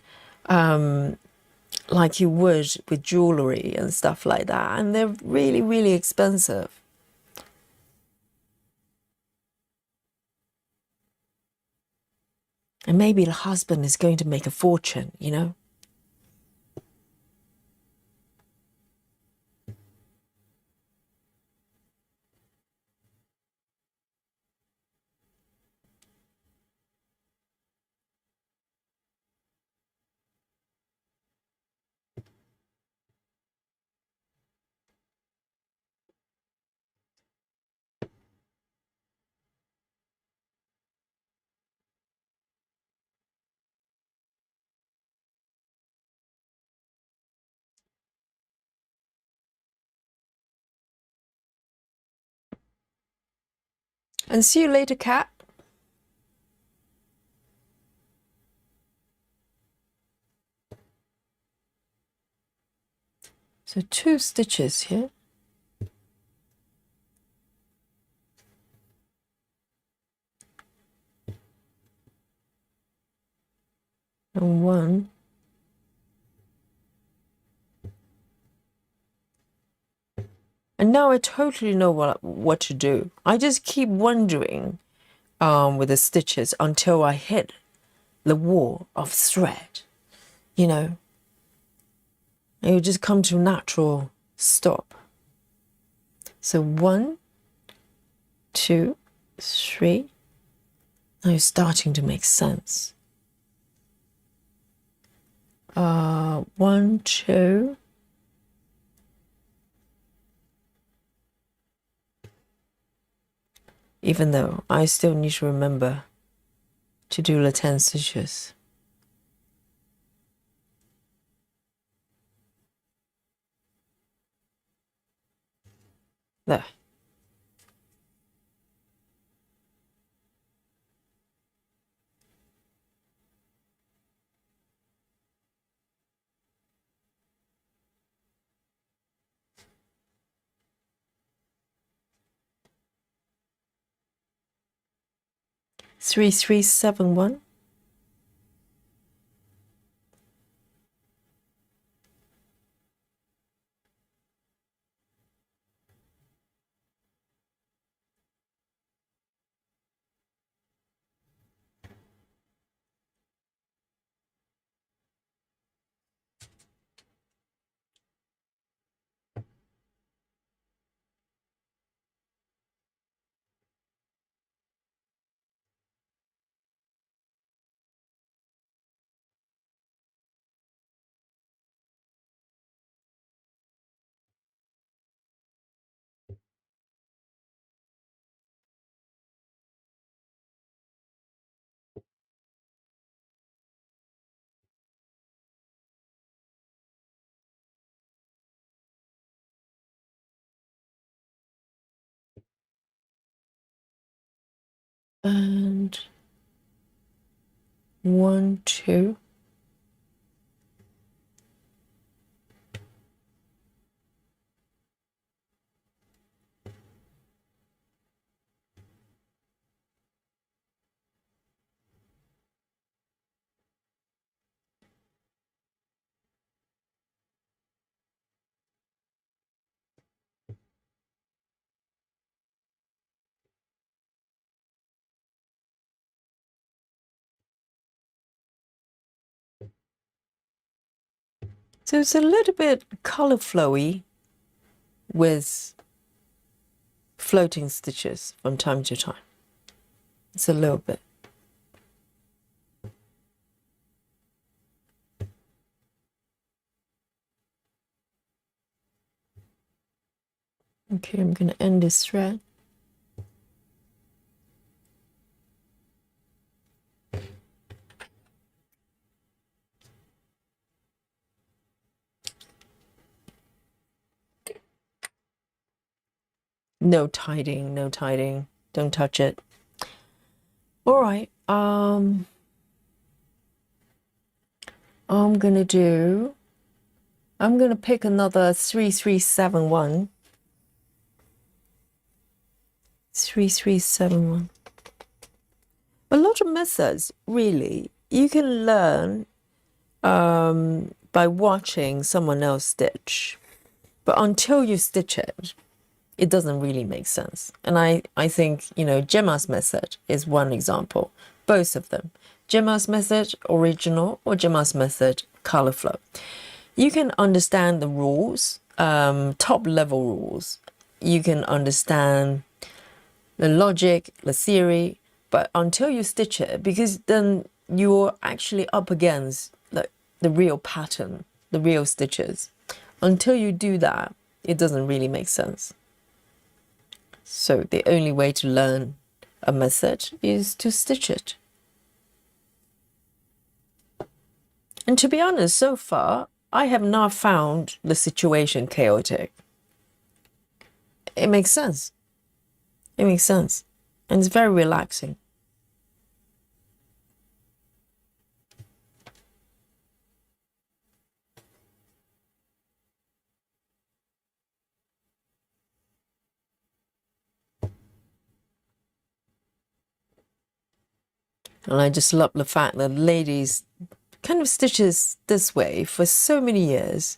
like you would with jewelry and stuff like that. And they're really, really expensive. And maybe the husband is going to make a fortune, you know? And see you later, cat. So 2 stitches here. And 1. And now I totally know what to do. I just keep wondering with the stitches until I hit the wall of thread, you know. It will just come to a natural stop. So 1, 2, 3. Now it's starting to make sense. 1, 2. Even though I still need to remember to do the 10 stitches. There. Three, 3, 7, 1. And 1, 2. So it's a little bit color flowy with floating stitches from time to time. It's a little bit. Okay, I'm going to end this thread. No tiding, no tiding. Don't touch it. All right. I'm gonna pick another 3, 3, 7, 1. 3, 3, 7, 1. A lot of methods, really, you can learn by watching someone else stitch. But until you stitch it, it doesn't really make sense. And I think, Gemma's method is one example. Both of them. Gemma's method, original, or Gemma's method, color flow. You can understand the rules, top level rules. You can understand the logic, the theory, but until you stitch it, because then you're actually up against the real pattern, the real stitches. Until you do that, it doesn't really make sense. So the only way to learn a method is to stitch it. And to be honest, so far, I have not found the situation chaotic. It makes sense. It makes sense. And it's very relaxing. And I just love the fact that ladies kind of stitches this way for so many years.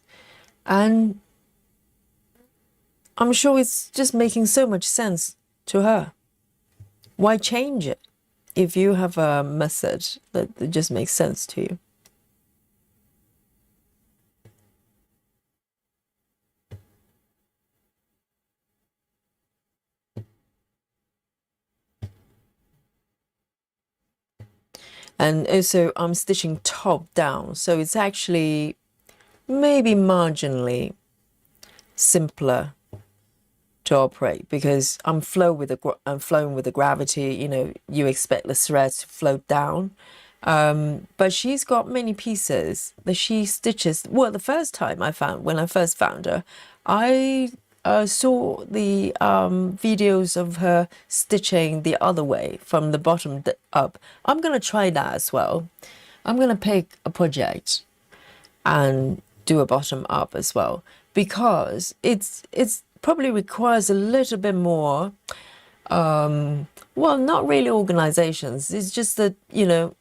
And I'm sure it's just making so much sense to her. Why change it if you have a method that just makes sense to you? And also I'm stitching top down, so it's actually maybe marginally simpler to operate because I'm flowing with the gravity. You know, you expect the threads to float down, but she's got many pieces that she stitches. Well, the first time when I first found her, I saw the videos of her stitching the other way from the bottom up. I'm gonna try that as well. I'm gonna pick a project and do a bottom up as well, because it's probably requires a little bit more, well, not really organizations. It's just that, you know,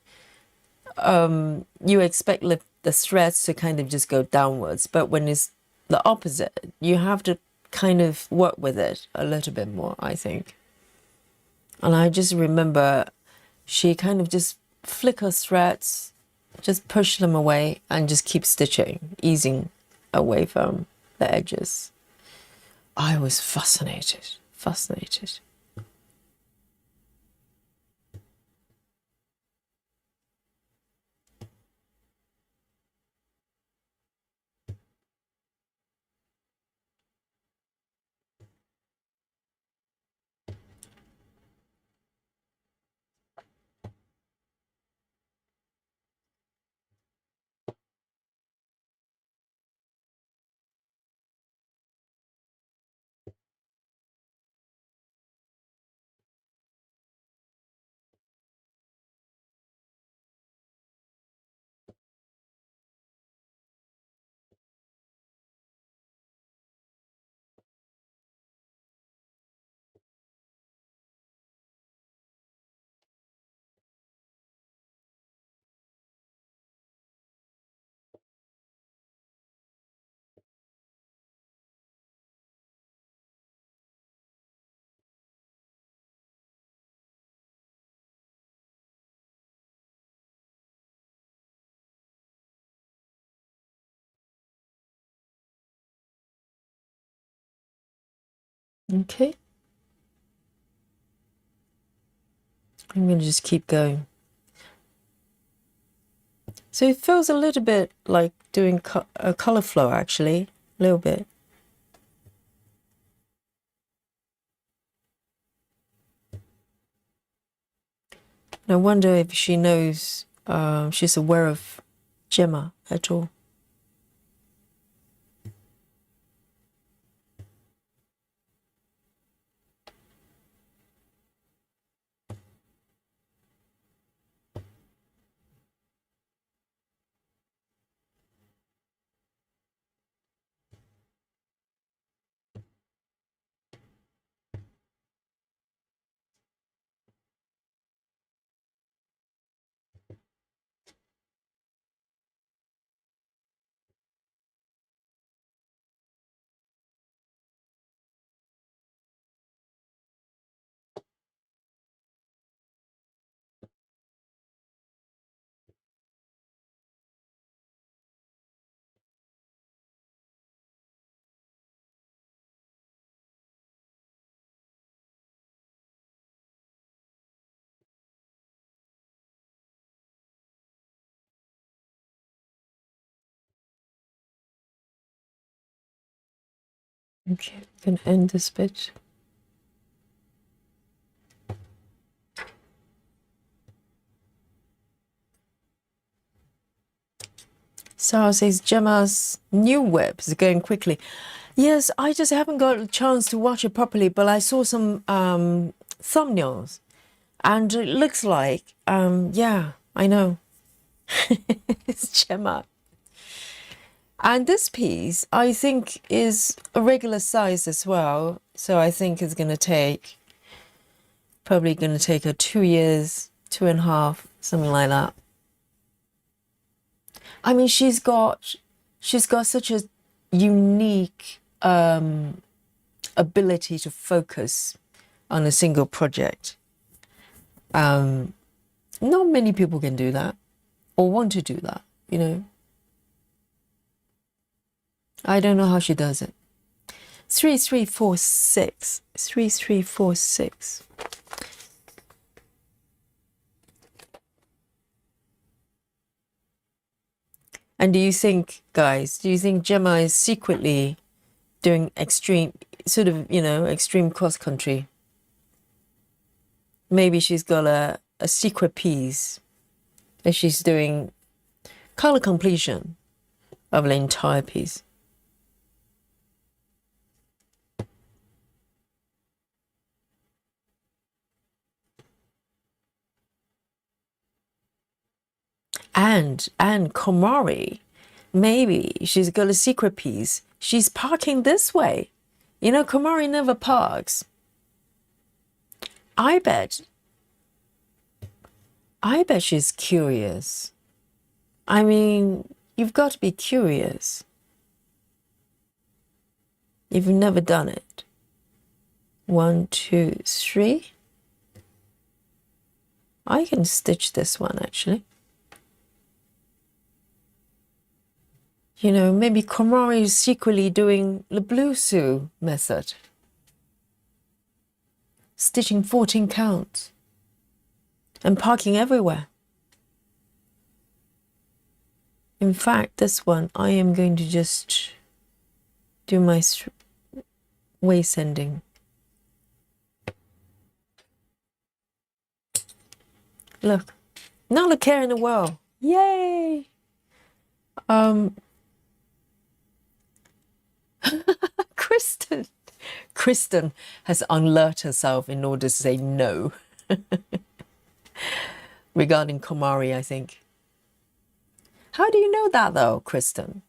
you expect the threads to kind of just go downwards, but when it's the opposite, you have to kind of work with it a little bit more, I think. And I just remember she kind of just flicker threads, just push them away and just keep stitching, easing away from the edges. I was fascinated. Okay. I'm going to just keep going. So it feels a little bit like doing a color flow, actually, a little bit. And I wonder if she knows, she's aware of Gemma at all. Okay, we can end this bit. Sarah says Gemma's new web is going quickly. Yes, I just haven't got a chance to watch it properly, but I saw some thumbnails, and it looks like, yeah, I know. It's Gemma. And this piece, I think, is a regular size as well. So I think it's going to take, probably going to take her 2 years, 2.5, something like that. I mean, she's got such a unique ability to focus on a single project. Not many people can do that or want to do that, you know. I don't know how she does it. 3346. 3346. And do you think, guys, do you think Gemma is secretly doing extreme, sort of, you know, extreme cross country? Maybe she's got a secret piece that she's doing color completion of the entire piece. And Komari, maybe she's got a secret piece. She's parking this way. You know, Komari never parks. I bet she's curious. I mean, you've got to be curious. If you've never done it. 1, 2, 3. I can stitch this one actually. You know, maybe Komari is secretly doing the Bluessu method. Stitching 14 counts. And parking everywhere. In fact, this one, I am going to just do my waist ending. Look, not a care in the world. Yay! Kristen has unlearned herself in order to say no. Regarding Komari, I think. How do you know that though, Kristen?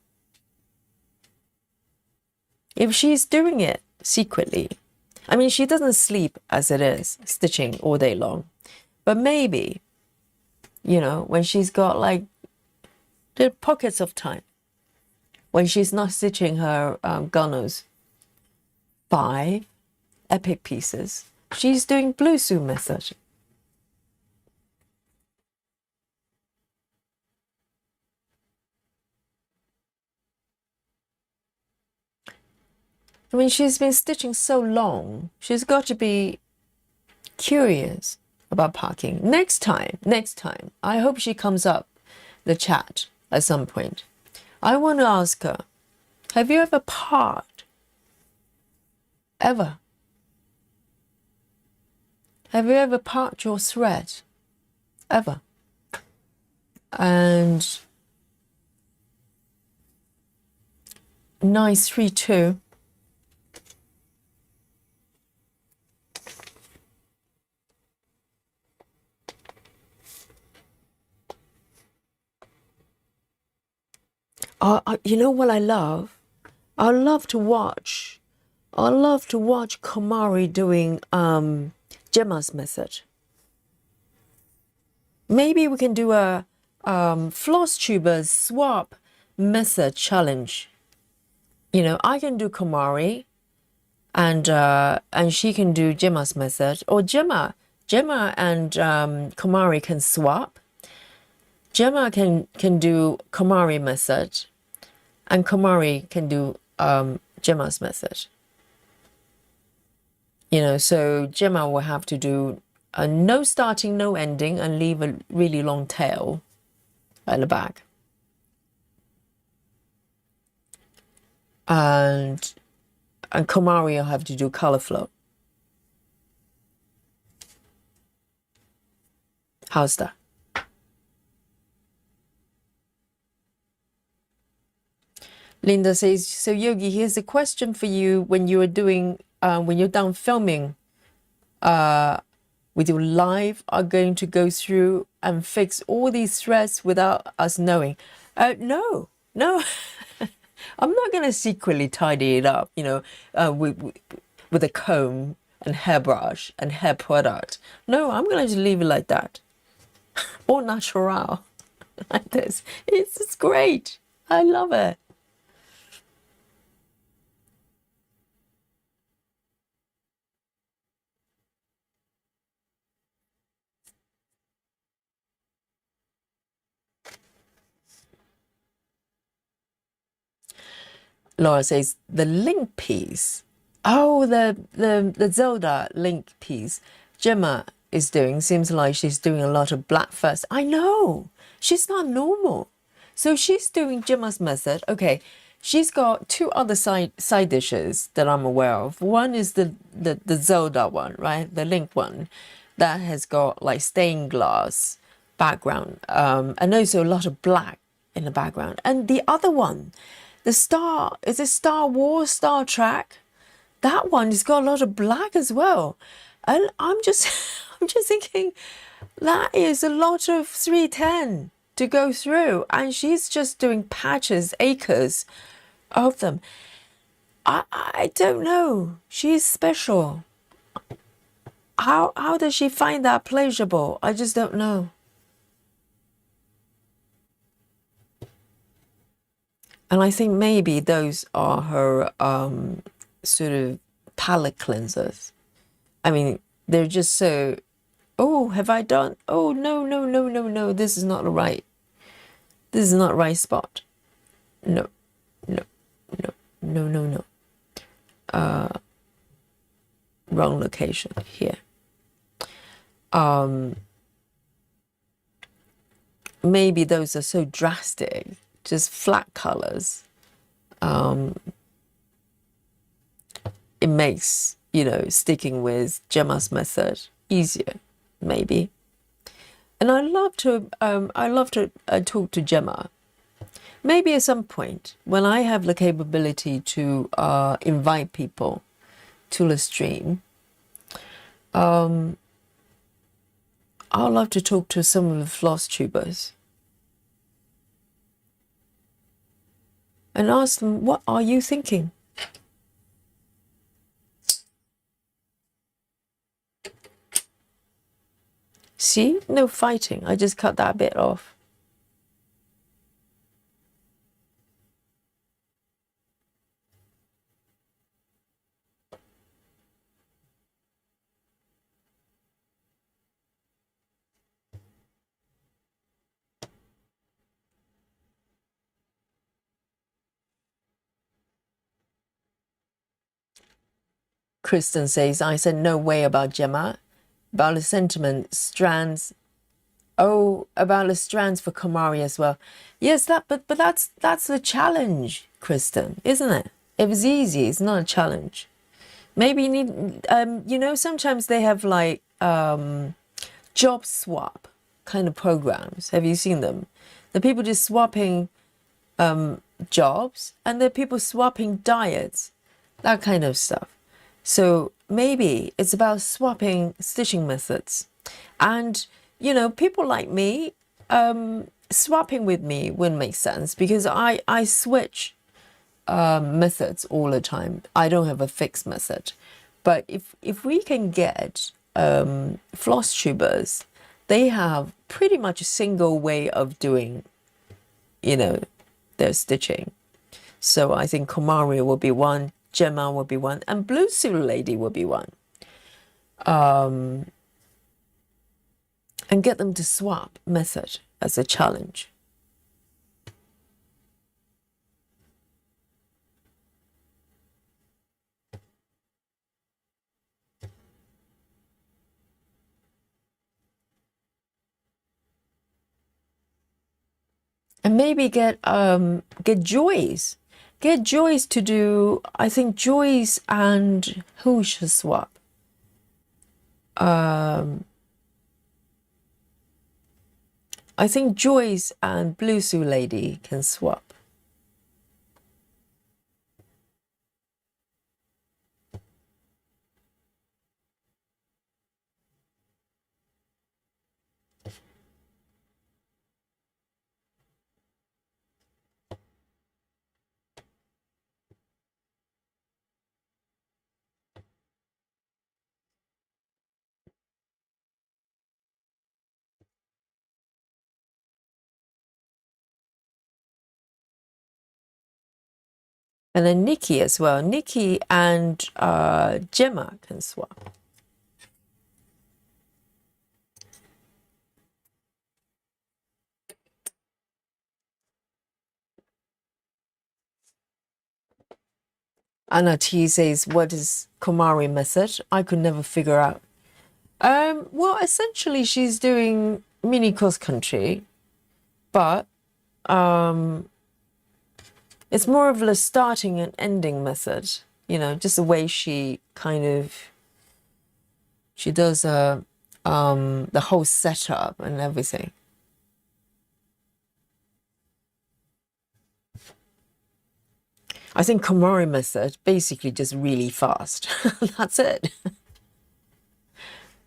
If she's doing it secretly, I mean, she doesn't sleep as it is, stitching all day long. But maybe, you know, when she's got like the pockets of time, when she's not stitching her gunners 5 epic pieces, she's doing Bluessu method. I mean, she's been stitching so long, she's got to be curious about parking. Next time, I hope she comes up the chat at some point. I want to ask her, have you ever parked? Ever? Have you ever parked your thread? Ever? And 932. You know what I love? I love to watch Komari doing Gemma's method. Maybe we can do a floss tubers swap method challenge. You know, I can do Komari, and she can do Gemma's method, or Gemma and Komari can swap. Gemma can do Komari method, and Komari can do Gemma's method. You know, so Gemma will have to do a no starting, no ending, and leave a really long tail at the back. And Komari will have to do color flow. How's that? Linda says, so Yogi, here's a question for you. When you are doing, when you're done filming with your live, are going to go through and fix all these threads without us knowing? No. I'm not going to secretly tidy it up, you know, with a comb and hairbrush and hair product. No, I'm going to leave it like that. All natural, like this. It's great. I love it. Laura says the link piece. Oh, the Zelda link piece Gemma is doing. Seems like she's doing a lot of black first. I know. She's not normal. So she's doing Gemma's method. Okay, she's got two other side dishes that I'm aware of. One is the Zelda one, right? The Link one that has got like stained glass background, and also a lot of black in the background. And the other one, the Star, is it Star Wars, Star Trek? That one has got a lot of black as well. And I'm just I'm just thinking that is a lot of 310 to go through, and she's just doing patches, acres of them. I don't know. She's special. How does she find that pleasurable? I just don't know. And I think maybe those are her sort of palette cleansers. I mean, they're just so, oh, have I done? Oh, no, no, no, no, no. This is not the right. This is not the right spot. No, no, no, no, no, no. Wrong location here. Maybe those are so drastic, just flat colors. It makes, you know, sticking with Gemma's method easier, maybe. And I love to talk to Gemma. Maybe at some point when I have the capability to invite people to the stream, I'd love to talk to some of the floss tubers and ask them, what are you thinking? See, no fighting. I just cut that bit off. Kristen says, I said no way about Gemma. About the sentiment, strands. Oh, about the strands for Kamari as well. Yes, but that's the challenge, Kristen, isn't it? If it's easy, it's not a challenge. Maybe you need, you know, sometimes they have like job swap kind of programs. Have you seen them? The people just swapping jobs, and there are people swapping diets, that kind of stuff. So maybe it's about swapping stitching methods. And, you know, people like me, swapping with me wouldn't make sense because I switch methods all the time. I don't have a fixed method. But if we can get floss tubers, they have pretty much a single way of doing, you know, their stitching. So I think Komari will be one, Gemma will be one, and Bluessu Lady will be one. And get them to swap method as a challenge. And maybe get Joyce. Get Joyce to do, I think Joyce and who should swap? I think Joyce and Bluessu Lady can swap. And then Nikki as well. Nikki and Gemma can swap. Anna T says, what is Komari method? I could never figure out. Well, essentially she's doing mini cross country, but It's more of a starting and ending method, you know, just the way she does the whole setup and everything. I think Komori method, basically just really fast. That's it.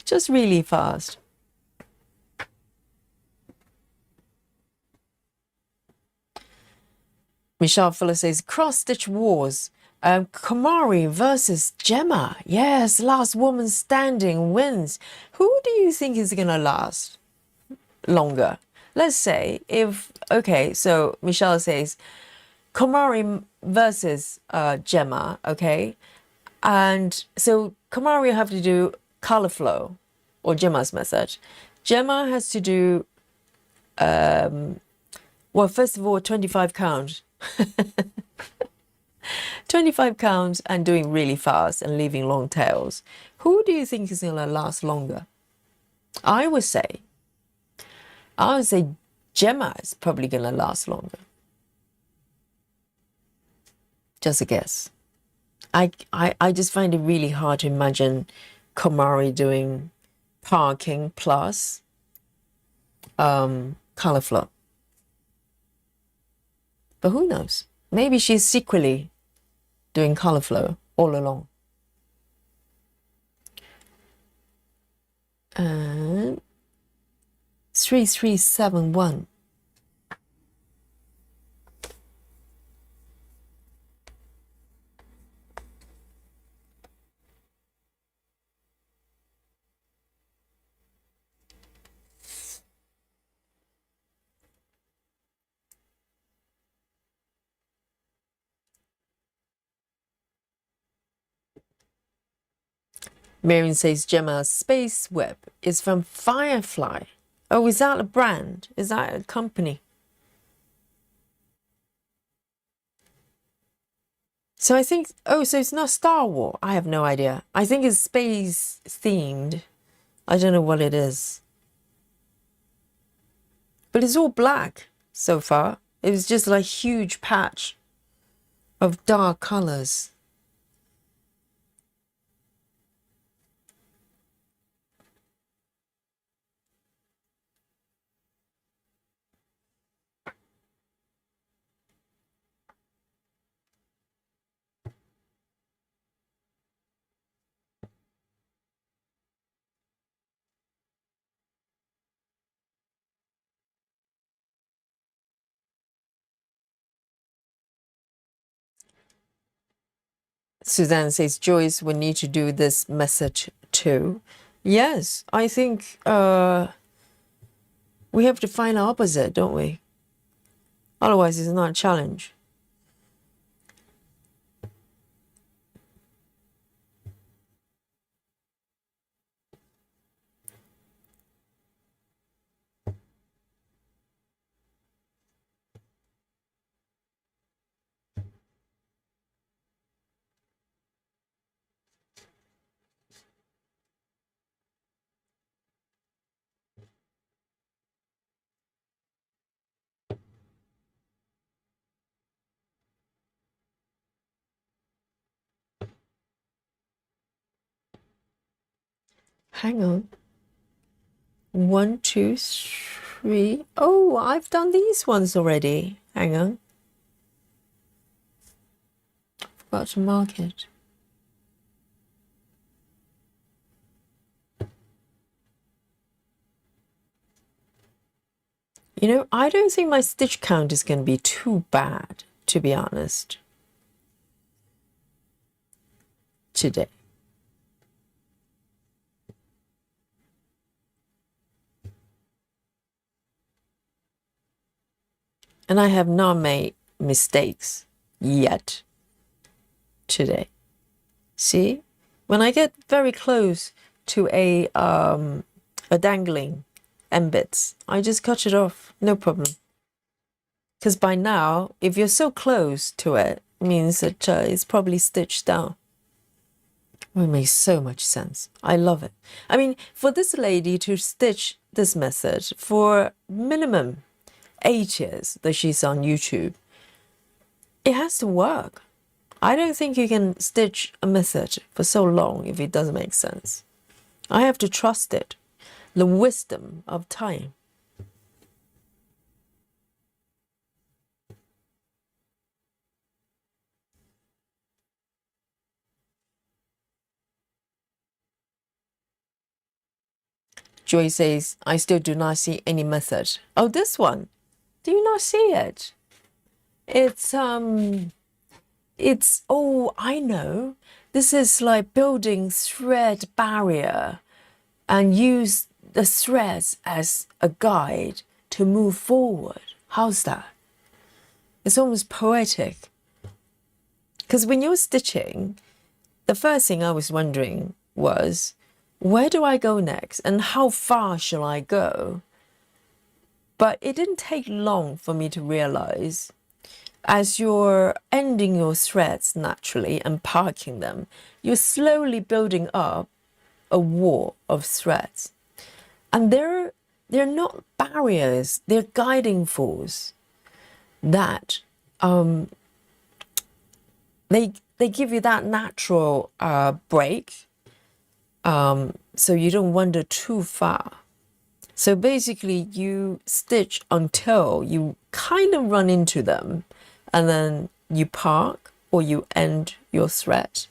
Just really fast. Michelle Fuller says, cross-stitch wars. Komori versus Gemma. Yes, last woman standing wins. Who do you think is going to last longer? Let's say okay, so Michelle says, Komori versus Gemma, okay? And so Komori have to do color flow, or Gemma's method. Gemma has to do, well, first of all, 25 count. 25 counts and doing really fast and leaving long tails. Who do you think is going to last longer? I would say Gemma is probably going to last longer. Just a guess. I just find it really hard to imagine Komari doing parking plus color flow. But who knows? Maybe she's secretly doing color flow all along. And 3371. Marion says Gemma's space web is from Firefly. Oh, is that a brand? Is that a company? So I think, oh, so it's not Star Wars. I have no idea. I think it's space themed. I don't know what it is. But it's all black so far. It was just like a huge patch of dark colors. Suzanne says Joyce will need to do this message too. Yes, I think we have to find the opposite, don't we? Otherwise, it's not a challenge. Hang on. 1, 2, 3. Oh, I've done these ones already. Hang on. Forgot to mark it. You know, I don't think my stitch count is going to be too bad, to be honest, today. And I have not made mistakes yet today. See, when I get very close to a dangling end bits, I just cut it off, no problem. Because by now, if you're so close to it, it means that it's probably stitched down. Well, it makes so much sense. I love it. I mean, for this lady to stitch this method for minimum 8 years that she's on YouTube. It has to work. I don't think you can stitch a method for so long if it doesn't make sense. I have to trust it. The wisdom of time. Joy says, I still do not see any method. Oh, this one. Do you not see it? Oh, I know. This is like building thread barrier and use the threads as a guide to move forward. How's that? It's almost poetic. Because when you're stitching, the first thing I was wondering was, where do I go next and how far shall I go? But it didn't take long for me to realize, as you're ending your threads naturally and parking them, you're slowly building up a wall of threads. And they're not barriers, they're guiding force that they give you that natural break, so you don't wander too far. So basically you stitch until you kind of run into them, and then you park or you end your thread,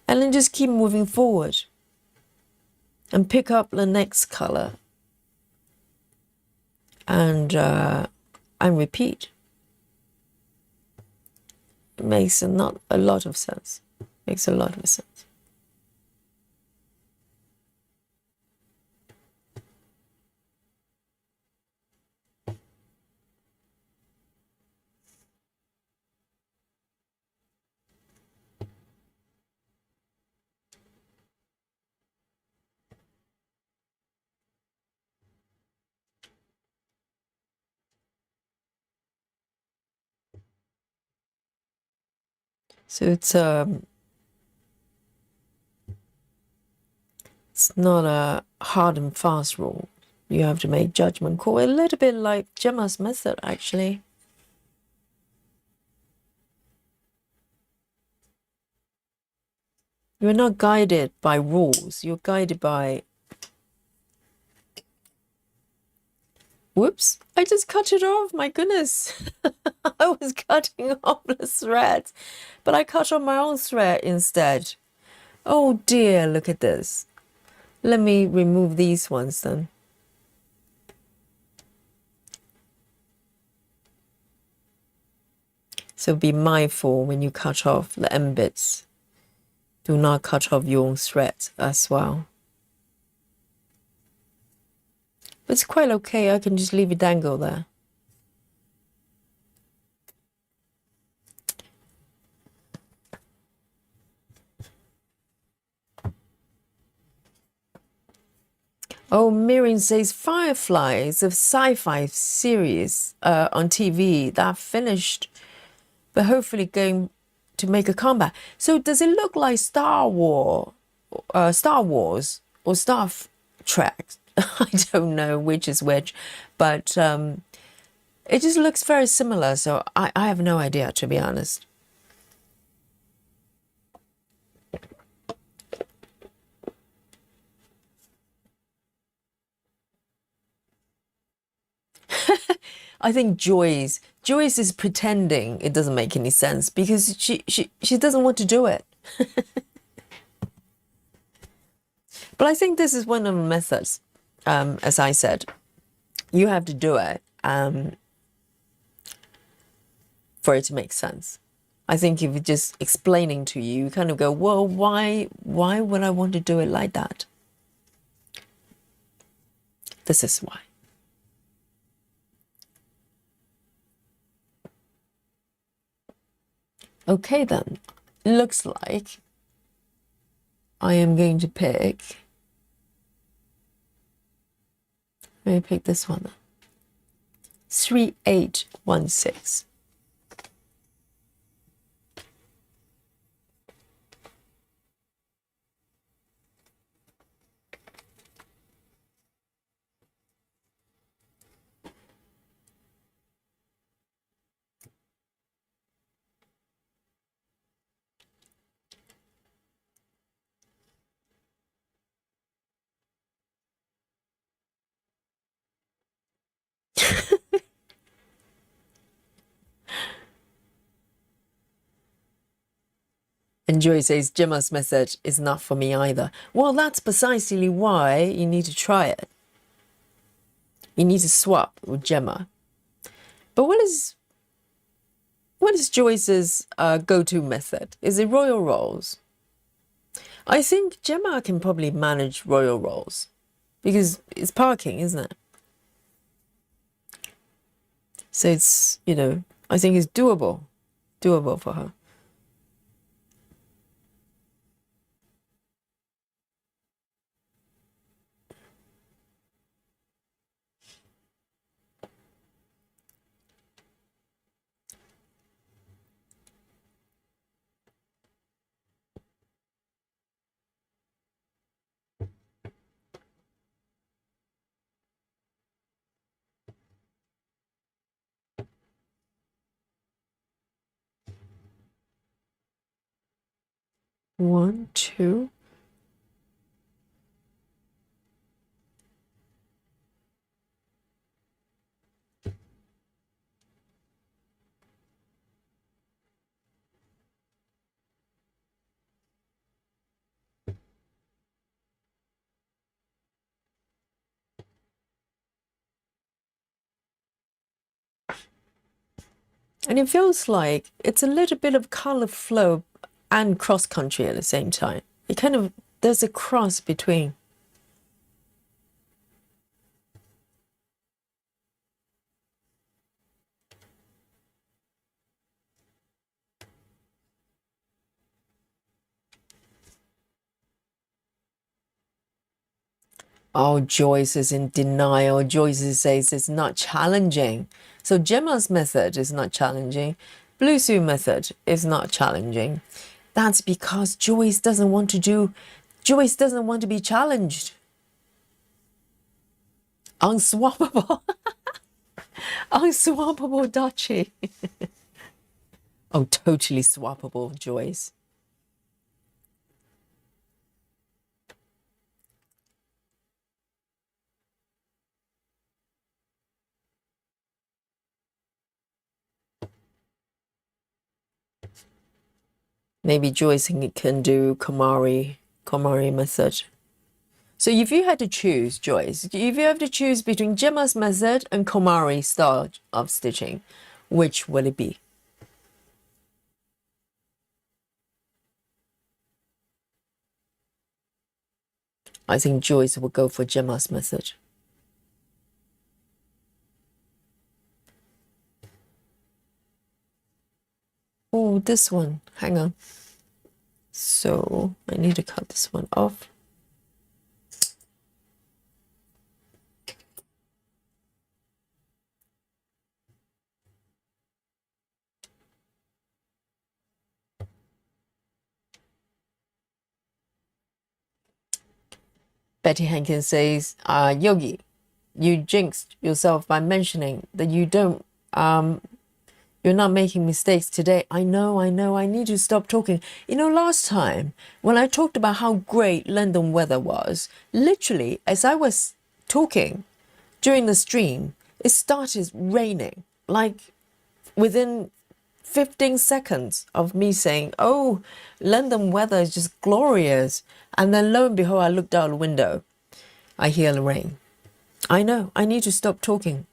and then just keep moving forward and pick up the next color and repeat. It makes not a lot of sense. Makes a lot of sense. So it's not a hard and fast rule. You have to make judgment call, a little bit like Gemma's method, actually. You're not guided by rules. You're guided by... Whoops, I just cut it off. My goodness. I was cutting off the thread, but I cut off my own thread instead. Oh dear, look at this. Let me remove these ones then. So be mindful when you cut off the end bits. Do not cut off your own thread as well. But it's quite okay. I can just leave it dangle there. Oh, Miriam says Firefly is a sci-fi series on TV that finished, but hopefully going to make a comeback. So does it look like Star Wars or Star Trek? I don't know which is which, but it just looks very similar. So I have no idea, to be honest. I think Joyce is pretending it doesn't make any sense because she doesn't want to do it. But I think this is one of the methods. As I said, you have to do it for it to make sense. I think if it's just explaining to you, you kind of go, well, why would I want to do it like that? This is why. Okay then, looks like I am going to pick, let me pick this one, 3816. And Joy says, Gemma's method is not for me either. Well, that's precisely why you need to try it. You need to swap with Gemma. But what is Joyce's go-to method? Is it royal rolls? I think Gemma can probably manage royal rolls because it's parking, isn't it? So it's, you know, I think it's doable for her. One, two. And it feels like it's a little bit of color flow and cross country at the same time. It kind of, there's a cross between. Oh, Joyce is in denial. Joyce says it's not challenging. So Gemma's method is not challenging. Bluessu method is not challenging. That's because Joyce doesn't want to be challenged. Unswappable. Unswappable Dachi. Oh, totally swappable, Joyce. Maybe Joyce can do Komari method. So if you had to choose, Joyce, if you have to choose between Gemma's method and Komari style of stitching, which will it be? I think Joyce will go for Gemma's method. Oh, this one. Hang on. So I need to cut this one off. Betty Hankins says, Yogi, you jinxed yourself by mentioning that you're not making mistakes today. I know. I need to stop talking. You know, last time when I talked about how great London weather was, literally as I was talking during the stream, it started raining. Like within 15 seconds of me saying, oh, London weather is just glorious. And then lo and behold, I looked out the window. I hear the rain. I know. I need to stop talking.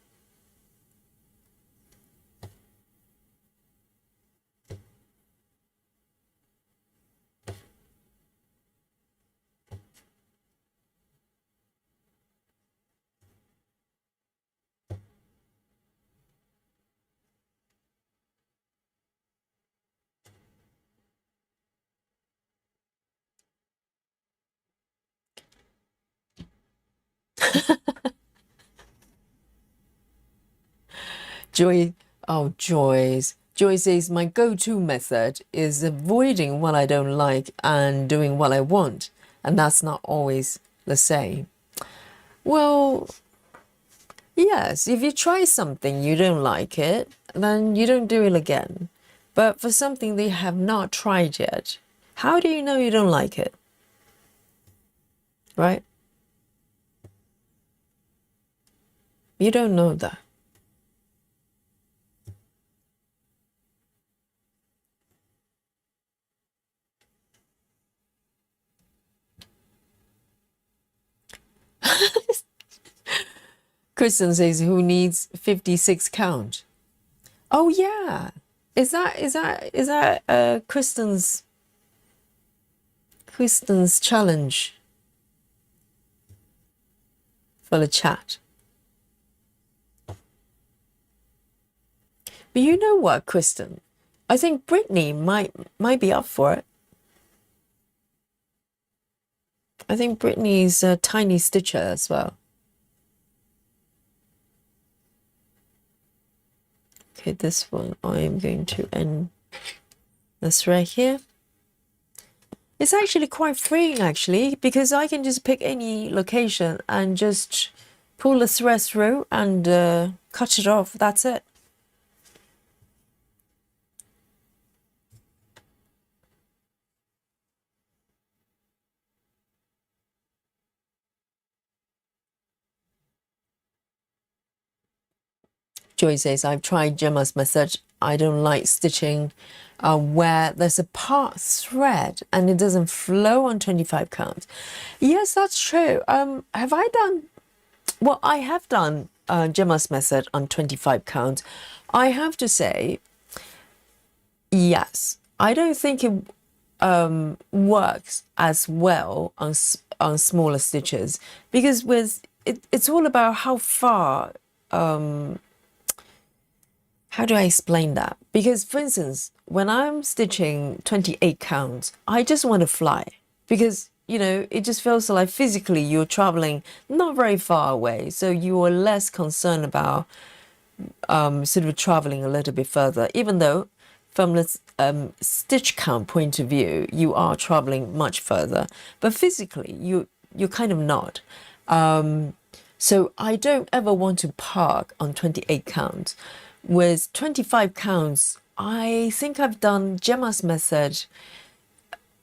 Joy, oh, Joyce. Joy says, my go-to method is avoiding what I don't like and doing what I want. And that's not always the same. Well, yes, if you try something, you don't like it, then you don't do it again. But for something that you have not tried yet, how do you know you don't like it? Right? You don't know that. Kristen says, who needs 56 count? Oh yeah. Is that Kristen's challenge for the chat? But you know what, Kristen? I think Brittany might be up for it. I think Brittany's a tiny stitcher as well. Okay, this one I am going to end this right here. It's actually quite freeing actually, because I can just pick any location and just pull the thread through and cut it off. That's it. Joy says, I've tried Gemma's method. I don't like stitching where there's a part thread and it doesn't flow on 25 count. Yes, that's true. Have I done, well, I have done Gemma's method on 25 count. I have to say, yes, I don't think it works as well on smaller stitches, because it's all about how far, how do I explain that? Because, for instance, when I'm stitching 28 counts, I just want to fly, because, you know, it just feels like physically you're traveling not very far away. So you are less concerned about sort of traveling a little bit further, even though from the stitch count point of view, you are traveling much further. But physically, you're kind of not. So I don't ever want to park on 28 counts. With 25 counts, I think I've done Gemma's method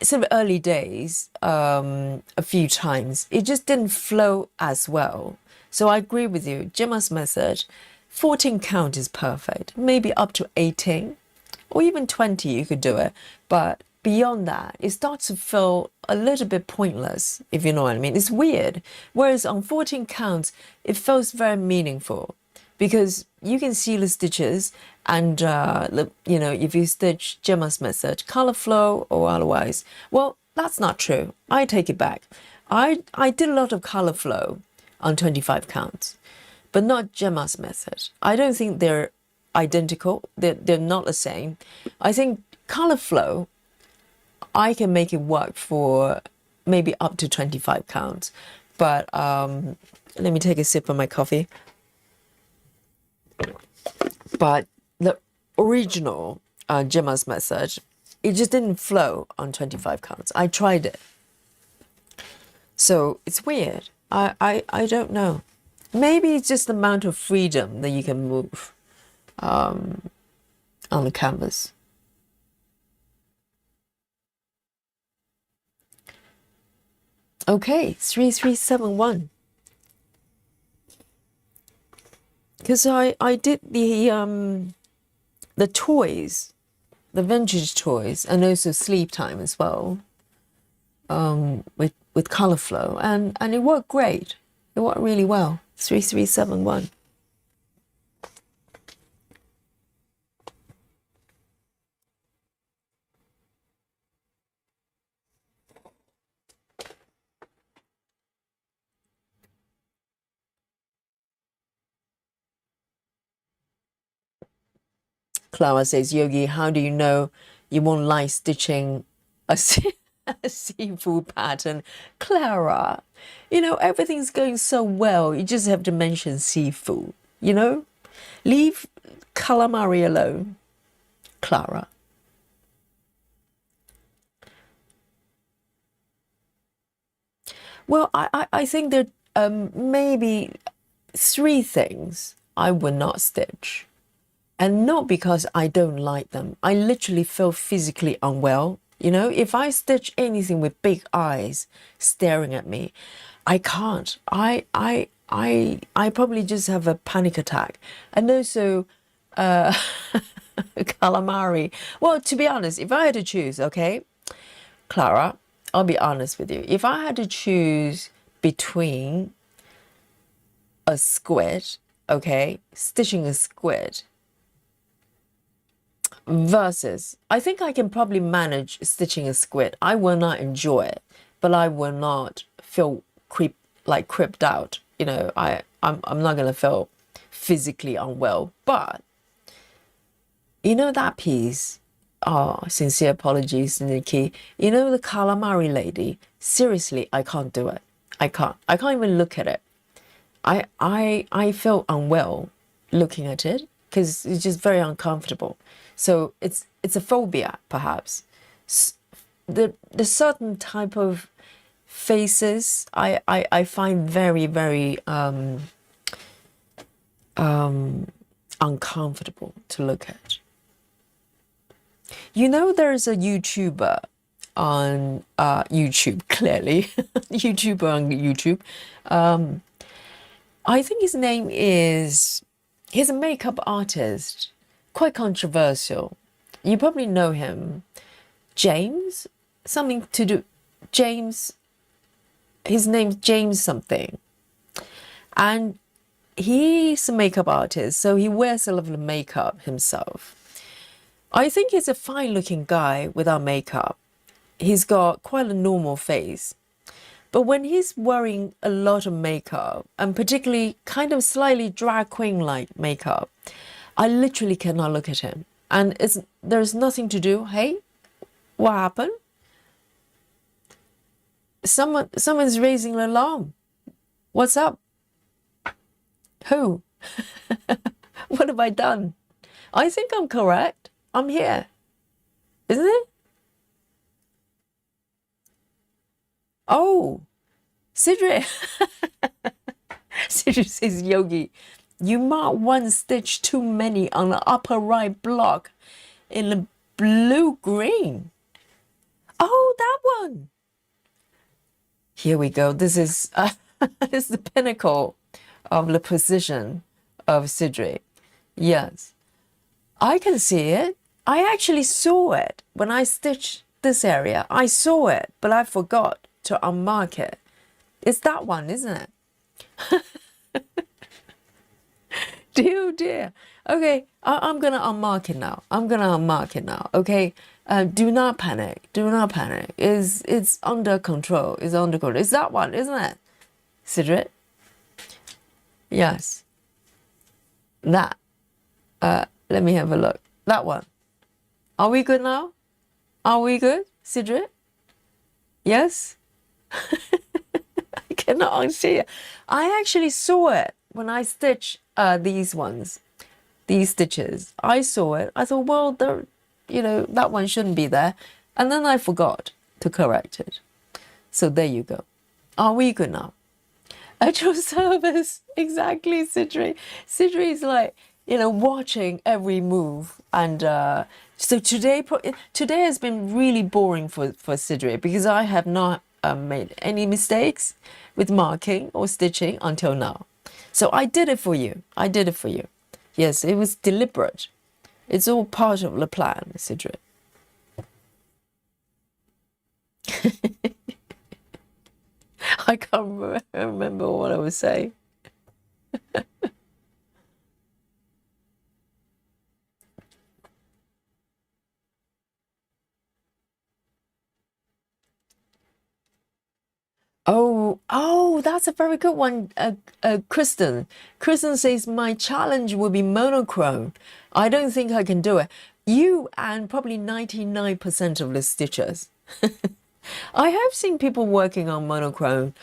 sort of early days a few times. It just didn't flow as well. So I agree with you. Gemma's method, 14 count is perfect. Maybe up to 18 or even 20 you could do it. But beyond that, it starts to feel a little bit pointless, if you know what I mean. It's weird. Whereas on 14 counts, it feels very meaningful, because you can see the stitches and, you know, if you stitch Gemma's method, color flow or otherwise. Well, that's not true. I take it back. I did a lot of color flow on 25 counts, but not Gemma's method. I don't think they're identical. They're not the same. I think color flow, I can make it work for maybe up to 25 counts. But let me take a sip of my coffee. But the original Gemma's method, it just didn't flow on 25 counts. I tried it. So it's weird. I don't know. Maybe it's just the amount of freedom that you can move on the canvas. Okay, 3371. Because I did the toys, the vintage toys, and also sleep time as well, with color flow, and it worked great. It worked really well. 3371. Clara says, Yogi, how do you know you won't like stitching a seafood pattern? Clara, you know, everything's going so well. You just have to mention seafood, you know? Leave calamari alone, Clara. Well, I think there maybe 3 things I would not stitch. And not because I don't like them. I literally feel physically unwell. You know, if I stitch anything with big eyes staring at me, I can't. I probably just have a panic attack. And also, calamari. Well, to be honest, if I had to choose, okay, Clara, I'll be honest with you. If I had to choose between a squid, okay, stitching a squid versus, I think I can probably manage stitching a squid. I will not enjoy it, but I will not feel creeped out. You know, I'm not gonna feel physically unwell. But you know that piece. Oh, sincere apologies, Nikki. You know the calamari lady. Seriously, I can't do it. I can't. I can't even look at it. I feel unwell looking at it because it's just very uncomfortable. So it's a phobia, perhaps. The certain type of faces I find very, very uncomfortable to look at. You know, there's a YouTuber on YouTube, clearly, YouTuber on YouTube. I think his name is, he's a makeup artist, quite controversial. You probably know him. James, something to do, James, his name's James something. And he's a makeup artist, so he wears a lot of makeup himself. I think he's a fine looking guy without makeup. He's got quite a normal face. But when he's wearing a lot of makeup, and particularly kind of slightly drag queen-like makeup, I literally cannot look at him. And there's nothing to do. Hey, what happened? Someone's raising an alarm. What's up? Who? What have I done? I think I'm correct. I'm here. Isn't it? Oh, Sidri. Sidri says, Yogi, you marked one stitch too many on the upper right block in the blue-green. Oh, that one. Here we go. This is this is the pinnacle of the precision of Sidri. Yes, I can see it. I actually saw it when I stitched this area. I saw it, but I forgot to unmark it. It's that one, isn't it? Dear, dear. Okay, I'm gonna unmark it now. I'm gonna unmark it now. Okay, do not panic. Do not panic. It's under control. It's under control. It's that one, isn't it? Sidrit? Yes. That. Let me have a look. That one. Are we good now? Are we good, Sidrit? Yes? I cannot unsee it. I actually saw it when I stitched these ones, these stitches. I saw it. I thought, well, you know, that one shouldn't be there. And then I forgot to correct it. So there you go. Are we good now? At your service. Exactly, Sidri. Sidri is like, you know, watching every move. And so today has been really boring for Sidri because I have not made any mistakes with marking or stitching until now. So I did it for you. I did it for you. Yes, it was deliberate. It's all part of the plan, Sidri. I can't remember what I was saying. Oh, that's a very good one, Kristen. Kristen says, my challenge will be monochrome. I don't think I can do it. You and probably 99% of the stitchers. I have seen people working on monochrome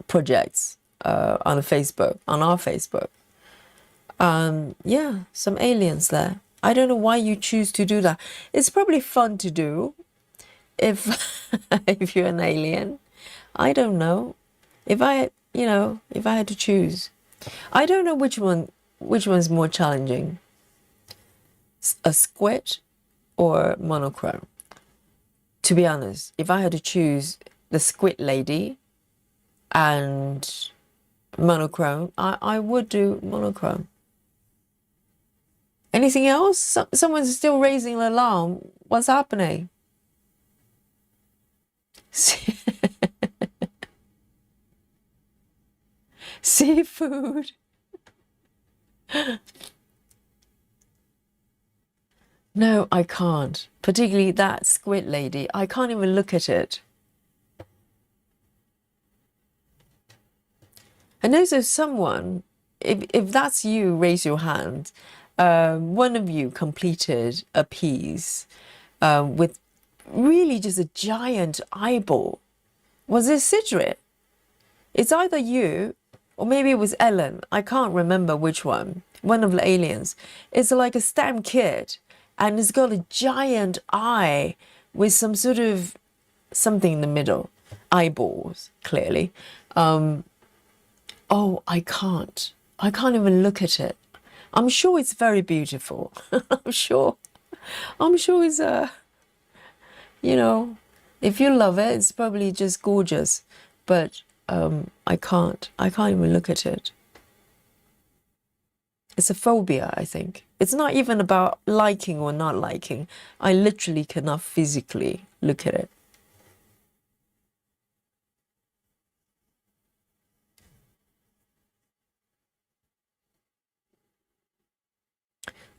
projects on Facebook, on our Facebook. Yeah, some aliens there. I don't know why you choose to do that. It's probably fun to do if if you're an alien. I don't know. If I had to choose, I don't know which one's more challenging, a squid or monochrome. To be honest, if I had to choose the squid lady and monochrome, I would do monochrome. Anything else? Someone's still raising the alarm. What's happening? Seafood. No, I can't. Particularly that squid lady. I can't even look at it. And also someone, if that's you, raise your hand. One of you completed a piece with really just a giant eyeball. Was it Sidrit? It's either you or maybe it was Ellen. I can't remember which one. One of the aliens. It's like a stamp kit and it's got a giant eye with some sort of something in the middle. Eyeballs, clearly. Oh, I can't. I can't even look at it. I'm sure it's very beautiful. I'm sure. I'm sure it's you know, if you love it, it's probably just gorgeous. But I can't. I can't even look at it. It's a phobia, I think. It's not even about liking or not liking. I literally cannot physically look at it.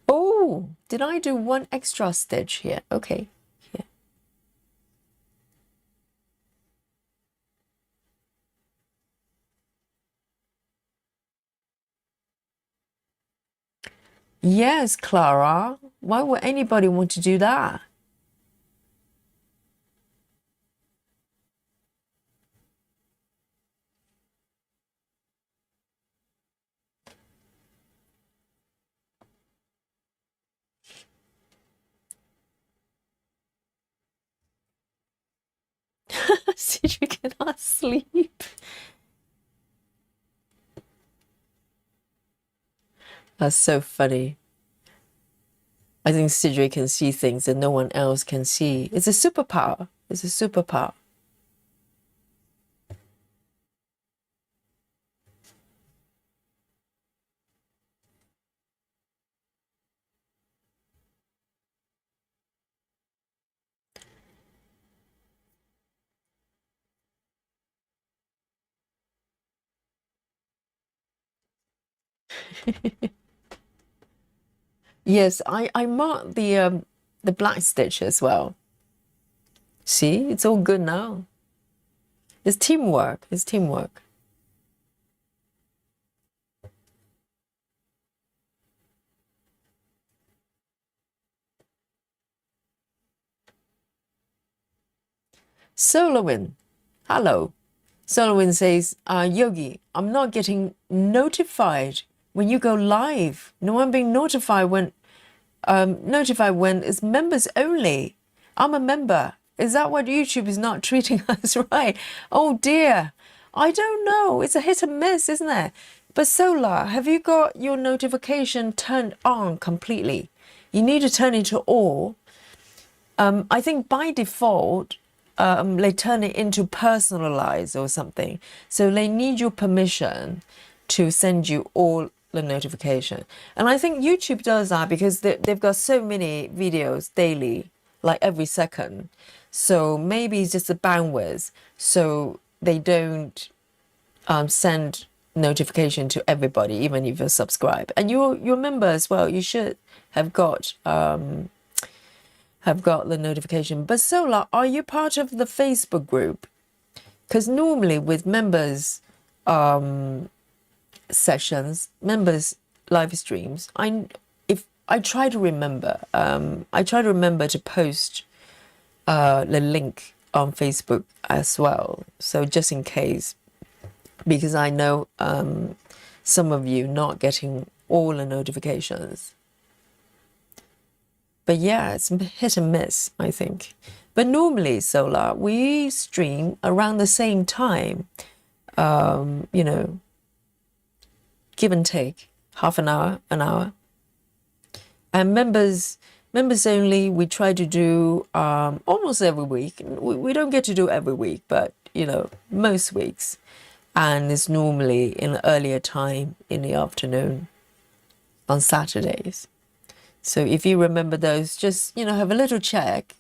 Oh, did I do one extra stitch here? Okay. Yeah. Yes, Clara. Why would anybody want to do that? Cedric cannot sleep. That's so funny. I think Cedric can see things that no one else can see. It's a superpower. It's a superpower. Yes, I marked the black stitch as well. See, it's all good now. It's teamwork. It's teamwork. Solowin, hello. Solowin says, Yogi, I'm not getting notified when you go live. No, I'm being notified when it's members only. I'm a member. Is that what YouTube is not treating us right? Oh dear. I don't know. It's a hit and miss, isn't it? But Solar, have you got your notification turned on completely? You need to turn it to all. I think by default, they turn it into personalized or something. So they need your permission to send you all the notification. And I think YouTube does that because they've got so many videos daily, like every second. So maybe it's just a bandwidth. So they don't send notification to everybody, even if you're subscribed. And you're a member as well. You should have got the notification. But Sola, are you part of the Facebook group? Because normally with members sessions, members live streams, I try to remember to post the link on Facebook as well. So just in case, because I know some of you not getting all the notifications. But yeah, it's hit and miss, I think. But normally, Solar, we stream around the same time, you know, give and take, half an hour, an hour. And members only, we try to do almost every week. We don't get to do every week, but, you know, most weeks. And it's normally in an earlier time in the afternoon on Saturdays. So if you remember those, just, you know, have a little check.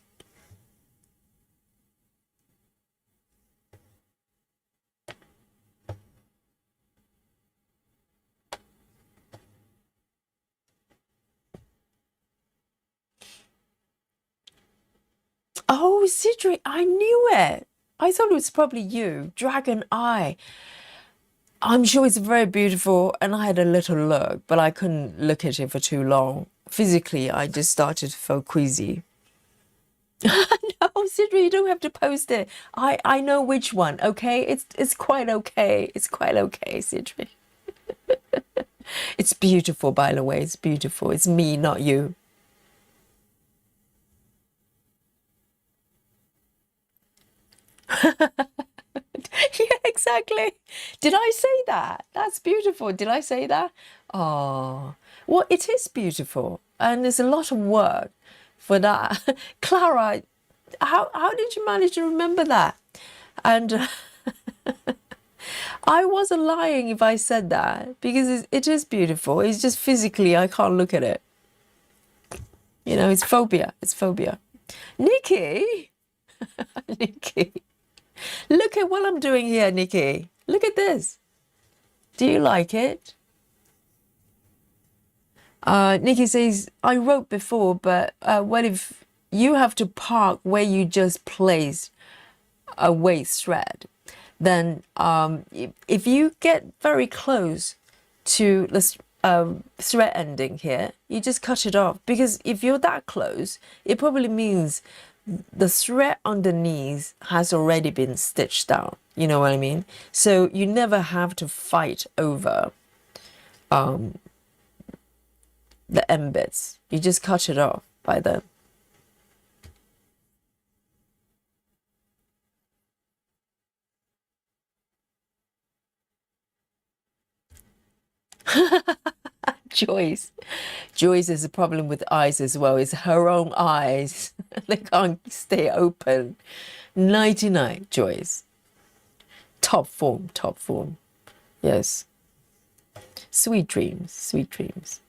Oh, Cedric, I knew it. I thought it was probably you. Dragon Eye. I'm sure it's very beautiful, and I had a little look, but I couldn't look at it for too long. Physically, I just started to feel queasy. No, Cedric, you don't have to post it. I know which one, okay? It's quite okay. It's quite okay, Cedric. It's beautiful, by the way. It's beautiful. It's me, not you. Yeah, exactly. Did I say that? That's beautiful. Did I say that? Oh, well, it is beautiful. And there's a lot of work for that. Clara, how did you manage to remember that? And I wasn't lying if I said that because it is beautiful. It's just physically, I can't look at it. You know, it's phobia. It's phobia. Nikki, Nikki, look at what I'm doing here, Nikki. Look at this. Do you like it? Nikki says, I wrote before, but what if you have to park where you just placed a waist thread? Then if you get very close to the thread ending here, you just cut it off. Because if you're that close, it probably means the thread underneath has already been stitched down. You know what I mean? So you never have to fight over the end bits. You just cut it off by then. Joyce. Joyce has a problem with eyes as well. It's her own eyes. They can't stay open. 99, Joyce. Top form, top form. Yes. Sweet dreams, sweet dreams.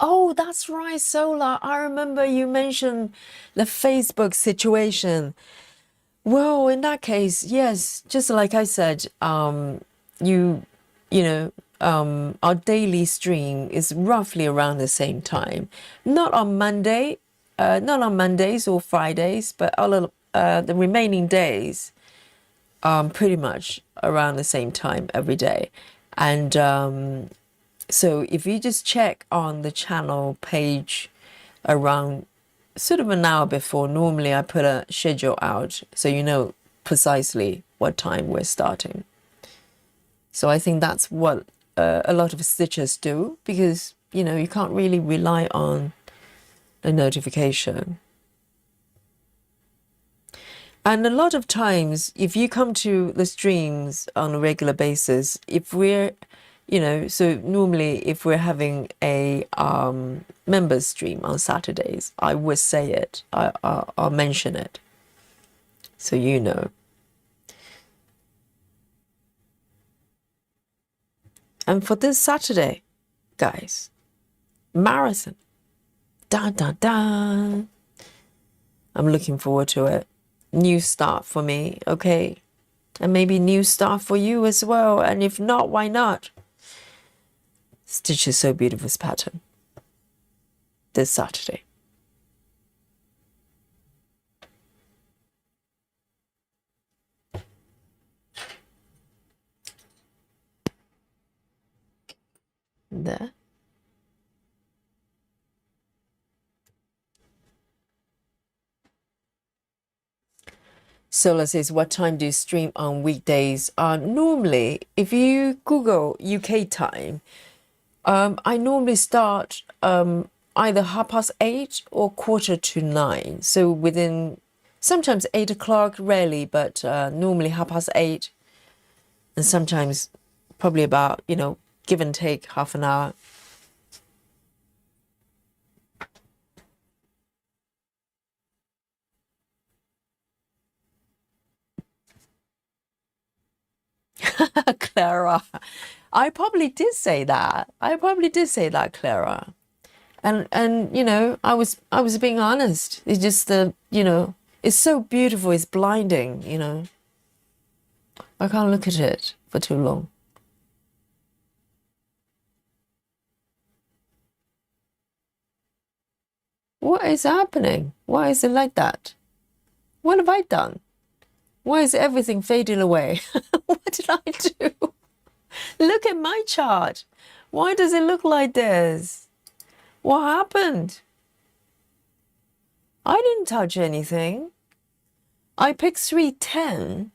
Oh, that's right, Sola. I remember you mentioned the Facebook situation. Well, in that case, yes, just like I said, you you know, our daily stream is roughly around the same time. Not on Monday, not on Mondays or Fridays, but all of, the remaining days, pretty much around the same time every day. And so if you just check on the channel page around sort of an hour before, normally I put a schedule out so you know precisely what time we're starting. So I think that's what a lot of stitchers do, because you know you can't really rely on the notification. And a lot of times, if you come to the streams on a regular basis, if we're, you know, so normally if we're having a members stream on Saturdays, I would say it, I'll mention it, so you know. And for this Saturday, guys, marathon, dun dun dun. I'm looking forward to it. New start for me, okay? And maybe new start for you as well. And if not, why not? Stitch is so beautiful, this pattern. This Saturday. There. Sola says, what time do you stream on weekdays? Normally, if you Google UK time, I normally start either 8:30 or 9:15. So within, sometimes 8 o'clock, rarely, but normally 8:30. And sometimes probably about, you know, give and take half an hour. Clara. I probably did say that. I probably did say that, Clara. And you know, I was being honest. It's just the, you know, it's so beautiful, it's blinding, you know. I can't look at it for too long. What is happening? Why is it like that? What have I done? Why is everything fading away? What did I do? Look at my chart. Why does it look like this? What happened? I didn't touch anything. I picked 310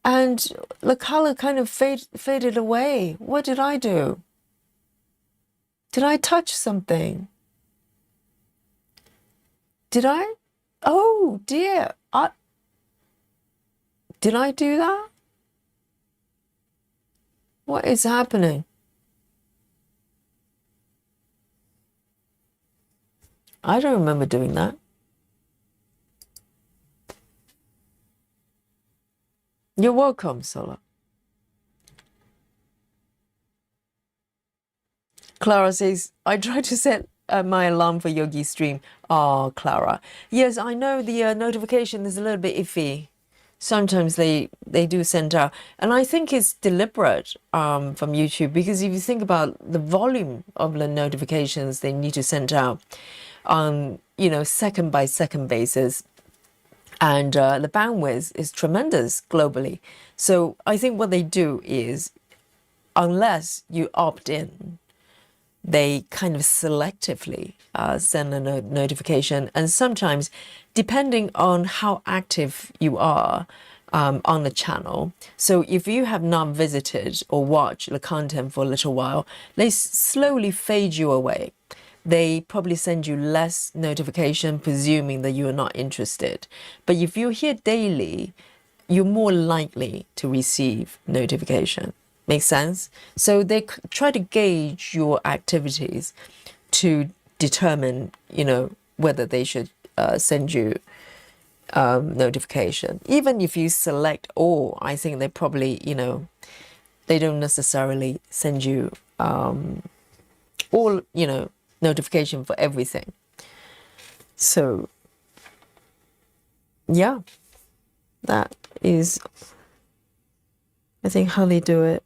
and the color kind of faded away. What did I do? Did I touch something? Did I? Oh dear. Did I do that? What is happening? I don't remember doing that. You're welcome, Sola. Clara says, I tried to set my alarm for Yogi stream. Oh, Clara. Yes, I know the notification is a little bit iffy. Sometimes they do send out. And I think it's deliberate from YouTube, because if you think about the volume of the notifications they need to send out on, you know, second by second basis, and the bandwidth is tremendous globally. So I think what they do is, unless you opt in, they kind of selectively send a notification. And sometimes, depending on how active you are on the channel, so if you have not visited or watched the content for a little while, they slowly fade you away. They probably send you less notification, presuming that you are not interested. But if you're here daily, you're more likely to receive notification. Makes sense? So they try to gauge your activities to determine, you know, whether they should send you notification. Even if you select all, I think they probably, you know, they don't necessarily send you all, you know, notification for everything. So yeah, that is, I think, how they do it.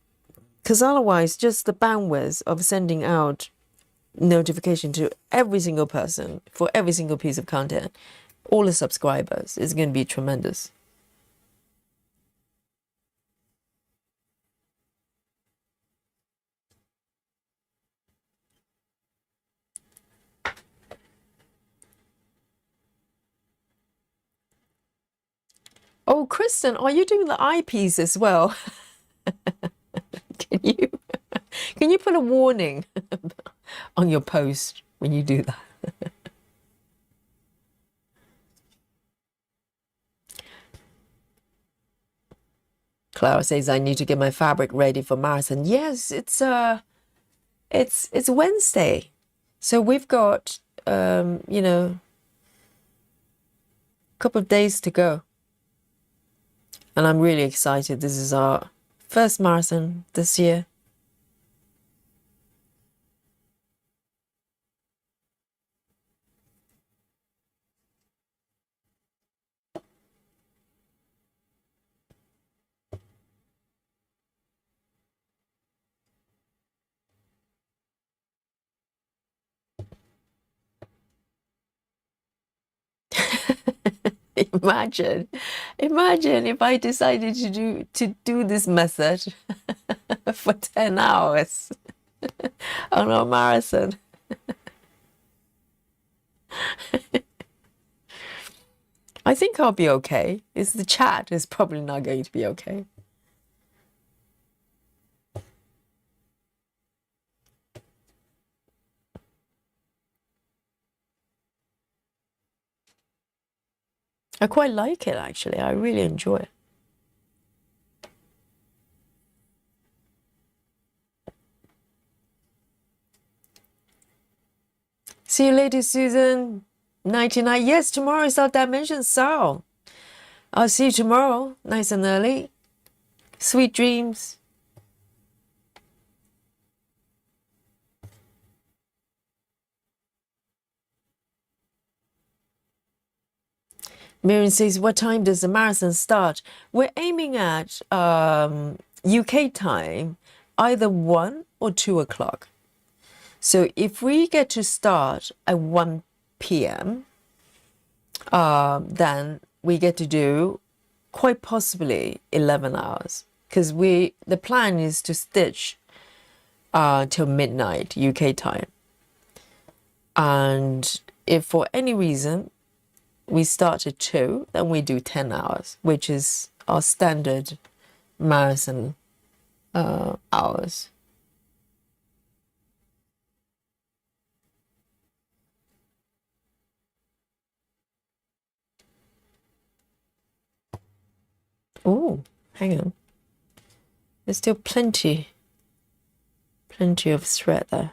Because otherwise, just the bandwidth of sending out notification to every single person for every single piece of content, all the subscribers, is going to be tremendous. Oh, Kristen, are you doing the eyepiece as well? Can you put a warning on your post when you do that? Clara says I need to get my fabric ready for marathon. Yes, it's Wednesday, so we've got you know, a couple of days to go, and I'm really excited. This is our first marathon this year. Imagine if I decided to do this method for 10 hours on a marathon. I think I'll be okay. It's the chat is probably not going to be okay. I quite like it, actually. I really enjoy it. See you later, Susan. 99. Yes, tomorrow is our dimension sale. I'll see you tomorrow, nice and early. Sweet dreams. Miriam says, what time does the marathon start? We're aiming at UK time, either 1 or 2 o'clock. So if we get to start at 1 p.m., then we get to do quite possibly 11 hours. Because the plan is to stitch till midnight UK time. And if for any reason we start at 2, then we do 10 hours, which is our standard marathon hours. Oh, hang on. There's still plenty of thread there.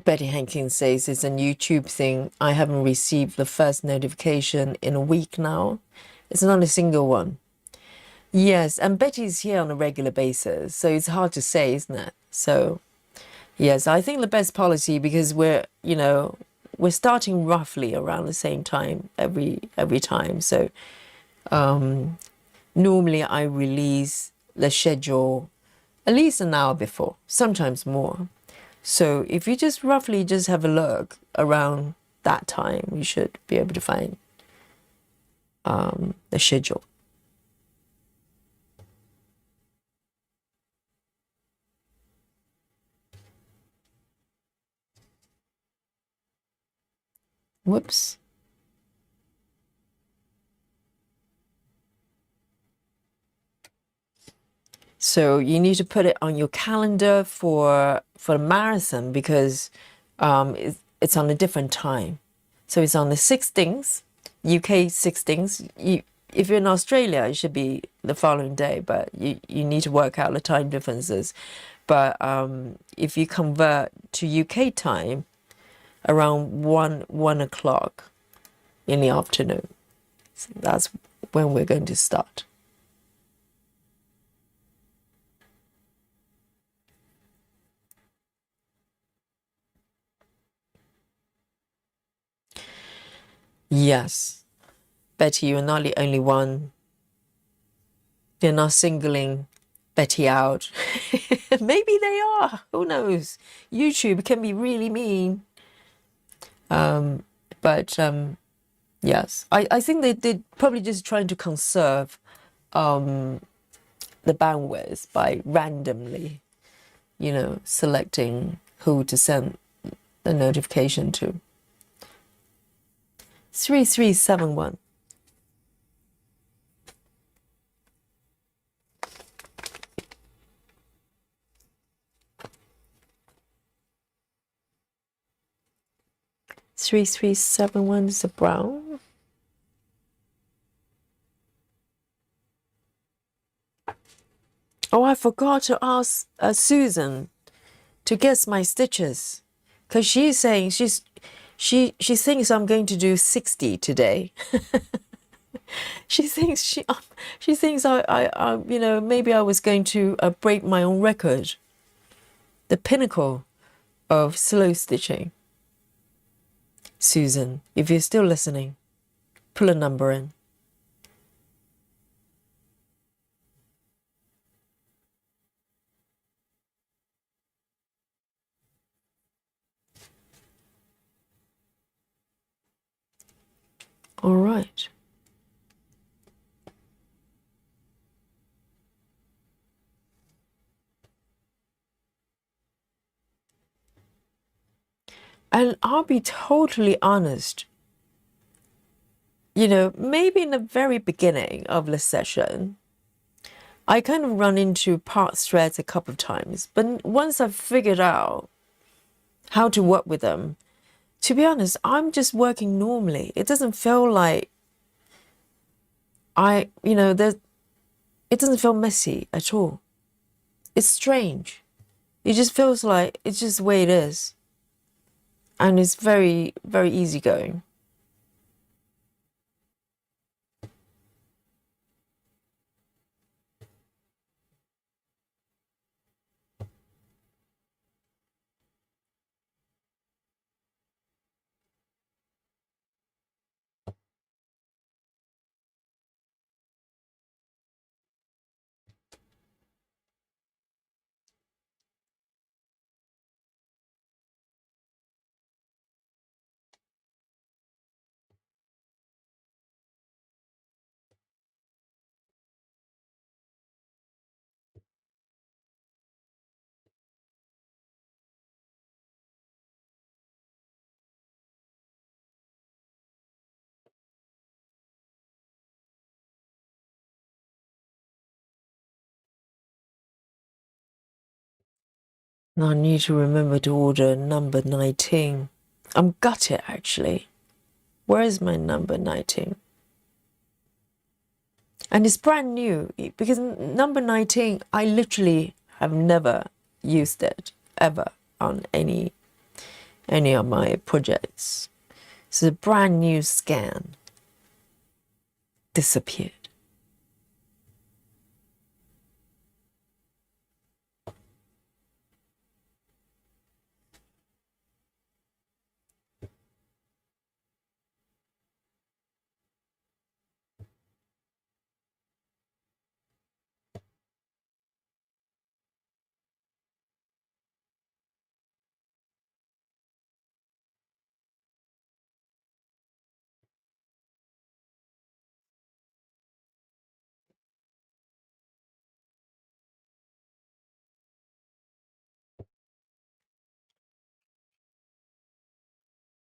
Betty Hankins says it's a YouTube thing. I haven't received the first notification in a week now. It's not a single one. Yes, and Betty's here on a regular basis, so it's hard to say, isn't it? So, yes, I think the best policy, because we're starting roughly around the same time every time. So, normally I release the schedule at least an hour before, sometimes more. So if you just roughly just have a look around that time, you should be able to find the schedule. Whoops. So you need to put it on your calendar for the marathon, because it's on a different time. So it's on the 16th, UK 16th. If you're in Australia, it should be the following day, but you need to work out the time differences. But if you convert to UK time, around 1 o'clock in the afternoon, so that's when we're going to start. Yes, Betty, you're not the only one. They're not singling Betty out. Maybe they are. Who knows? YouTube can be really mean. But yes, I think they're probably just trying to conserve the bandwidth by randomly, selecting who to send the notification to. 3371. Is a brown. Oh, I forgot to ask Susan to guess my stitches, because she's saying she thinks I'm going to do 60 today. She thinks I maybe I was going to break my own record, the pinnacle of slow stitching. Susan, if you're still listening, pull a number in. All right. And I'll be totally honest, maybe in the very beginning of the session, I kind of run into part threads a couple of times. But once I've figured out how to work with them, To be honest, I'm just working normally. It doesn't feel like there's, it doesn't feel messy at all. It's strange. It just feels like it's just the way it is. And it's very, very easygoing. Now I need to remember to order number 19. I'm gutted actually. Where is my number 19? And it's brand new because number 19, I literally have never used it ever on any of my projects. It's a brand new scan. Disappeared.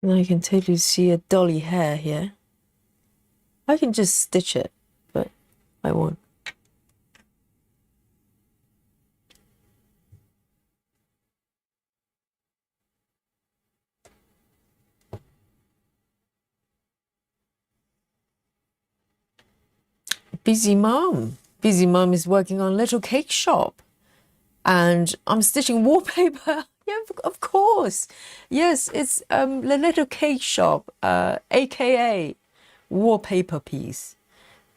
And I can totally see a dolly hair here. I can just stitch it, but I won't. Busy mom. Busy mom is working on Little Cake Shop. And I'm stitching wallpaper. Yeah, of course. Yes, it's the Little Cake Shop, aka wallpaper piece.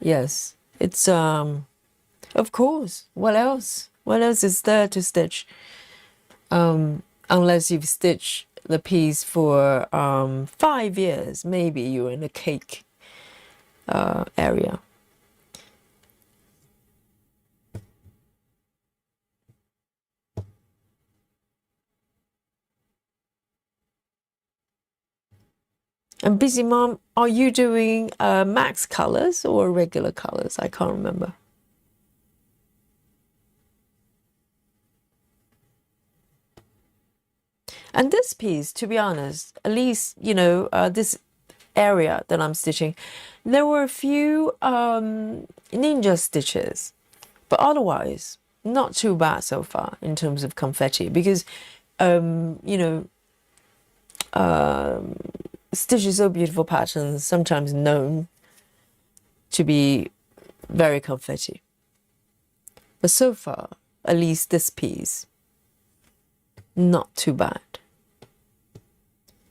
Yes, it's of course. What else? What else is there to stitch? Unless you've stitched the piece for 5 years, maybe you're in the cake area. And Busy Mom, are you doing max colors or regular colors? I can't remember. And this piece, to be honest, at least, this area that I'm stitching, there were a few ninja stitches, but otherwise, not too bad so far in terms of confetti because, Stitch is so beautiful patterns, sometimes known to be very confetti. But so far, at least this piece, not too bad.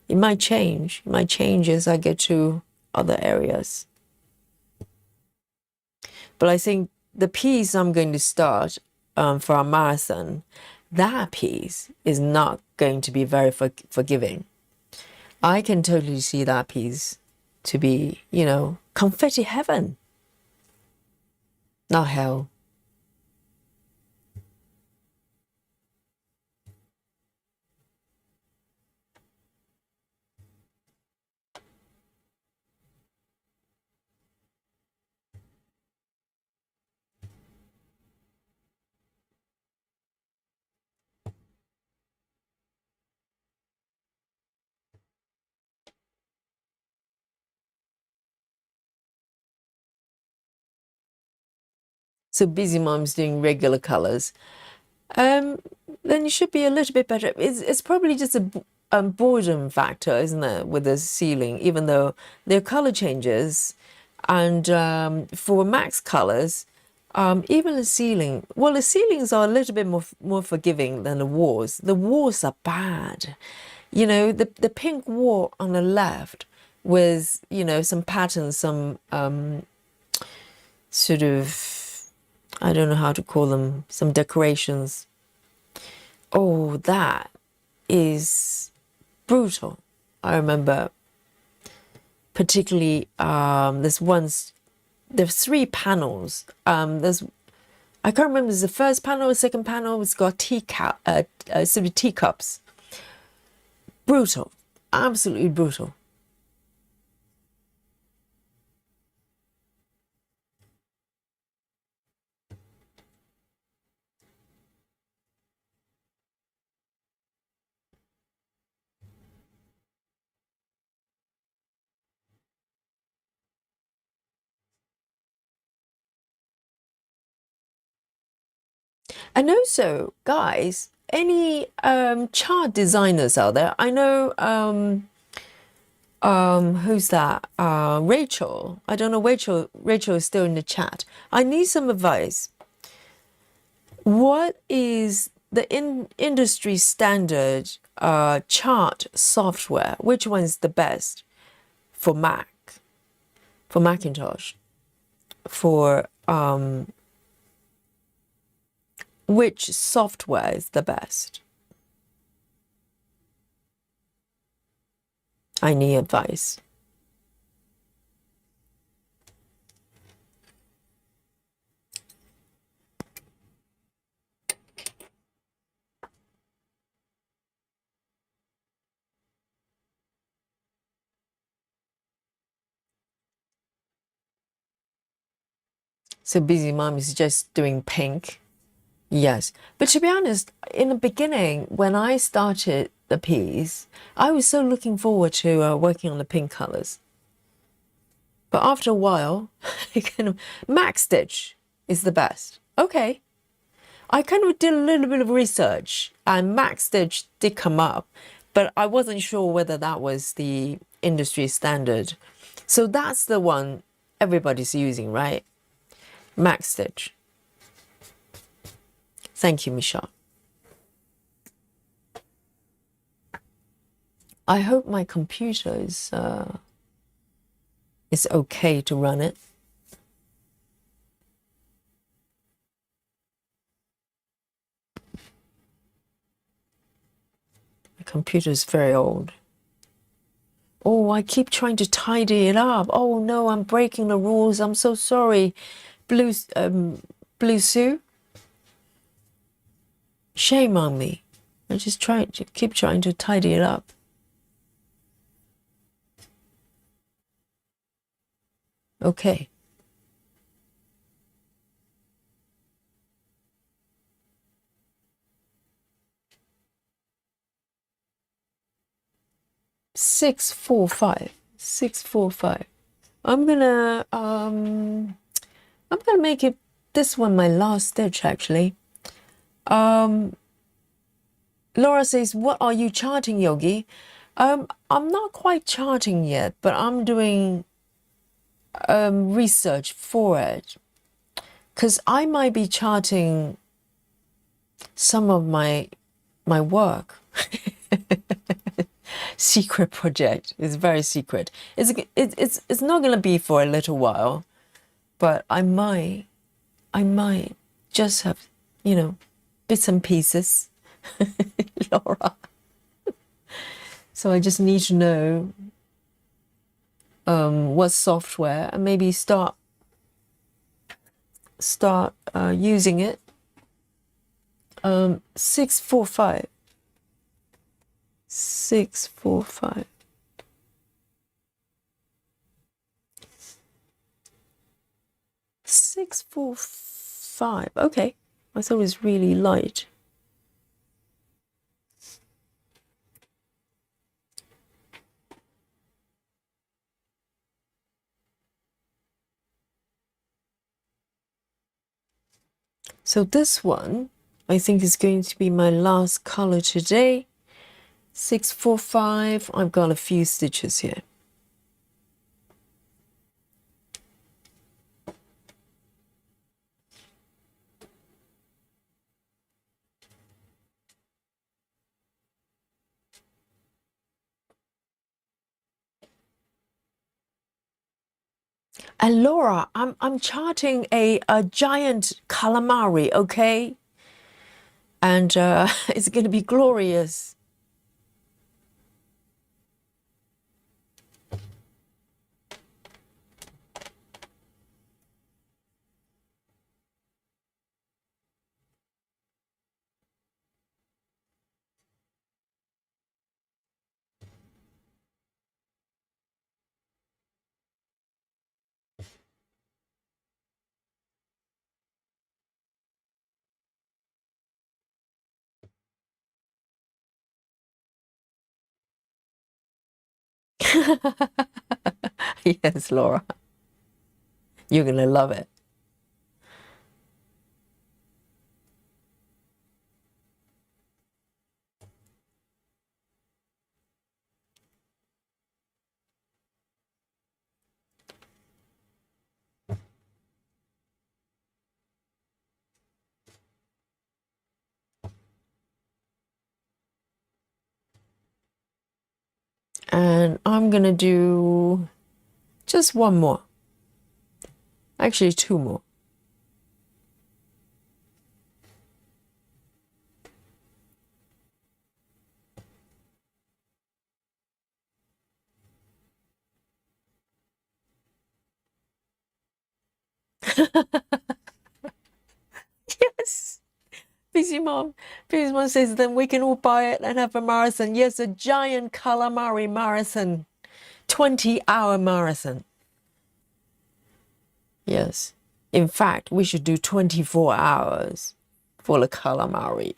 It might change. It might change as I get to other areas. But I think the piece I'm going to start for our marathon, that piece is not going to be very forgiving. I can totally see that piece to be, confetti heaven, not hell. So Busy Mom's doing regular colors. Then you should be a little bit better. It's probably just boredom factor, isn't it, with the ceiling, even though there are color changes. And for max colors, even the ceiling, well, the ceilings are a little bit more forgiving than the walls. The walls are bad. You know, the pink wall on the left with, you know, some patterns, some sort of, I don't know how to call them, some decorations. Oh, that is brutal. I remember particularly there's three panels. I can't remember, it's the first panel or second panel. It's got sort of teacups. Brutal, absolutely brutal. And also, guys, any chart designers out there? I know who's that? Rachel. I don't know. Rachel is still in the chat. I need some advice. What is the industry standard chart software? Which one's the best for Mac, for Macintosh, for which software is the best? I need advice. So Busy Mom is just doing pink. Yes. But to be honest, in the beginning, when I started the piece, I was so looking forward to working on the pink colors. But after a while, kind of Max Stitch is the best. Okay. I kind of did a little bit of research and Max Stitch did come up, but I wasn't sure whether that was the industry standard. So that's the one everybody's using, right? Max Stitch. Thank you, Michelle. I hope my computer is okay to run it. My computer is very old. Oh, I keep trying to tidy it up. Oh no, I'm breaking the rules. I'm so sorry. Bluessu. Shame on me. I just keep trying to tidy it up. Okay. Six, 4, 5. 6, 4, 5. I'm gonna make it this one my last stitch actually. Laura says, what are you charting, Yogi? I'm not quite charting yet, but I'm doing research for it. Because I might be charting some of my work. Secret project. It's very secret. It's not gonna be for a little while, but I might just have, you know, bits and pieces. Laura. So I just need to know what software and maybe start using it. 6, 4, 5. 6, 4, 5. 6, 4, 5. Okay, I thought it was really light. So this one, I think, is going to be my last color today. 645. I've got a few stitches here. And Laura, I'm charting a giant calamari, okay? And it's going to be glorious. Yes, Laura, you're going to love it. And I'm going to do just one more. Actually, two more. Yes. Busy Mom. Busy Mom says then we can all buy it and have a marathon. Yes, a giant calamari marathon. 20-hour marathon. Yes. In fact, we should do 24 hours for the calamari.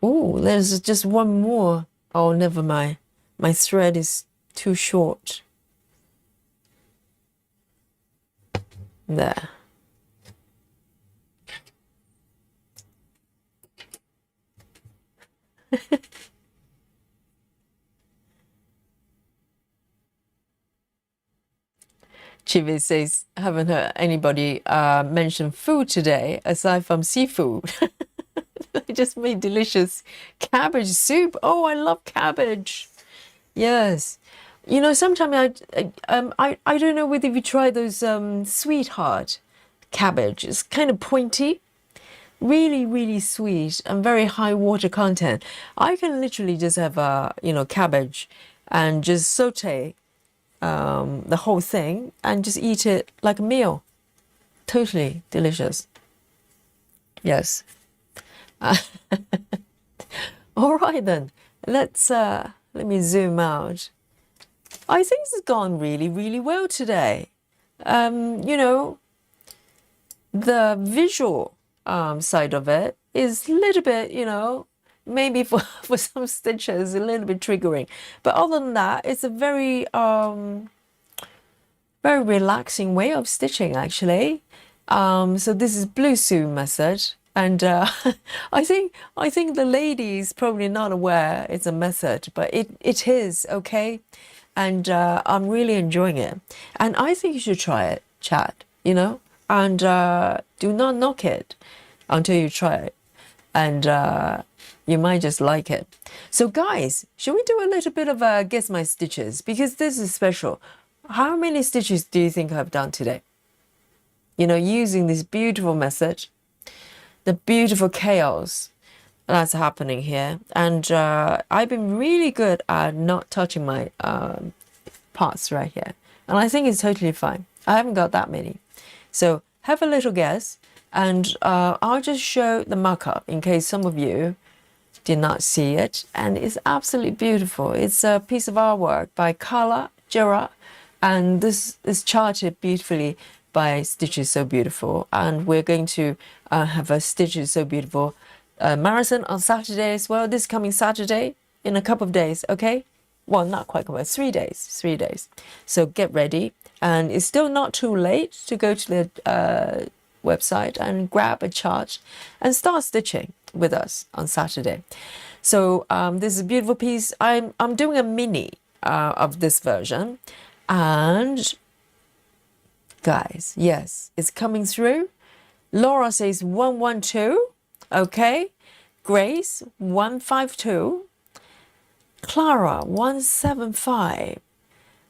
Oh, there's just one more. Oh, never mind. My thread is too short. There. Chivi says, haven't heard anybody mention food today aside from seafood. I just made delicious cabbage soup. Oh, I love cabbage. Yes. You know, sometimes I don't know whether you try those sweetheart cabbage. It's kind of pointy, really, really sweet and very high water content. I can literally just have cabbage and just saute the whole thing and just eat it like a meal. Totally delicious. Yes. All right then. Let me zoom out. I think this has gone really, really well today. You know, the visual side of it is a little bit, you know, maybe for some stitches a little bit triggering, but other than that, it's a very very relaxing way of stitching actually. So this is Bluessu method, and I think the ladies probably not aware it's a method, but it is okay, and I'm really enjoying it, and I think you should try it, Chad. You know, and do not knock it until you try it, and you might just like it. So guys, should we do a little bit of a guess my stitches, because this is special. How many stitches do you think I've done today? You know, using this beautiful method, the beautiful chaos that's happening here, and I've been really good at not touching my parts right here, and I think it's totally fine. I haven't got that many, so have a little guess, and I'll just show the mock-up in case some of you did not see it, and it's absolutely beautiful. It's a piece of artwork by Karla, Gerard, and this is charted beautifully by Stitches So Beautiful, and we're going to have a Stitches So Beautiful marathon on Saturday as well, this coming Saturday in a couple of days, okay? Well, not quite, 3 days. So get ready. And it's still not too late to go to the website and grab a chart and start stitching with us on Saturday. So this is a beautiful piece. I'm doing a mini of this version. And guys, yes, it's coming through. Laura says 112. Okay. Grace 152. Clara 175.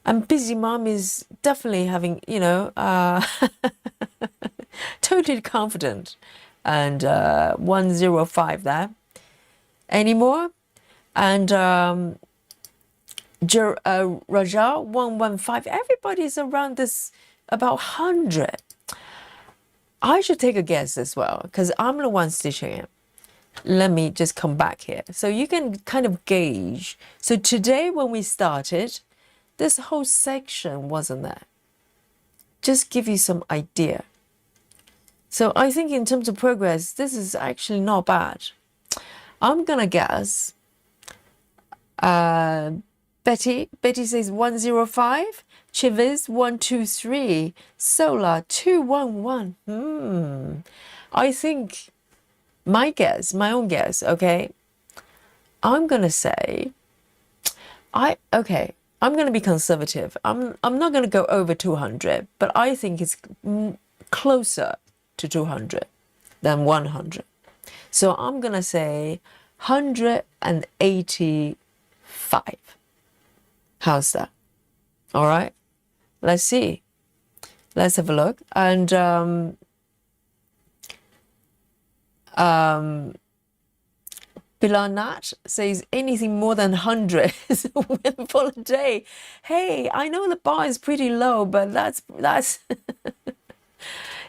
And Busy Mom is definitely having, you know, totally confident. And 105 there. Any more? And Raja 115. Everybody's around this about 100. I should take a guess as well, because I'm the one stitching it. Let me just come back here. So you can kind of gauge. So today when we started, this whole section wasn't there. Just give you some idea. So I think in terms of progress, this is actually not bad. I'm going to guess. Betty says 105. Chiviz 123. Solar 211. I think my own guess, okay? I'm going to say, I'm going to be conservative. I'm not going to go over 200, but I think it's closer to 200 than 100. So I'm going to say 185. How's that? All right. Let's see. Let's have a look. And Bilanat says anything more than 100 is a win for the day. Hey, I know the bar is pretty low, but that's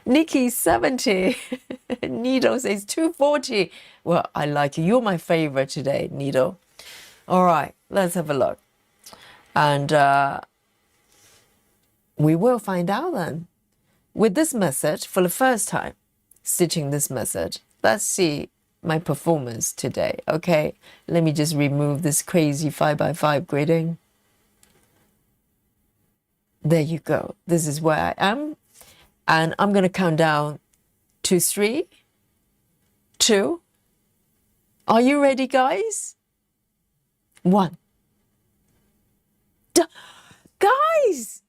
Nikki 70. Needle says 240. Well, I like you. You're my favorite today, Needle. All right, let's have a look. And we will find out then. With this method, for the first time, stitching this method, let's see my performance today. Okay, let me just remove this crazy 5x5 gridding. There you go. This is where I am. And I'm going to count down to 3, 2. Are you ready, guys? 1. Guys,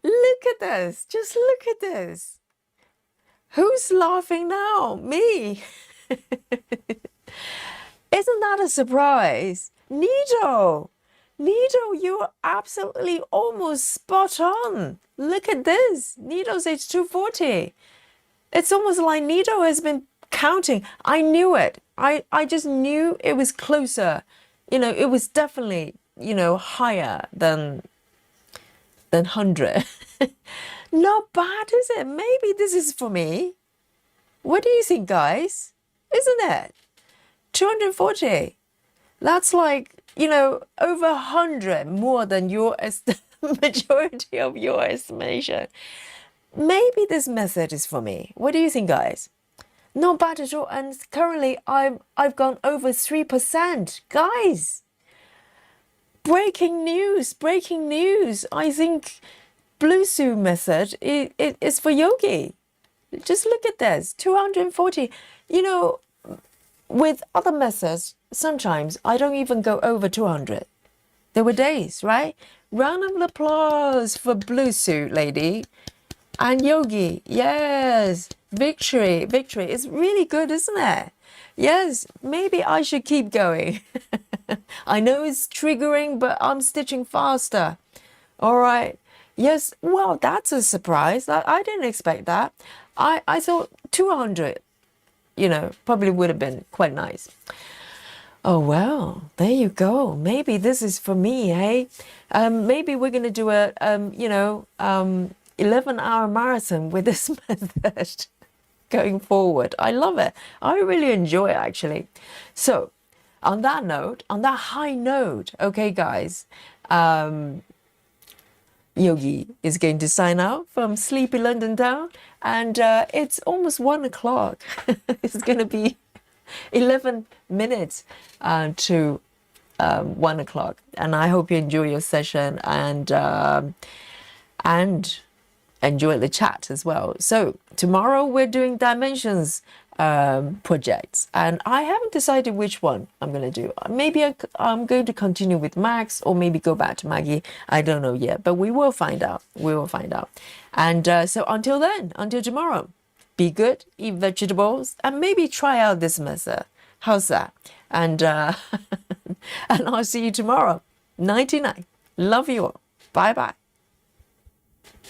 look at this. Just look at this. Who's laughing now? Me. Isn't that a surprise? Nido, you're absolutely almost spot on. Look at this. Nido says 240. It's almost like Nido has been counting. I knew it. I just knew it was closer. You know, it was definitely, you know, higher than 100. Not bad, is it? Maybe this is for me. What do you think, guys? Isn't it? 240. That's like, you know, over 100 more than your majority of your estimation. Maybe this method is for me. What do you think, guys? Not bad at all. And currently I've gone over 3%. Guys, breaking news. I think Bluessu method is for Yogi. Just look at this, 240. You know, with other methods, sometimes I don't even go over 200. There were days, right? Round of applause for Bluessu lady. And Yogi, yes, victory. It's really good, isn't it? Yes, maybe I should keep going. I know it's triggering, but I'm stitching faster. All right. Yes, well, that's a surprise. I didn't expect that. I thought 200, you know, probably would have been quite nice. Oh, well, there you go. Maybe this is for me, hey? Maybe we're going to do a, 11-hour marathon with this method going forward. I love it. I really enjoy it, actually. So, on that note, on that high note, okay, guys, Yogi is going to sign out from sleepy London town, and it's almost 1 o'clock. It's going to be 11 minutes to 1 o'clock. And I hope you enjoy your session and enjoy the chat as well. So tomorrow we're doing dimensions projects, and I haven't decided which one I'm going to do. Maybe I'm going to continue with Max, or maybe go back to Maggie. I don't know yet, but we will find out. We will find out. And so until then, until tomorrow, be good, eat vegetables, and maybe try out this method. How's that? And and I'll see you tomorrow. 99. Love you all. Bye bye.